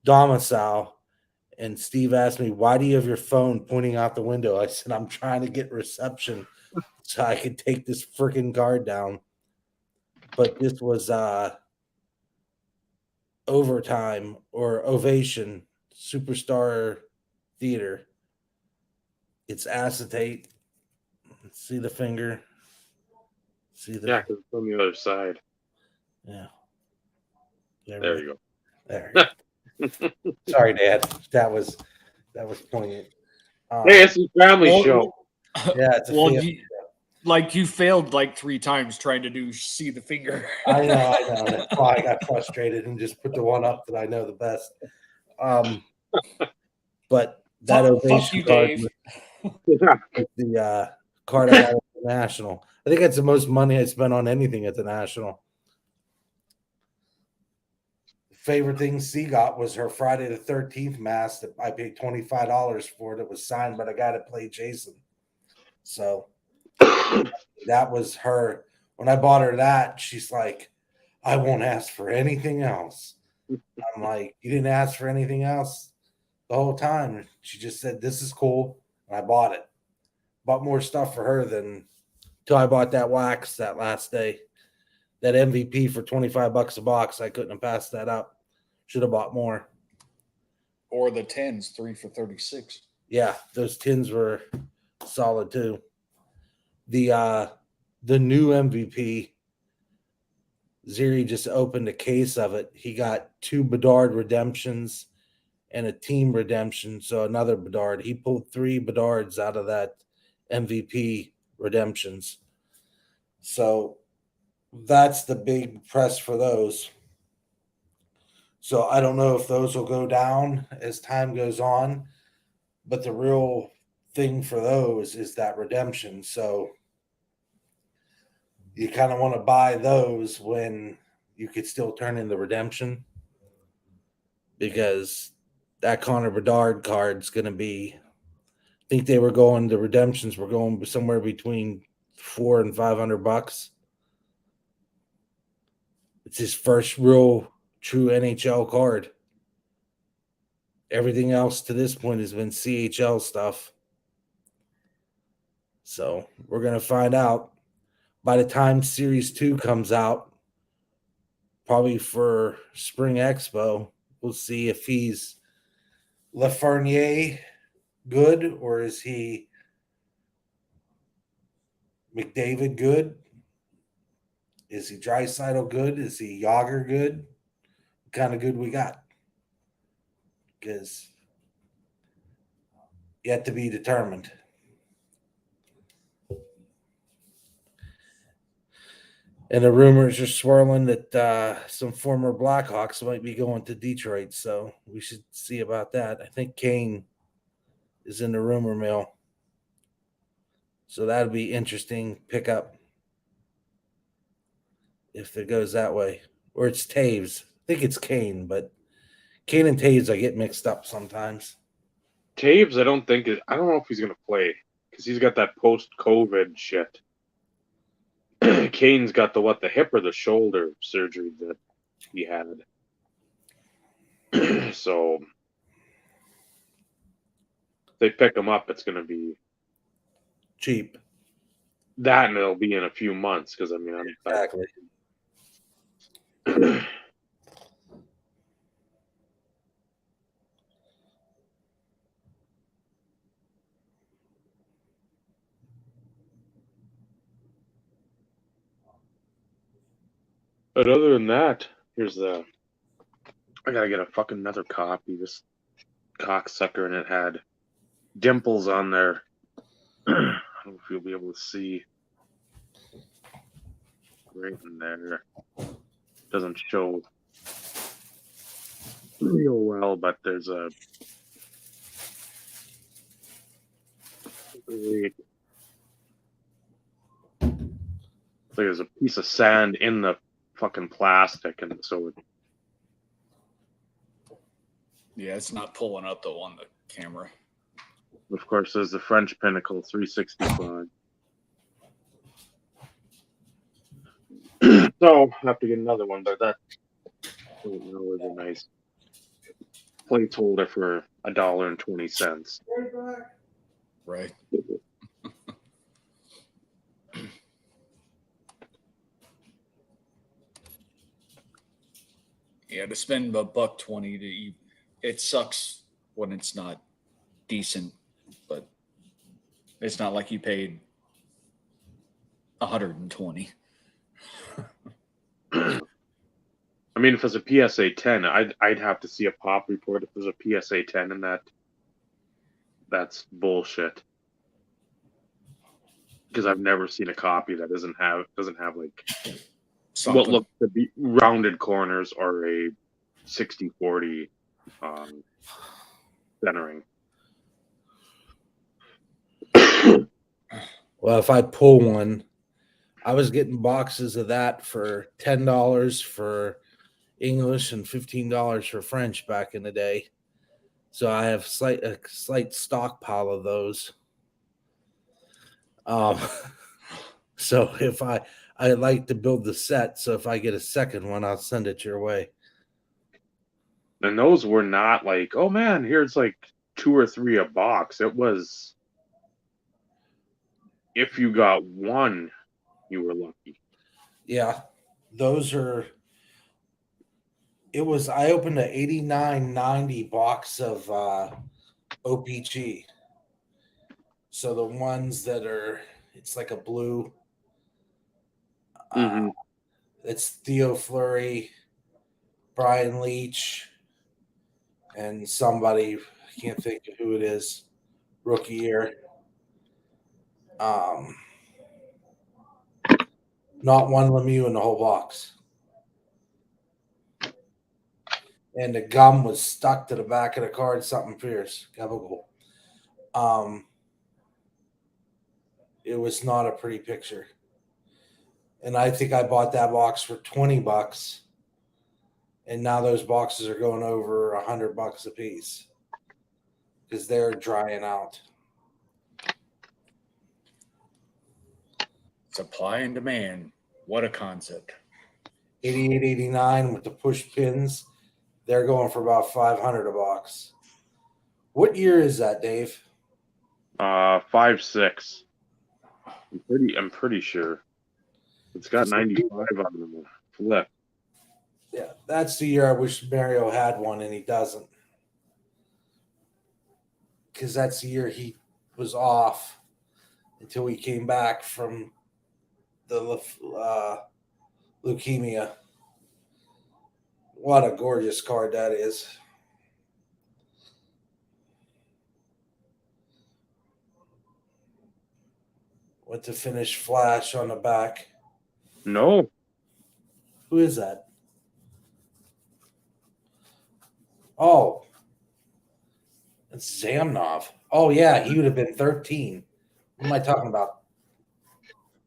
domicile, and Steve asked me, "Why do you have your phone pointing out the window?" I said, "I'm trying to get reception so I could take this freaking card down." But this was Overtime or Ovation Superstar Theater. It's acetate. See the finger? See the yeah, 'cause it's on the other side. Yeah. There you go. There. Sorry, Dad. That was poignant. Hey, it's a family Well, show. Yeah, it's a Well, family. you failed like 3 times trying to see the finger. I know. That's why I got frustrated and just put the one up that I know the best. But that Fuck Ovation you, card Dave. was the card I got at the National. I think that's the most money I spent on anything at the National. Favorite thing C got was her Friday the 13th mask that I paid $25 for. That was signed by the guy that played Jason. So that was her. When I bought her that, she's like, "I won't ask for anything else." I'm like, "You didn't ask for anything else the whole time." She just said, "This is cool," and I bought it. Bought more stuff for her than till I bought that wax that last day. That MVP for $25 a box. I couldn't have passed that up. Should have bought more. Or the 10s, 3 for 36. Yeah, those tins were solid too. The new MVP, Ziri just opened a case of it. He got 2 Bedard redemptions and a team redemption, so another Bedard. He pulled 3 Bedards out of that MVP redemptions. So that's the big press for those. So I don't know if those will go down as time goes on, but the real thing for those is that redemption. So you kind of want to buy those when you could still turn in the redemption, because that Connor Bedard card's going to be, I think they were going, the redemptions were going somewhere between $400 and $500. It's his first real true NHL card. Everything else to this point has been CHL stuff. So we're going to find out by the time Series 2 comes out, probably for Spring Expo. We'll see if he's Lafreniere good, or is he McDavid good? Is he Draisaitl good? Is he Yager good? What kind of good we got? Because yet to be determined. And the rumors are swirling that some former Blackhawks might be going to Detroit, so we should see about that. I think Kane is in the rumor mill. So that'd be interesting pickup if it goes that way. Or it's Taves. I think it's Kane, but Kane and Taves I get mixed up sometimes. Taves, I don't know if he's gonna play because he's got that post-COVID shit. Kane's got the hip or the shoulder surgery that he had. So if they pick him up, it's gonna be Cheap. that, and it'll be in a few months because Exactly. But other than that, I gotta get a fucking another copy. This cocksucker, and it had dimples on there. I don't know if you'll be able to see right in there. Doesn't show real well, but there's a piece of sand in the fucking plastic, and so Yeah, it's not pulling up though on the camera. of course there's the French Pinnacle 365. So I have to get another one, but that is a nice placeholder for $1.20. Right. Yeah, to spend $1.20 to eat, it sucks when it's not decent, but it's not like you paid 120. I mean, if it's a PSA 10, I'd have to see a pop report if there's a PSA 10, and that's bullshit. Because I've never seen a copy that doesn't have like Something. what looks to be rounded corners or a 60-40 centering. Well, if I pull one, I was getting boxes of that for $10 for English and $15 for French back in the day. So I have a slight stockpile of those. So if I'd like to build the set, so if I get a second one, I'll send it your way. And those were not like, oh man, here's like 2 or 3 a box. It was, if you got one, you were lucky. Yeah, those are. It was. I opened an 89.90 box of OPG. So the ones that are, it's like a blue. It's Theo Fleury, Brian Leach, and somebody, I can't think of who it is, rookie year. Not one Lemieux in the whole box. And the gum was stuck to the back of the card, something fierce. Gabagool. It was not a pretty picture. And I think I bought that box for $20. And now those boxes are going over $100 a piece because they're drying out. Supply and demand. What a concept. 88.89 with the push pins. They're going for about $500 a box. What year is that, Dave? 5.6. I'm pretty sure. It's got 95 on the flip. Yeah, that's the year I wish Mario had one, and he doesn't. Because that's the year he was off until he came back from the leukemia. What a gorgeous card that is. With the finish flash on the back. No. Who is that? Zamnov. Oh yeah, he would have been 13. What am I talking about?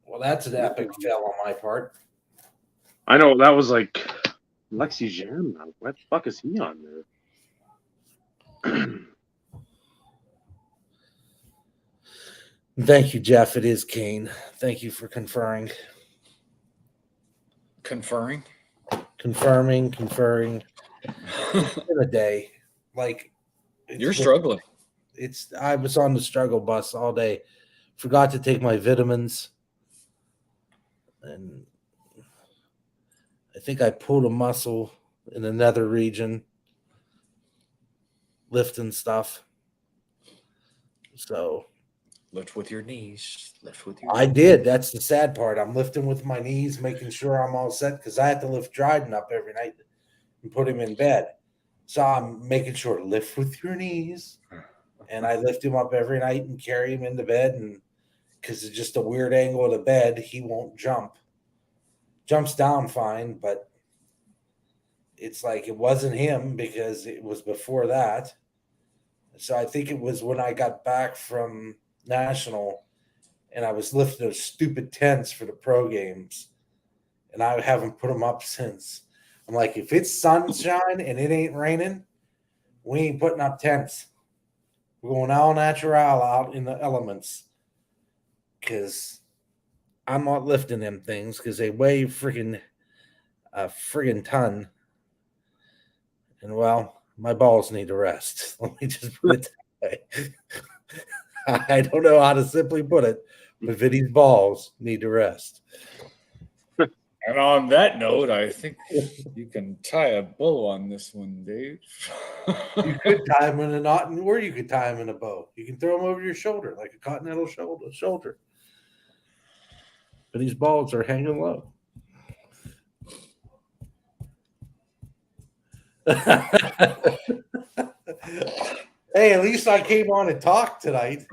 Well, that's an epic fail on my part. I know that was like Lexi Jam. What the fuck is he on there? Thank you, Jeff. It is Kane. Thank you for conferring. Conferring. Conferring. It's been a day. Like You're struggling. I was on the struggle bus all day. Forgot to take my vitamins. And I think I pulled a muscle in another region, lifting stuff. So Lift with your knees. I did. That's the sad part. I'm lifting with my knees, making sure I'm all set because I had to lift Dryden up every night and put him in bed. So I'm making sure lift with your knees. And I lift him up every night and carry him into bed. And because it's just a weird angle of the bed, he won't jump. Jumps down fine, but it's like it wasn't him because it was before that. So I think it was when I got back from National and I was lifting those stupid tents for the pro games. And I haven't put them up since. I'm like, if it's sunshine and it ain't raining, we ain't putting up tents. We're going all natural out in the elements. Because I'm not lifting them things because they weigh a friggin' ton. And well, my balls need to rest. Let me just put it that way. I don't know how to simply put it, but Vinny's balls need to rest. And on that note, I think you can tie a bow on this one, Dave. You could tie him in a knot, or you could tie him in a bow. You can throw him over your shoulder like a continental shoulder. But these balls are hanging low. Hey, at least I came on and talked tonight.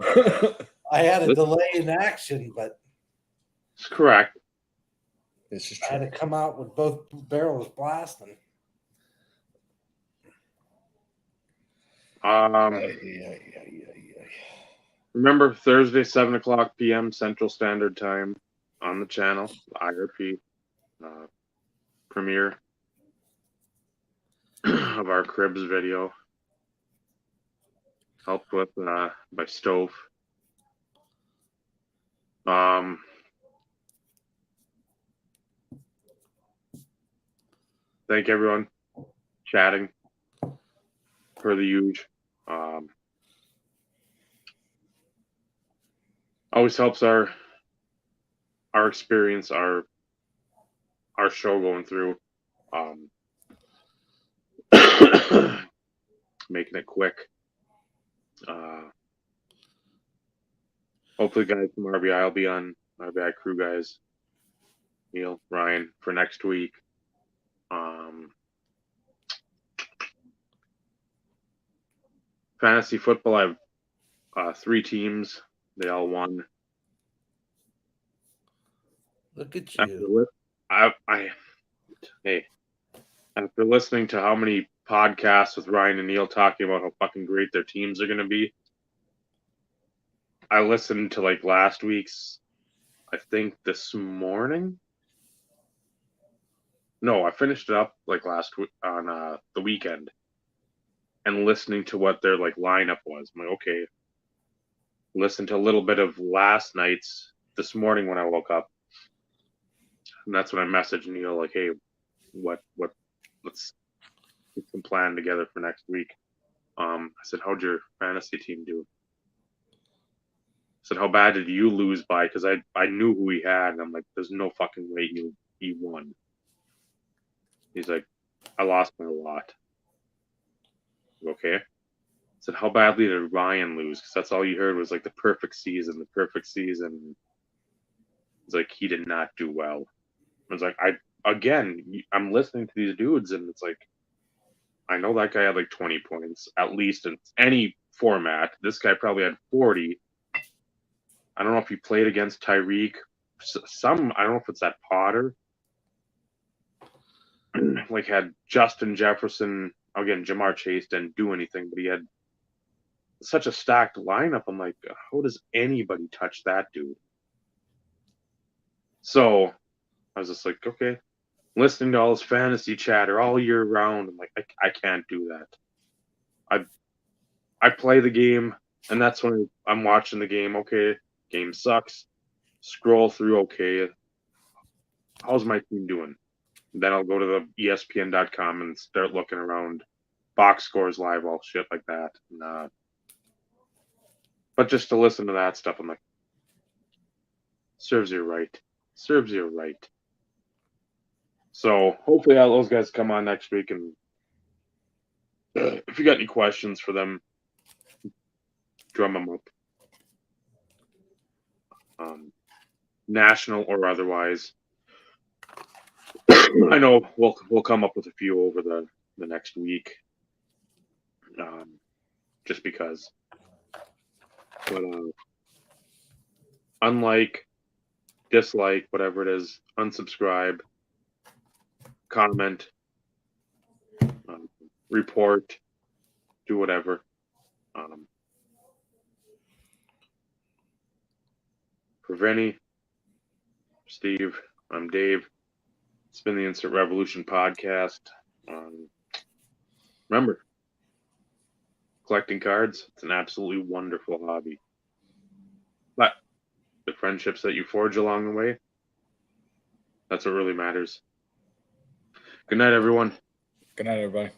I had a delay in action, but It's correct. This is I had to come out with both barrels blasting. Remember Thursday, 7:00 p.m. Central Standard Time on the channel, IRP premiere of our Cribs video, helped with by Stove. Thank everyone chatting per the usual. Always helps our experience, our show going through. Making it quick. Hopefully, guys from RBI will be on RBI crew guys. Neil, Ryan for next week. Fantasy football, I have 3 teams. They all won. Look at you. Hey, after listening to how many podcasts with Ryan and Neil talking about how fucking great their teams are going to be, I listened to like last week's, I think this morning. No, I finished it up like last week on the weekend, and listening to what their like lineup was. I'm like, okay. Listened to a little bit of last night's this morning when I woke up, and that's when I messaged Neil like, hey, let's get some plan together for next week. I said, how'd your fantasy team do? I said, how bad did you lose by? Because I knew who he had, and I'm like, there's no fucking way he won. He's like, I lost by a lot. Okay. I said, how badly did Ryan lose? Because that's all you heard was like the perfect season. It's like he did not do well. I was like, I'm listening to these dudes, and it's like, I know that guy had like 20 points at least in any format. This guy probably had 40. I don't know if he played against Tyreek. I don't know if it's that Potter. Like had Justin Jefferson. Again, Jamar Chase didn't do anything, but he had such a stacked lineup. I'm like, how does anybody touch that dude? So I was just like, okay, listening to all this fantasy chatter all year round. I'm like, I can't do that. I play the game, and that's when I'm watching the game. Okay, game sucks. Scroll through. Okay, how's my team doing? Then I'll go to the ESPN.com and start looking around, box scores live, all shit like that. And, but just to listen to that stuff, I'm like, serves you right. Serves you right. So hopefully all those guys come on next week, and if you got any questions for them, drum them up. National or otherwise. I know we'll come up with a few over the next week, just because. But unlike, dislike, whatever it is, unsubscribe, comment, report, do whatever. For Vinny, Steve, I'm Dave. It's been the Instant Revolution podcast. Remember, collecting cards, it's an absolutely wonderful hobby. But the friendships that you forge along the way, that's what really matters. Good night, everyone. Good night, everybody.